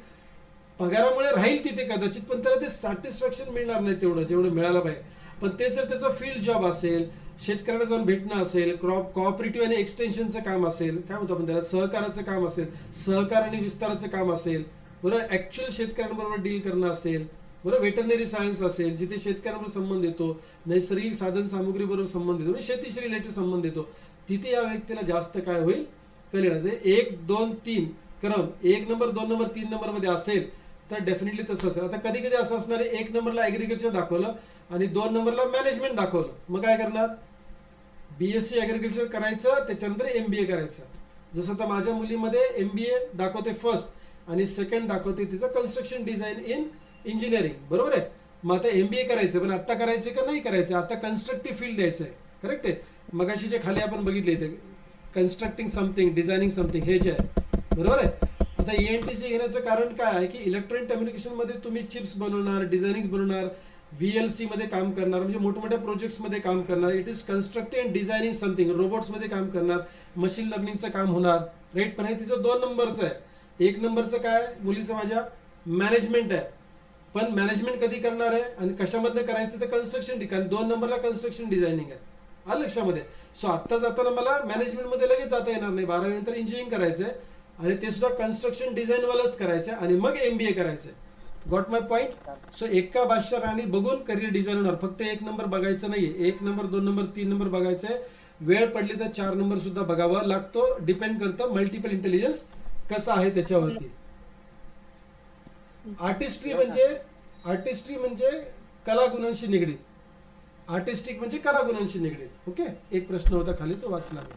A: पगारामुळे राहील तिथे कदाचित, पण त्याला ते सॅटिस्फॅक्शन मिळणार नाही तेवढं जेवढं मिळालं पाहिजे. पण ते जर त्याचं फील्ड जॉब असेल, शेतकऱ्यांना जाऊन भेटणं असेल, कोऑपरेटिव्ह आणि एक्सटेन्शनचं काम असेल, काय म्हणतो आपण त्याला, सहकाराचं काम असेल, सहकार आणि विस्ताराचं काम असेल, बरोबर, ऍक्च्युअल शेतकऱ्यांबरोबर डील करणं असेल, बरोबर, वेटरनरी सायन्स असेल जिथे शेतकऱ्यांबरोबर संबंध येतो, नैसर्गिक साधन सामुग्री बरोबर संबंध येतो, शेतीशी रिलेटेड संबंध येतो, तिथे या व्यक्तीला जास्त काय होईल कळेल. 1, 2, 3 क्रम 1 नंबर 2 नंबर 3 नंबर मध्ये असेल तर डेफिनेटली तसं असेल. आता कधी कधी असं असणार आहे 1 नंबरला ऍग्रिकल्चर दाखवलं आणि 2 नंबरला मॅनेजमेंट दाखवलं, मग काय करणार, बीएससी ऍग्रिकल्चर करायचं त्याच्यानंतर एमबीए करायचं. जसं आता माझ्या मुलीमध्ये एमबीए दाखवते फर्स्ट आणि सेकंड दाखवते तिचं कन्स्ट्रक्शन डिझाईन इन इंजिनिअरिंग, बरोबर आहे. मग आता एमबीए करायचं पण आता करायचं का नाही करायचं, आता कन्स्ट्रक्टिव्ह फील्ड द्यायचं आहे, करेक्ट आहे. मगाशी जे खाली आपण बघितले ते कन्स्ट्रक्टिंग समथिंग, डिझायनिंग समथिंग हे जे आहे, बरोबर आहे. आता ईएनटीसी घेण्याचं कारण काय आहे की इलेक्ट्रॉनिक कम्युनिकेशन मध्ये तुम्ही चिप्स बनवणार, डिझायनिंग बनवणार, व्हीएलसी मध्ये काम करणार, म्हणजे मोठमोठ्या प्रोजेक्ट्स मध्ये काम करणार. It is constructive and designing something, robots मध्ये काम करणार, मशीन लर्निंगचं काम होणार, राईट. पण हे तिचं 2 नंबरचं आहे. 1 नंबरचं काय मुलीचं माझ्या मॅनेजमेंट आहे, पण मॅनेजमेंट कधी करणार आहे आणि कशामधनं करायचं तर कन्स्ट्रक्शन ठिकाणी. 2 नंबरला कन्स्ट्रक्शन डिझायनिंग आहे, आलं लक्षामध्ये. सो आत्ता जाताना मला मॅनेजमेंटमध्ये लगेच जाता येणार नाही, 12वी नंतर इंजिनिअरिंग करायचं आहे आणि ते सुद्धा कन्स्ट्रक्शन डिझाईनवालाच करायचं आहे आणि मग एमबीए करायचं आहे. गॉट माय पॉईंट. सो एका भाषा राणी बघून करिअर डिझाईन होणार. फक्त 1 नंबर बघायचं नाहीये, 1 नंबर 2 नंबर 3 नंबर बघायचं आहे. वेळ पडली तर 4 नंबर सुद्धा बघावा लागतो, डिपेंड करतं मल्टिपल इंटेलिजन्स कसं आहे त्याच्यावरती. आर्टिस्ट्री म्हणजे कलागुणांशी निगडीत, आर्टिस्टिक म्हणजे कलागुणांशी निगडीत, ओके. एक प्रश्न होता खाली तो वाचला मी.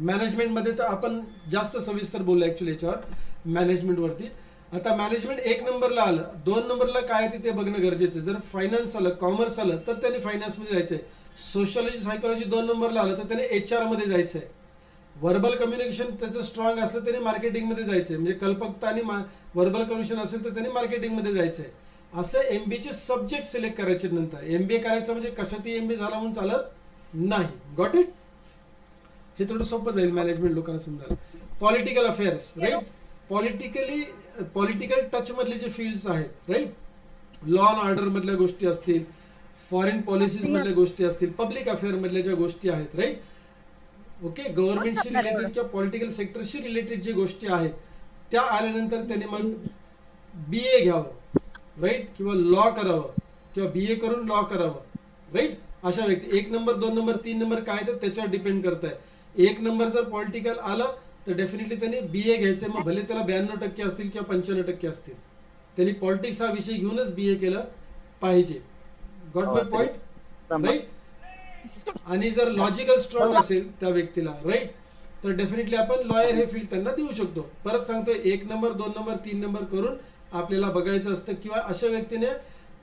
A: मॅनेजमेंटमध्ये तर आपण जास्त सविस्तर बोललो ऍक्च्युअली याच्यावर मॅनेजमेंटवरती. आता मॅनेजमेंट 1 नंबरला आलं, 2 नंबरला काय तिथे बघणं गरजेचं आहे. जर फायनान्स आलं, कॉमर्स आलं तर त्याने फायनान्समध्ये जायचंय. सोशलॉजी सायकोलॉजी 2 नंबरला आलं तर त्याने HR मध्ये जायचंय. व्हर्बल कम्युनिकेशन त्याचं स्ट्रॉंग असलं त्याने मार्केटिंगमध्ये जायचंय, म्हणजे कल्पकता आणि व्हर्बल कम्युनिकेशन असेल तर त्याने मार्केटिंगमध्ये जायचंय. असं एमबीए सब्जेक्ट सिलेक्ट करायचे. नंतर एमबीए करायचं म्हणजे कशातही एमबीए झाला म्हणून चालत नाही. Got it. हे थोडं सोपं जाईल मॅनेजमेंट लोकांना समजायला. Political affairs, right, political touch मधले जे फील्ड्स आहेत, राईट, लॉ अँड ऑर्डर मधल्या गोष्टी असतील, फॉरेन पॉलिसीज मधल्या गोष्टी असतील, पब्लिक अफेअर मधल्या ज्या गोष्टी आहेत, राईट, ओके, गव्हर्नमेंटशी रिलेटेड किंवा पॉलिटिकल सेक्टरशी रिलेटेड जे गोष्टी आहेत त्या आल्यानंतर त्याने मग BA घ्यावं, राईट, किंवा लॉ करावं किंवा BA करून लॉ करावं, राईट. अशा व्यक्ती 1 नंबर 2 नंबर 3 नंबर काय तर त्याच्यावर डिपेंड करत आहे. 1 नंबर जर पॉलिटिकल आलं तर डेफिनेटली त्यांनी BA घ्यायचंय. मग भले त्याला 92% असतील किंवा 95% असतील, त्यांनी पॉलिटिक्स हा विषय घेऊनच BA केलं पाहिजे. गॉट माय पॉइंट, राईट. आणि जर लॉजिकल स्ट्रॉंग असेल त्या व्यक्तीला, राईट, तर डेफिनेटली आपण लॉयर हे फील्ड त्यांना देऊ शकतो. परत सांगतोय 1 नंबर 2 नंबर 3 नंबर करून आपल्याला बघायचं असतं. किंवा अशा व्यक्तीने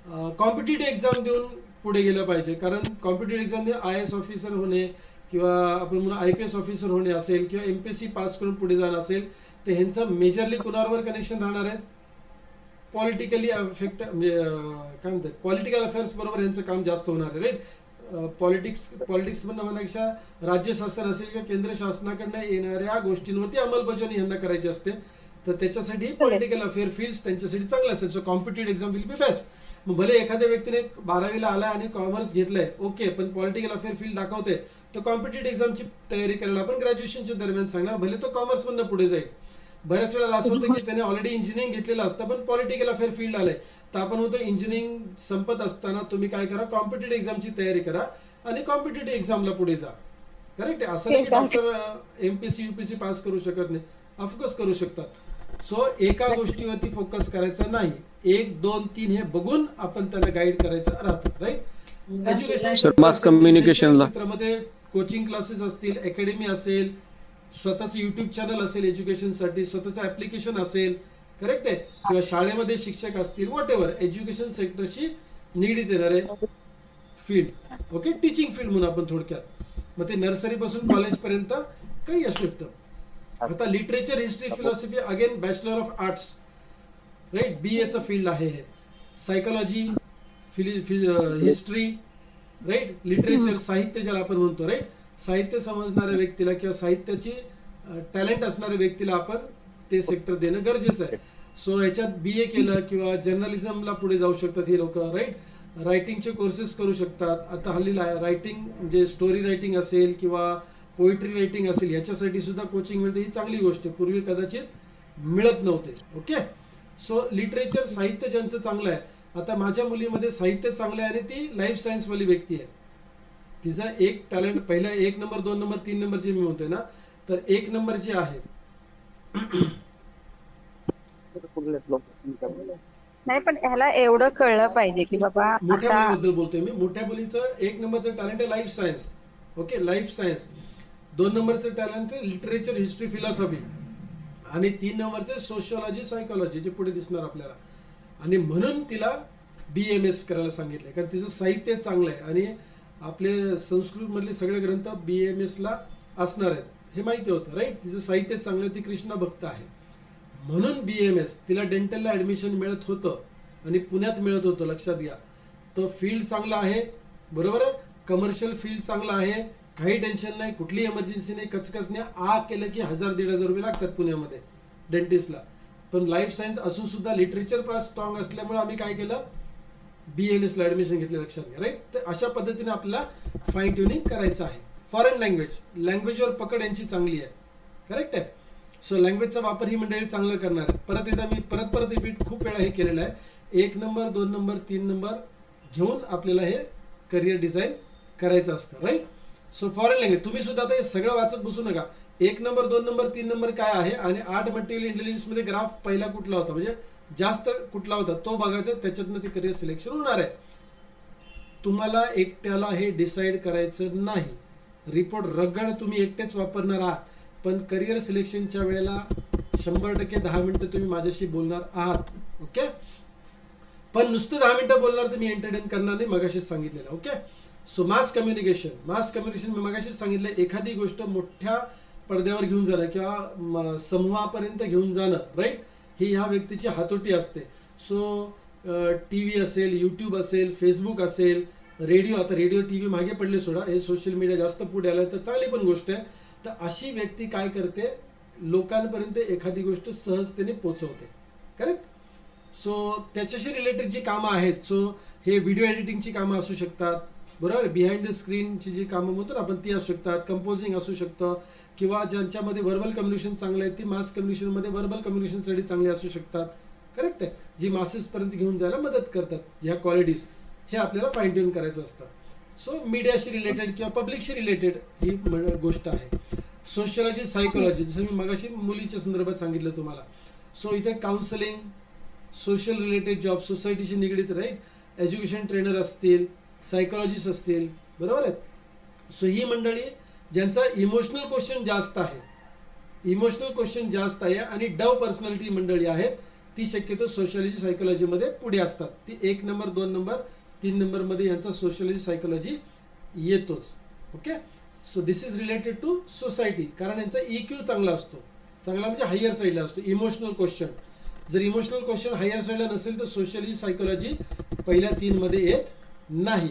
A: कॉम्पिटिटिव्ह एक्झाम देऊन पुढे गेलं पाहिजे, कारण कॉम्पिटिटिव्ह एक्झामने IAS ऑफिसर होणे किंवा आपण म्हणून IPS ऑफिसर होणे असेल किंवा MPSC पास करून पुढे जाणं असेल, तर ह्यांचं मेजरली कुणावर कनेक्शन राहणार आहे, पॉलिटिकली अफेक्ट म्हणजे काय म्हणतात पॉलिटिकल अफेअर्स बरोबर यांचं काम जास्त होणार आहे, राईट. पॉलिटिक्स म्हणण्यापेक्षा राज्य शासन असेल किंवा केंद्र शासनाकडनं येणाऱ्या गोष्टींवरती अंमलबजावणी यांना करायची असते, तर त्याच्यासाठी पॉलिटिकल अफेअर फील्ड्स त्यांच्यासाठी चांगलं असेल. So competitive exam will be best. मग भले एखाद्या व्यक्तीने 12वीला आलाय आणि कॉमर्स घेतलंय, ओके, पण पॉलिटिकल अफेअर फील्ड दाखवते, तर कॉम्पिटिटिव्ह एक्झामची तयारी करायला आपण ग्रॅज्युएशनच्या दरम्यान सांगणार, भले तो कॉमर्स मधनं पुढे जाईल. बऱ्याच वेळेला असं होतं की त्याने ऑलरेडी इंजिनिअरिंग घेतलेलं असतं पण पॉलिटिकल अफेअर फील्ड आलंय, तर आपण म्हणतो इंजिनिअरिंग संपत असताना तुम्ही काय करा, कॉम्पिटिटिव्ह एक्झामची तयारी करा आणि कॉम्पिटिटिव्ह एक्झामला पुढे जा. करेक्ट आहे. असं नाही की डॉक्टर MPSC UPSC पास करू शकत नाही, ऑफकोर्स करू शकतात. सो एका गोष्टीवरती फोकस करायचा नाही, 1 2 3 हे बघून आपण त्यांना गाईड करायचं राहतं, राईट. एज्युकेशन क्षेत्रामध्ये कोचिंग क्लासेस असतील, अकॅडमी असेल, स्वतःचं युट्यूब चॅनल असेल एज्युकेशनसाठी, स्वतःचं ऍप्लिकेशन असेल, करेक्ट आहे, किंवा शाळेमध्ये शिक्षक असतील, व्हॉट एव्हर एज्युकेशन सेक्टरशी निगडीत येणारे फील्ड, ओके, टीचिंग फील्ड म्हणून आपण थोडक्यात. मग ते नर्सरी पासून कॉलेज पर्यंत काही असू शकतं. आता literature, history, philosophy again bachelor of arts, right, BAचं फील्ड आहे हे. सायकोलॉजी, हिस्ट्री, राईट, लिटरेचर, साहित्य ज्याला आपण म्हणतो, राईट, साहित्य समजणाऱ्या व्यक्तीला किंवा साहित्याची टॅलेंट असणाऱ्या व्यक्तीला आपण ते सेक्टर देणं गरजेचं आहे. सो याच्यात BA केलं किंवा जर्नलिझमला पुढे जाऊ शकतात ही लोक, राईट. रायटिंगचे कोर्सेस करू शकतात. आता हल्ली रायटिंग म्हणजे स्टोरी रायटिंग असेल किंवा पोएट्री रायटिंग असेल, याच्यासाठी सुद्धा कोचिंग मिळते, ही चांगली गोष्ट आहे, पूर्वी कदाचित मिळत नव्हते. ओके. सो लिटरेचर, साहित्य ज्यांचं चांगलं आहे, आता माझ्या मुलीमध्ये साहित्य चांगलं आहे आणि ती लाईफ सायन्स वाली व्यक्ती आहे. तिचा एक टॅलेंट पहिला 1 नंबर 2 नंबर 3 नंबर जे मी म्हणतोय ना, तर 1 नंबर जे आहे
B: नाही, पण ह्याला एवढं कळलं पाहिजे की बाबा,
A: मोठ्या मुलीबद्दल बोलतोय मी. मोठ्या मुलीचं 1 नंबरचं टॅलेंट आहे life science, okay, life science. 2 नंबरचं टॅलेंट आहे लिटरेचर, हिस्ट्री, फिलॉसॉफी, आणि 3 नंबरचं सोशियोलॉजी, सायकोलॉजी, जे पुढे दिसणार आपल्याला. आणि म्हणून तिला BMS करायला सांगितलंय, कारण तिचं साहित्य चांगलं आहे आणि आपले संस्कृत मधले सगळे ग्रंथ BMS ला असणार आहेत, हे माहिती होतं, राईट. तिचं साहित्य चांगलं, ती कृष्ण भक्त आहे, म्हणून BMS. तिला डेंटलला ऍडमिशन मिळत होतं आणि पुण्यात मिळत होतं, लक्षात घ्या. तो फील्ड चांगला आहे, बरोबर आहे, कमर्शियल फील्ड चांगला आहे, काही टेन्शन नाही, कुठली इमर्जन्सी नाही, कचकच नाही. केलं की 1000-1500 रुपये लागतात पुण्यामध्ये डेंटिस्टला. पण लाईफ सायन्स असून सुद्धा लिटरेचर स्ट्रॉंग असल्यामुळे आम्ही काय केलं, BMS ला ऍडमिशन घेतलं, लक्षात घ्या, राईट. तर अशा पद्धतीने आपल्याला फाईन ट्युनिंग करायचं आहे. फॉरेन लँग्वेजवर पकड यांची चांगली आहे, करेक्ट आहे. सो लँग्वेजचा वापर ही मंडळी चांगलं करणार आहे. परत एकदा मी परत रिपीट खूप वेळा हे केलेलं आहे. 1 नंबर 2 नंबर 3 नंबर घेऊन आपल्याला हे करिअर डिझाईन करायचं असतं, राईट. सो फॉरेन लँग्वेज तुम्ही सुद्धा आता हे सगळं वाचत बसू नका. 1 नंबर 2 नंबर 3 नंबर काय आहे आणि आर्ट मटेरियल इंटेलिजन्स मध्ये ग्राफ पहिला कुठला होता, म्हणजे जास्त कुठला होता तो बघायचा, त्याच्यातनं ते करिअर सिलेक्शन होणार आहे. तुम्हाला एकट्याला हे डिसाईड करायचं नाही. रिपोर्ट रगड तुम्ही एकटेच वापरणार आहात, पण करिअर सिलेक्शनच्या वेळेला 100% 10 मिनिटं तुम्ही माझ्याशी बोलणार आहात, ओके. पण नुसतं 10 मिनिटं बोलणार तर मी एंटरटेन करणार नाही, मगाशीच सांगितलेलं, ओके. सो मास कम्युनिकेशन मी मगाशीच सांगितलं, एखादी गोष्ट मोठ्या पडद्यावर घेऊन जाणं किंवा समूहापर्यंत घेऊन जाणं, राईट, ही ह्या व्यक्तीची हातोटी असते. सो TV असेल, YouTube असेल, फेसबुक असेल, रेडिओ, आता रेडिओ TV मागे पडले सोडा, हे सोशल मीडिया जास्त पुढे आलं, तर चांगली पण गोष्ट आहे. तर अशी व्यक्ती काय करते, लोकांपर्यंत एखादी गोष्ट सहजतेने पोहोचवते, करेक्ट. सो त्याच्याशी रिलेटेड जी कामं आहेत, सो हे व्हिडिओ एडिटिंगची कामं असू शकतात, बरोबर, बिहाइंड द स्क्रीनची जी कामं म्हणतो ना आपण ती असू शकतात, कंपोजिंग असू शकतं, किंवा ज्यांच्यामध्ये व्हर्बल कम्युनिकेशन चांगलं आहे ती मास कम्युनिकेशनमध्ये व्हर्बल कम्युनिकेशनसाठी चांगली असू शकतात, करेक्ट आहे, जी मासेसपर्यंत घेऊन जायला मदत करतात. ह्या क्वालिटीज हे आपल्याला फाईन ट्यून करायचं असतं. सो मीडियाशी रिलेटेड किंवा पब्लिकशी रिलेटेड ही गोष्ट आहे. सोशियोलॉजी, सायकोलॉजी, जसं मी मगाशी मुलीच्या संदर्भात सांगितलं तुम्हाला. सो इथे काउन्सिलिंग, सोशल रिलेटेड जॉब, सोसायटीशी निगडीत, राईट, एज्युकेशन ट्रेनर असतील, सायकोलॉजिस्ट असतील, बरोबर आहेत. सो ही मंडळी ज्यांचा इमोशनल क्वेश्चन जास्त आहे आणि डव पर्सनॅलिटी मंडळी आहेत, ती शक्यतो सोशियोलॉजी सायकोलॉजीमध्ये पुढे असतात. ती 1 नंबर 2 नंबर 3 नंबरमध्ये यांचा सोशियोलॉजी सायकोलॉजी येतोच. Okay, so this is related to society, कारण यांचा EQ चांगला असतो. चांगला म्हणजे हायर साईडला असतो. इमोशनल क्वेश्चन, जर इमोशनल क्वेश्चन हायर साईडला नसेल तर सोशियोलॉजी सायकोलॉजी पहिल्या 3 मध्ये येत नाही.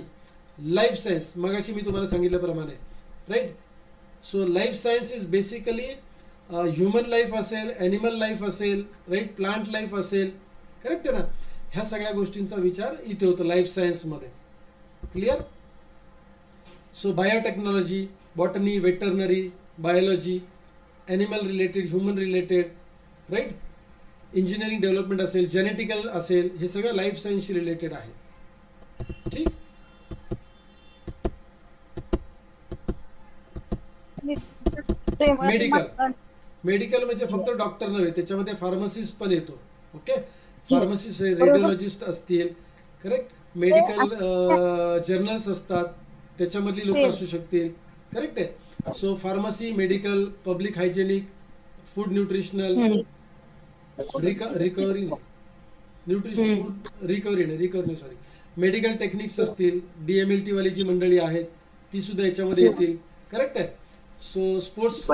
A: लाईफ सायन्स मगाशी मी तुम्हाला सांगितल्याप्रमाणे, right. So life science is basically human life असेल, ॲनिमल लाईफ असेल, राईट, प्लांट लाईफ असेल, करेक्ट आहे ना. ह्या सगळ्या गोष्टींचा विचार इथे होतो लाईफ सायन्समध्ये. Clear. So biotechnology, botany, veterinary, biology, animal related, human related, right, engineering development असेल, जेनेटिकल असेल, हे सगळं लाईफ सायन्सशी रिलेटेड आहे. ठीक. मेडिकल म्हणजे फक्त डॉक्टर नव्हे, त्याच्यामध्ये फार्मसिस्ट पण येतो. ओके, फार्मसिस्ट, रेडिओलॉजिस्ट असतील, करेक्ट, मेडिकल जर्नल्स असतात, त्याच्यामधली लोक असू शकतील, करेक्ट आहे. So pharmacy, medical, public hygienic, food nutritional, recovery sorry, medical techniques असतील, DMLT वाली जी मंडळी आहेत ती सुद्धा याच्यामध्ये येतील, करेक्ट आहे. सो स्पोर्ट्स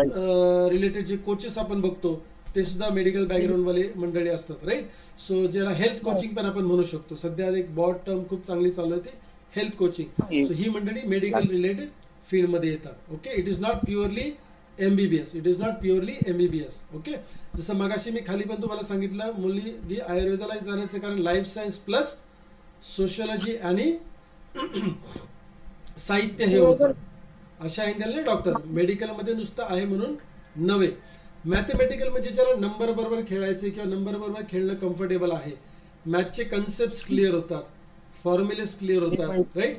A: रिलेटेड जे कोचेस आपण बघतो ते सुद्धा मेडिकल बॅकग्राऊंड वाले मंडळी असतात, राईट. सो ज्याला हेल्थ कोचिंग पण आपण म्हणू शकतो. सध्या एक बॉट टर्म खूप चांगली चालू आहे, ती हेल्थ कोचिंग. सो ही मंडळी मेडिकल रिलेटेड फील्डमध्ये येतात. Okay, it is not purely MBBS, it is not purely MBBS. Okay, जसं मगाशी मी खाली पण तुम्हाला सांगितलं, मुली आयुर्वेदाला जाण्याचं कारण लाईफ सायन्स प्लस सोशियोलॉजी आणि साहित्य हे होतं. अशा अँगलने डॉक्टर मेडिकलमध्ये नुसतं आहे म्हणून नव्हे. मॅथमॅटिकल म्हणजे ज्याला नंबर बरोबर खेळायचे किंवा नंबर बरोबर खेळणं कम्फर्टेबल आहे, मॅथचे कन्सेप्ट क्लिअर होतात, फॉर्म्युलेस क्लिअर होतात, राईट,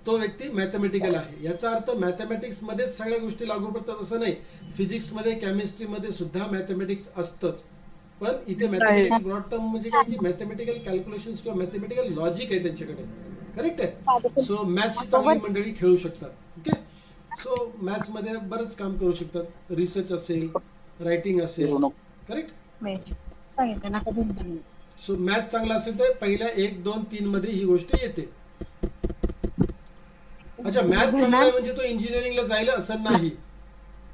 A: तो व्यक्ती मॅथमॅटिकल आहे. याचा अर्थ मॅथमॅटिक्स मध्येच सगळ्या गोष्टी लागू पडतात असं नाही. फिजिक्समध्ये, केमिस्ट्रीमध्ये सुद्धा मॅथमॅटिक्स असतंच. पण इथे मॅथमॅटिकल ब्रॉड टर्म म्हणजे काय की मॅथमॅटिकल कॅल्क्युलेशन्स किंवा मॅथमॅटिकल लॉजिक आहे त्यांच्याकडे, करेक्ट आहे. सो मॅथ्सची चांगली मंडळी खेळू शकतात. ओके, सो मॅथ्समध्ये बरंच काम करू शकतात, रिसर्च असेल, रायटिंग असेल, करेक्ट. सो मॅथ चांगला असेल तर पहिल्या 1, 2, 3 मध्ये ही गोष्ट येते. अच्छा, मॅथ चांगला आहे म्हणजे तो इंजिनिअरिंगला जाईल असं नाही.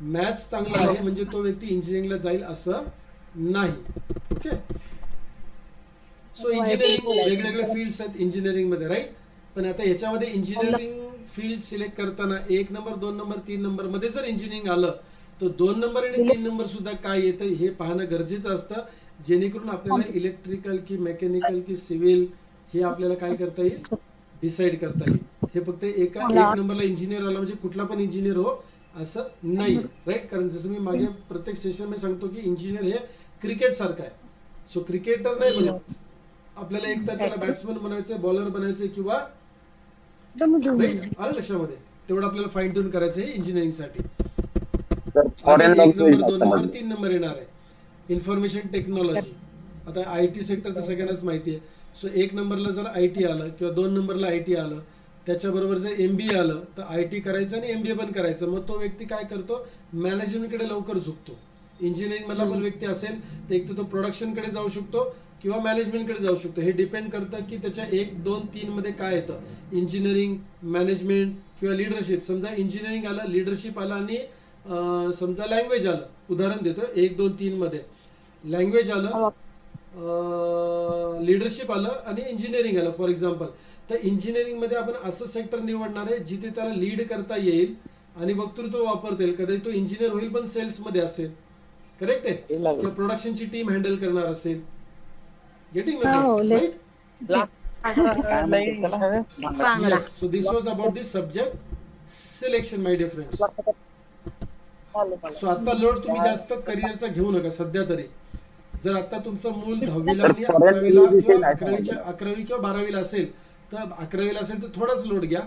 A: मॅथ्स चांगला आहे म्हणजे तो व्यक्ती इंजिनिअरिंगला जाईल असं नाही. ओके, सो इंजिनिअरिंग वेगवेगळे फील्ड्स आहेत इंजिनिअरिंग मध्ये, राईट. पण आता याच्यामध्ये इंजिनिअरिंग फील्ड सिलेक्ट करताना 1 नंबर 2 नंबर 3 नंबर मध्ये जर इंजिनिअरिंग आलं तर 2 नंबर आणि 3 नंबर सुद्धा काय येतं हे पाहणं गरजेचं असतं, जेणेकरून आपल्याला इलेक्ट्रिकल की मेकॅनिकल की सिव्हिल हे आपल्याला काय करता येईल, डिसाईड करता येईल. हे फक्त एक नंबरला इंजिनियर आला म्हणजे कुठला पण इंजिनियर हो असं नाही, राईट. कारण जसं मी मागे प्रत्येक सेशन मध्ये सांगतो की इंजिनियर हे क्रिकेट सारखं आहे. सो क्रिकेटर नाही बनत आपल्याला, एक तर त्याला बॅट्समन बनायचंय, बॉलर बनायचंय किंवा, आलं लक्षामध्ये, तेवढं आपल्याला फाईन ट्यून करायचं आहे इंजिनिअरिंगसाठी. 1 नंबर 2 नंबर 3 नंबर येणार आहे इन्फॉर्मेशन टेक्नॉलॉजी. आता IT सेक्टर तर सगळ्यांनाच माहिती आहे. सो 1 नंबरला जर IT आलं किंवा 2 नंबरला IT आलं, त्याच्याबरोबर जर MBA आलं तर IT करायचं आणि MBA पण करायचं. मग तो व्यक्ती काय करतो, मॅनेजमेंटकडे लवकर झुकतो. इंजिनिअरिंग मधला पण व्यक्ती असेल तर एक तर तो प्रोडक्शनकडे जाऊ शकतो किंवा मॅनेजमेंटकडे जाऊ शकतो. हे डिपेंड करतं की त्याच्या 1, 2, 3 मध्ये काय येतं, इंजिनिअरिंग, मॅनेजमेंट किंवा लिडरशिप. समजा इंजिनिअरिंग आलं, लिडरशिप आलं आणि समजा लँग्वेज आलं, उदाहरण देतो, 1, 2, 3 मध्ये लँग्वेज आलं, लिडरशिप आलं आणि इंजिनिअरिंग आलं फॉर एक्झाम्पल. तर इंजिनिअरिंग मध्ये आपण असं सेक्टर निवडणार आहे जिथे त्याला लीड करता येईल आणि वक्तृत्व वापरता येईल. कदाचित तो इंजिनियर होईल पण सेल्स मध्ये असेल, करेक्ट आहे, किंवा प्रोडक्शनची टीम हँडल करणार असेल. Getting right. Yes, so this was about the subject selection, my dear friends. So आता लोड तुम्ही जास्त करिअरचा घेऊ नका सध्या तरी. जर आता तुमचं मूल 10वीला आणि 11वीला किंवा 11वी किंवा 12वीला असेल तर 11वीला असेल तर थोडाच लोड घ्या,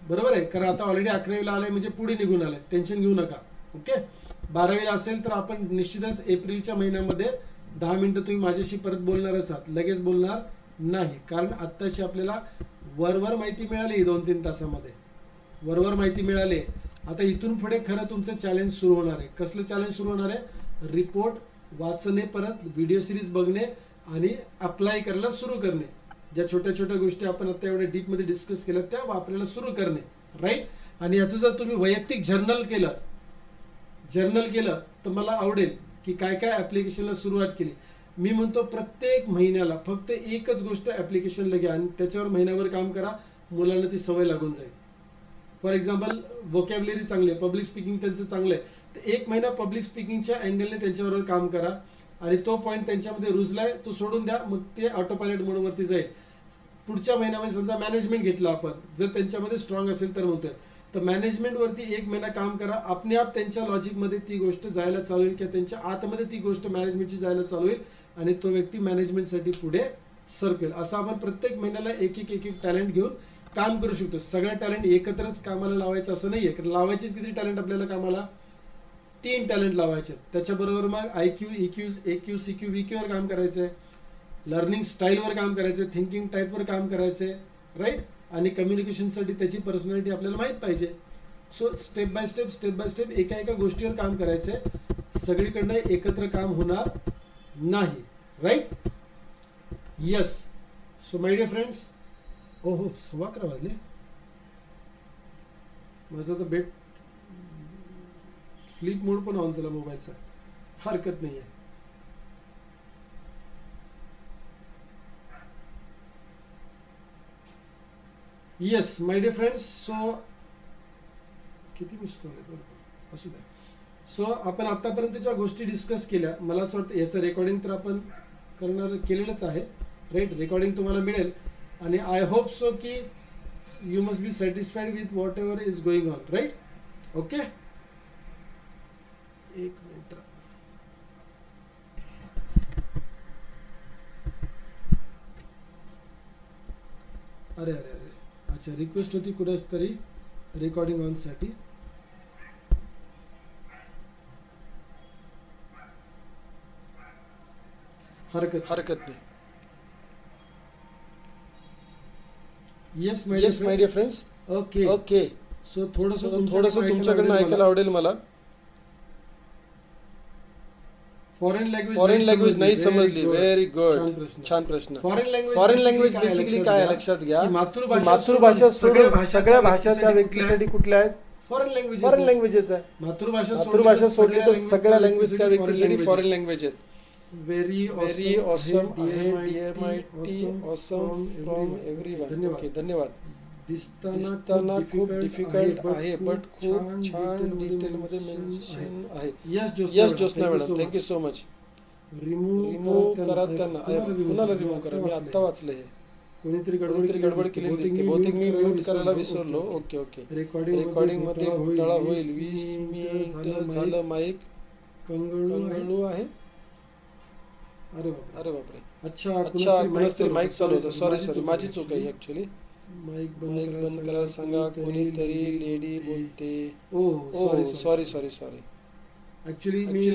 A: बरोबर आहे. कारण आता ऑलरेडी 11वीला आलंय म्हणजे पुढे निघून आलंय, टेन्शन घेऊ नका. ओके, 12वीला असेल तर आपण निश्चितच एप्रिलच्या महिन्यामध्ये 10 मिनिटं तुम्ही माझ्याशी परत बोलणारच आहात, लगेच बोलणार नाही. कारण आत्ताशी आपल्याला वरवर माहिती मिळाली, 2-3 तासामध्ये वरवर माहिती मिळाली. आता इथून पुढे खरं तुमचं चॅलेंज सुरू होणार आहे. कसलं चॅलेंज सुरू होणार आहे, रिपोर्ट वाचणे, परत व्हिडिओ सिरीज बघणे आणि अप्लाय करायला सुरू करणे. ज्या छोट्या छोट्या गोष्टी आपण आता एवढ्या डीपमध्ये डिस्कस केल्या त्या वापरायला सुरू करणे, राईट. आणि याचं जर तुम्ही वैयक्तिक जर्नल केलं तर मला आवडेल की काय काय ॲप्लिकेशनला सुरुवात केली. मी म्हणतो प्रत्येक महिन्याला फक्त एकच गोष्ट ॲप्लिकेशनला घ्या आणि त्याच्यावर महिन्याभर काम करा, मुलांना ती सवय लागून जाईल. फॉर एक्झाम्पल व्होकॅब्युलरी चांगली आहे, पब्लिक स्पीकिंग त्यांचं चांगलं आहे, तर एक महिना पब्लिक स्पीकिंगच्या अँगलने त्यांच्याबरोबर काम करा आणि तो पॉईंट त्यांच्यामध्ये रुजलाय तो सोडून द्या, मग ते ऑटो पायलट मोडवरती जाईल. पुढच्या महिन्यामध्ये समजा मॅनेजमेंट घेतलं आपण, जर त्यांच्यामध्ये स्ट्रॉंग असेल तर म्हणतोय, तर मॅनेजमेंटवरती एक महिना काम करा, आपणे आप त्यांच्या लॉजिकमध्ये ती गोष्ट जायला चालू होईल किंवा त्यांच्या आतमध्ये ती गोष्ट मॅनेजमेंटची जायला चालू होईल आणि तो व्यक्ती मॅनेजमेंटसाठी पुढे सरकेल. असं आपण प्रत्येक महिन्याला एक एक टॅलेंट घेऊन काम करू शकतो. सगळ्या टॅलेंट एकत्रच कामाला लावायचं असं नाहीये, कारण लावायचे किती टॅलेंट आपल्याला कामाला, 3 टॅलेंट लावायचे. त्याच्याबरोबर मग IQ, EQ, AQ, CQ, VQ वर काम करायचंय, लर्निंग स्टाईलवर काम करायचंय, थिंकिंग टाईपवर काम करायचंय, राईट. आणि कम्युनिकेशनसाठी त्याची पर्सनॅलिटी आपल्याला माहीत पाहिजे. सो स्टेप बाय स्टेप एका गोष्टीवर काम करायचंय, सगळीकडनं एकत्र काम होणार नाही, right. Yes. So my dear friends, हो 11:15 वाजले, माझा तर बेट स्लीप मोड पण ऑन झाला मोबाईलचा, हरकत नाही आहे. Yes my dear friends, so किती मिस कॉल आहेत बरोबर, असू द्या. सो आपण आतापर्यंतच्या गोष्टी डिस्कस केल्या. मला असं वाटतं याचं रेकॉर्डिंग तर आपण केलेलंच आहे, राईट. रेकॉर्डिंग तुम्हाला मिळेल आणि आय होप सो की you must be satisfied with whatever is going on, right. Okay, एक मिनिट. अरे अच्छा, रिक्वेस्ट होती कुणाच तरी रेकॉर्डिंग ऑन साठी. हरकत नाही. Yes my dear friends. Okay. So थोडंसं तुमच्याकडनं ऐकायला आवडेल मला. फॉरेन लँग्वेज नाही समजली. व्हेरी गुड, छान प्रश्न. फॉरेन लँग्वेज बेसिकली काय लक्षात घ्या, मातृभाषा सोडून सगळ्या भाषा त्या व्यक्तीसाठी कुठल्या आहेत, फॉरेन लँग्वेजेस आहे. मातृभाषा सोडली तर सगळ्या लँग्वेज त्या व्यक्तीसाठी फॉरेन लँग्वेज आहेत. व्हेरी ऑसम आहे, ऑसम फ्रॉम एव्हरीवन. धन्यवाद. दिसताना खूप डिफिकल्ट आहे बट खूप छान डिटेलमध्ये मेन्शन आहे. Yes Jyotsna madam, thank you so much. Remove करा त्यांना. कुणाला रिमूव्ह करा, मी आत्ता वाचले हे. कोणीतरी गडबड केली दिसते, बहुतेक मी म्यूट करायला विसरलो. ओके. रेकॉर्डिंग मध्ये घोटाळा होईल. 20 मिनिट झालं. माईक कंगळू आहे. अरे बापरे. अच्छा, कुणाच तरी माईक चालू होतं. सॉरी, माझी चूक आहे ऍक्च्युली. माईक बंद करायला सांगा, कोणीतरी लेडी बोलते. ओ सॉरी. ऍक्च्युली मी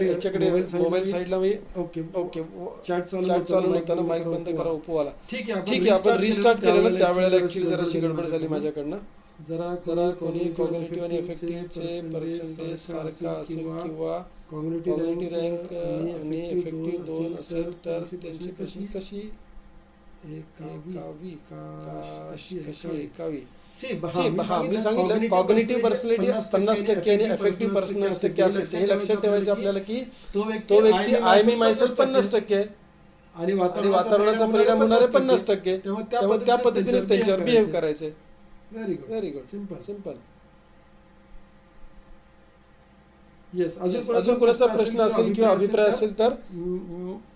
A: याच्याकडे मोबाईल साईडला मी ओके चॅट चालू होताना माईक बंद करा उपवाला. ठीक आहे, आपण रिस्टार्ट केलं ना, त्यावेळेला ऍक्च्युली जराशी गडबड झाली माझ्याकडनं. जरा कोणी कॉग्निटिव्ह आणि इफेक्टिव्हचे पर्सेंटेज सारखा असेल किंवा कॉग्निटिव्ह रँक आणि इफेक्टिव्ह 2 असेल तर त्यांची कशी एकावी. मी सांगितलं कॉग्निटिव्ह पर्सनॅलिटी 50% आणि इफेक्टिव्ह पर्सनॅलिटी 50% हे लक्षात ठेवायचं आपल्याला की तो व्यक्ती आय मी मायसेल्फ 50% आहे आणि वातावरणाचा परिणाम होणारे 50%. त्यामुळे त्या पद्धतीनेच त्यांच्यावर बिहेव करायचे. Very good. सिंपल. येस. अजून कोणाचा प्रश्न असेल किंवा अभिप्राय असेल तर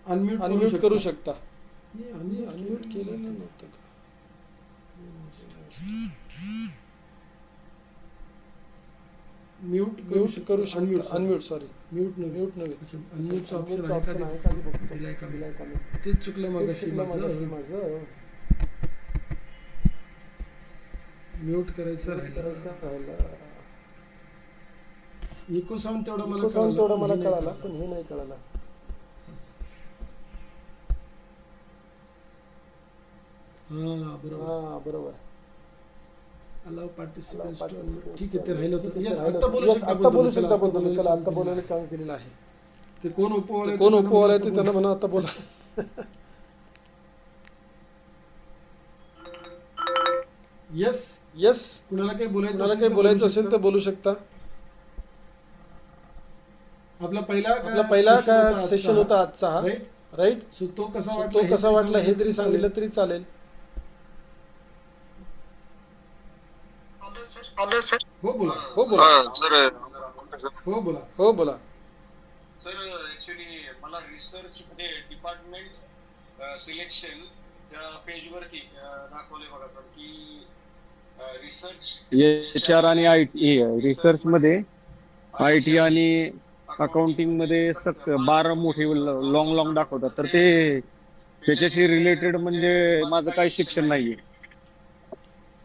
A: अनम्यूट करू शकता. अनम्यूट केलेलं नव्हतं का? म्यूट करू शकता. अनम्यूट सॉरी, म्यूट नव्हे. अनम्यूटचं ऑप्शन आहे का बघतो. तेच चुकलं मगाशी माझं. म्यूट करायचं राहिलं. इको साऊंड तेवढा मला कळाला, पण हे नाही कळाला. बरोबर. Allow participants. ठीक आहे, ते राहिलं होतं. यस, आता बोलू शकता. चला, आता बोलायला चान्स दिलेला आहे. ते कोण उपवाला आहे ते त्यांना म्हणा आता बोला. येस,
C: येस,
A: कुणाला काही बोलायचं
C: तुम्हाला
A: असेल
C: काही
A: तर
C: बोलायचं
A: बोलू
C: असेल
A: शकता.
C: तर बोलू शकता.
A: आपला पहिला
C: आपला पहिला
A: session
C: काय
A: होता
C: सेशन
A: आजचा,
C: होता आजचा हा,
A: राईट.
C: राईट.
A: सो तो कसा वाटला
C: तो कसा वाटला हे जरी सांगितलं तरी चालेल.
A: हो बोला,
C: हो बोला,
A: हो बोला.
C: हो बोला.
D: सर ऍक्च्युली मला रिसर्च मध्ये डिपार्टमेंट सिलेक्शन त्या पेज वरती दाखवले बघा सर की रिसर्च
E: HR आणि IT रिसर्च मध्ये IT आणि अकाउंटिंग मध्ये 12 मोठे लॉंग दाखवतात, तर ते त्याच्याशी रिलेटेड म्हणजे माझं काही शिक्षण नाहीये.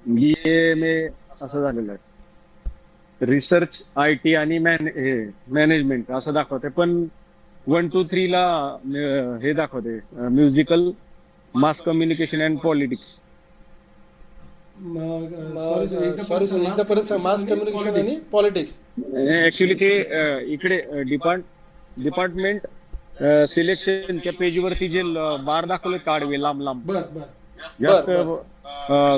E: BA असं झालेलं आहे. रिसर्च IT आणि मॅनेजमेंट असं दाखवते, पण 1, 2, 3 ला हे दाखवते musical, mass communication and politics.
C: Sorry एकदा परत मास कम्युनिकेशन आणि पॉलिटिक्स.
E: ऍक्च्युली ते इकडे डिपार्टमेंट सिलेक्शनच्या पेज वरती जे बार दाखवले काढवे लांब लांब
A: बर बर.
E: जास्त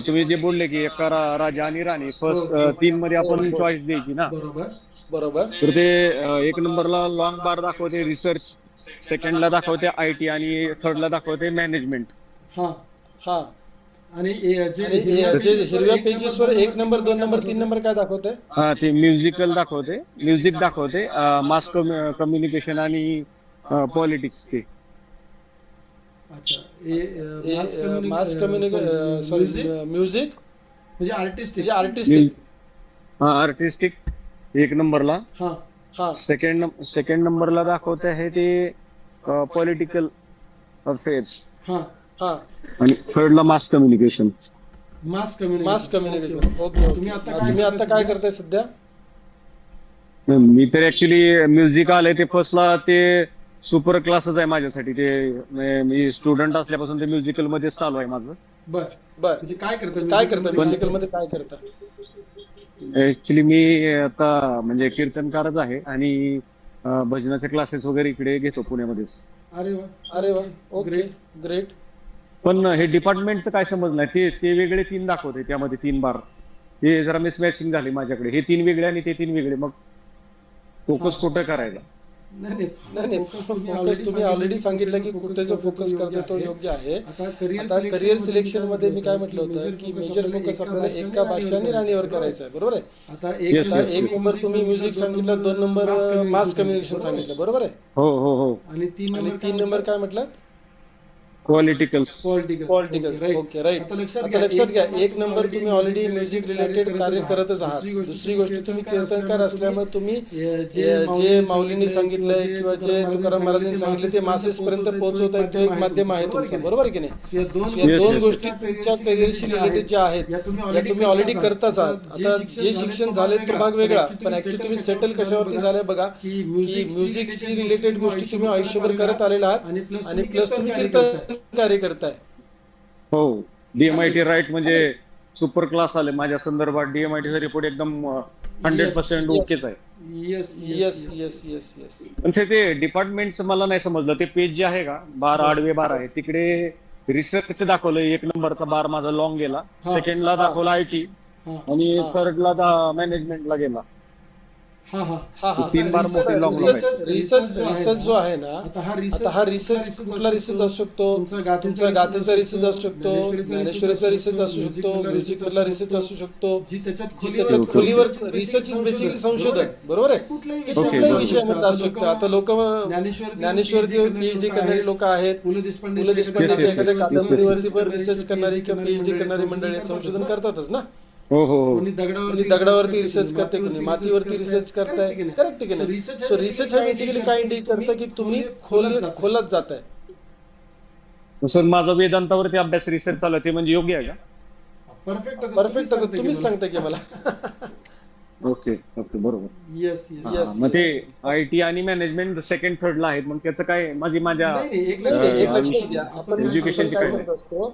E: तुम्ही जे बोलले की एका राजा आणि राणी फर्स्ट 3 मध्ये आपण चॉईस द्यायची ना,
A: बरोबर.
C: बरोबर.
E: तर ते 1 नंबरला लॉंग बार दाखवते रिसर्च, सेकंडला दाखवते IT आणि थर्डला दाखवते मॅनेजमेंट.
A: हा
C: हा.
A: आणि जे
C: आणि जे हिरव्या पेजेसवर 1 नंबर 2 नंबर 3 नंबर काय दाखवतंय?
E: हा, ते म्युझिकल दाखवते, म्युझिक दाखवते, मास कम्युनिकेशन आणि पॉलिटिक्स ते.
A: अच्छा,
C: मास कम्युनिकेशन सॉरी म्युझिक
A: म्हणजे आर्टिस्टिक.
C: म्हणजे आर्टिस्टिक.
E: हा, आर्टिस्टिक 1 नंबरला.
A: हा
C: हा.
E: सेकंड नंबरला दाखवते आहे ते पॉलिटिकल अफेअर्स,
A: हा.
C: हा.
E: आणि थर्डला मास कम्युनिकेशन.
A: मास
C: मास कम्युनिकेशन. ओके. तुम्ही आता काय करताय सध्या?
E: मी तर ऍक्च्युली म्युझिक आलंय ते फर्स्टला, ते सुपर क्लासच आहे माझ्यासाठी. ते मी स्टुडंट असल्यापासून ते म्युझिकल मध्येच चालू आहे माझं.
A: बर
C: बर.
A: म्हणजे काय करता
C: म्युझिकल मध्ये काय करता?
E: ऍक्च्युली मी आता म्हणजे कीर्तनकारच आहे आणि भजनाचे क्लासेस वगैरे इकडे घेतो पुण्यामध्येच.
A: अरे वा,
C: अरे वा. Okay, great.
E: पण हे डिपार्टमेंटचं काय समज नाही, ते वेगळे 3 दाखवते, त्यामध्ये 3 बार हे जरा मिसमॅचिंग झाली माझ्याकडे. हे 3 वेगळे आणि ते 3 वेगळे, मग फोकस कुठं करायला?
A: नाही
C: फोकस तुम्ही ऑलरेडी सांगितलं की कुठे जो फोकस करतो तो योग्य आहे. आता करिअर सिलेक्शन मध्ये मी काय म्हटलं होतं की मेजर फोकस आपल्याला एका भाषा आणि राणीवर करायचं आहे, बरोबर आहे.
A: आता
E: Yes.
C: 1 नंबर तुम्ही म्युझिक सांगितलं, 2 नंबर मास कम्युनिकेशन सांगितलं, बरोबर आहे.
E: हो.
A: आणि 3
C: नंबर काय म्हटलं?
E: पॉलिटिकल.
C: पॉलिटिकल्स. Okay, right. आता लक्षात घ्या 1 नंबर तुम्ही ऑलरेडी म्युझिक रिलेटेड कार्य करतच आहात. दुसरी गोष्ट तुम्ही कीर्तनकार असल्यामुळे तुम्ही जे माऊलींनी सांगितलंय किंवा जे तुकाराम महाराजांनी सांगितले ते मासेस पर्यंत पोहोचवताय, तो एक माध्यम आहे तुमचं, बरोबर आहे की नाही. या दोन गोष्टी तुमच्या करिअरशी रिलेटेड ज्या आहेत या तुम्ही ऑलरेडी करताच आहात. आता जे शिक्षण झाले तो भाग वेगळा, पण ऍक्च्युली तुम्ही सेटल कशावरती झालाय बघा की म्युझिकशी रिलेटेड गोष्टी तुम्ही आयुष्यभर करत आलेला आहात आणि प्लस तुम्ही कीर्तन कार्य करताय.
E: हो, DMIT राईट म्हणजे सुपर क्लास आले माझ्या संदर्भात. DMIT चा रिपोर्ट एकदम 100% ओकेच आहे.
A: Yes
C: yes yes yes yes.
E: पण ते डिपार्टमेंटचं मला नाही समजलं. ते पेज जे आहे का, बार आडवे बार आहे, तिकडे रिसर्च दाखवलं 1 नंबरचा बार माझा लॉंग गेला, सेकंडला दाखवला IT आणि थर्डला मॅनेजमेंटला गेला.
A: हा.
E: 3 बार मोठे लॉंग
C: रिसर्च जो आहे ना, आता हा रिसर्च कुठला रिसर्च असू शकतो? तुमचा गाथेचा रिसर्च असू शकतो, ज्ञानेश्वरीचा रिसर्च असू शकतो, म्युझिक मधला रिसर्च असू शकतो. त्याच्यात खोलीवर रिसर्च इज बेसिकली संशोधन, बरोबर आहे. कुठल्याही विषयामध्ये असू शकतं. आता लोक ज्ञानेश्वर PhD करणारी लोक आहेत, पु ल देशपांडेच्या एखाद्या कादंबरीवरती रिसर्च करणारी किंवा PhD करणारी मंडळी संशोधन करतातच ना.
E: हो.
A: कोणी
C: दगडावरती रिसर्च करते, कोणी मातीवरती रिसर्च करताय. करेक्ट की नाही. सो रिसर्च हा बेसिकली काय इंडिकेट करतं की तुम्ही खोलात जाताय.
E: सर माझा वेदांतावरती अभ्यास रिसर्च चालू आहे, ते म्हणजे योग्य आहे का?
C: परफेक्ट. आता तुम्हीच सांगता की मला.
E: ओके, बरोबर.
A: येस.
E: मग ते IT आणि मॅनेजमेंट सेकंड थर्डला आहेत, मग त्याचं काय माझ्या
C: एक लक्षात घ्या.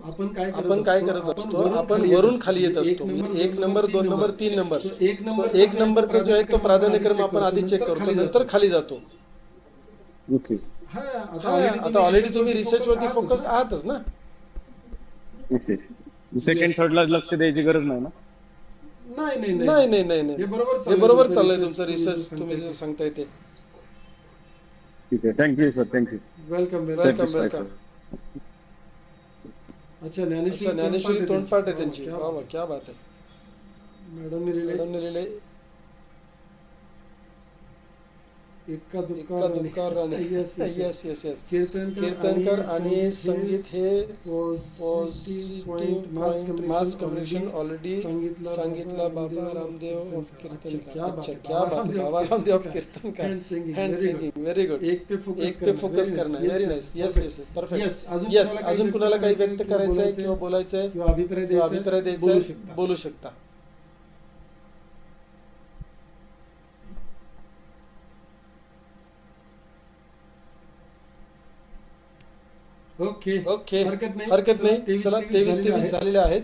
C: आपण काय करत असतो, आपण वरून खाली येत असतो. 1 नंबर 2 नंबर 3 नंबर. 1 नंबरचा जो आहे तो प्राधान्यक्रम आपण आधी चेक करतो, नंतर खाली जातो.
E: ओके.
A: हा
C: आता ऑलरेडी तुम्ही रिसर्च वरती फोकस आहातच ना.
E: ओके. सेकंड थर्डला लक्ष द्यायची गरज नाही ना.
A: नाही नाही
C: नाही नाही नाही
A: हे
C: नाही
A: बरोबर
C: हे
A: चाललंय
C: बरोबर चाललंय तुमचं रिसर्च तुम्ही
A: सांगताय
C: जे सांगताय ते.
E: ठीक आहे. Thank you sir. Thank you.
A: Welcome
C: welcome welcome.
A: अच्छा
C: ज्ञानेश्वरी तोंडपाठ आहे त्यांची. वा वा, क्या बात आहे.
A: मॅडमने
C: मॅडमने लिहिले
A: एक्का
C: इक्का दुक्का Rane.
A: Yes
C: yes yes yes.
A: कीर्तनकर
C: आणि संगीत हे
A: positive
C: positive
A: mass
C: mass
A: communication
C: communication already सांगितलं बाबा रामदेव ऑफ
A: अच्छा,
C: कीर्तनकर.
A: क्या
C: अच्छा,
A: बात
C: क्या बात है. बाबा रामदेव ऑफ कीर्तनकर.
A: Hand singing
C: hand singing very good.
A: एक पे फोकस
C: करणं very nice. Yes yes perfect.
A: Yes,
C: yes अजून कुणाला काही व्यक्त करायचं आहे किंवा बोलायचं आहे
A: किंवा अभिप्राय
C: किंवा अभिप्राय द्यायचा
A: बोलू
C: आहे,
A: शकता.
C: बोलू शकता.
A: ओके
C: ओके
A: हरकत
C: नाही.
A: नाही
C: चला 23 झालेले आहेत.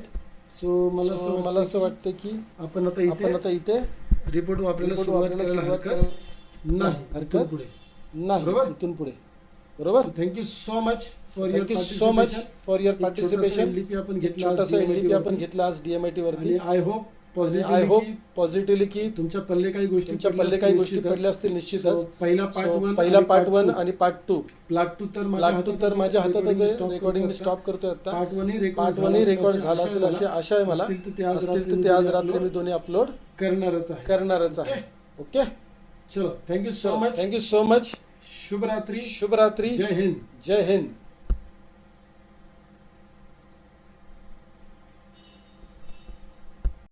A: सो मला
C: So, मला असं वाटतं की
A: आपण आता
C: इथे
A: रिपोर्ट वापरायला
C: report
A: सुरुवात
C: वापरायला
A: करायला
C: सुरुवात
A: हरकत नाही
C: हरकत
A: इथून पुढे
C: नाही.
A: बरोबर?
C: इथून पुढे बरोबर.
A: Thank you so much for your
C: thank you so much for your participation.
A: LDP आपण घेतला आज
C: छोटासा
A: DMIT
C: एलडीपी आपण
A: वरती.
C: घेतला आज डीएमआयटी वरती.
A: आणि I hope
C: I hope positively की
A: तुमच्या पल्ले काही गोष्टी
C: तुमच्या पल्ले काही गोष्टी पडल्या असतील निश्चितच.
A: पहिला
C: So,
A: पार्ट
C: पहिला पार्ट 1 आणि पार्ट 2.
A: पार्ट 2 तर
C: माझ्या हातातच आहे. रेकॉर्डिंग मी स्टॉप करतोय आता.
A: पार्ट 1
C: पार्ट 1 रेकॉर्ड झाला असेल अशी आशा आहे मला.
A: असतील तर
C: असतील ते आज रात्री मी दोन्ही अपलोड
A: करणारच आहे
C: ओके.
A: चलो thank you so much
C: thank you so much.
A: शुभरात्री
C: शुभरात्री.
A: जय हिंद
C: जय हिंद.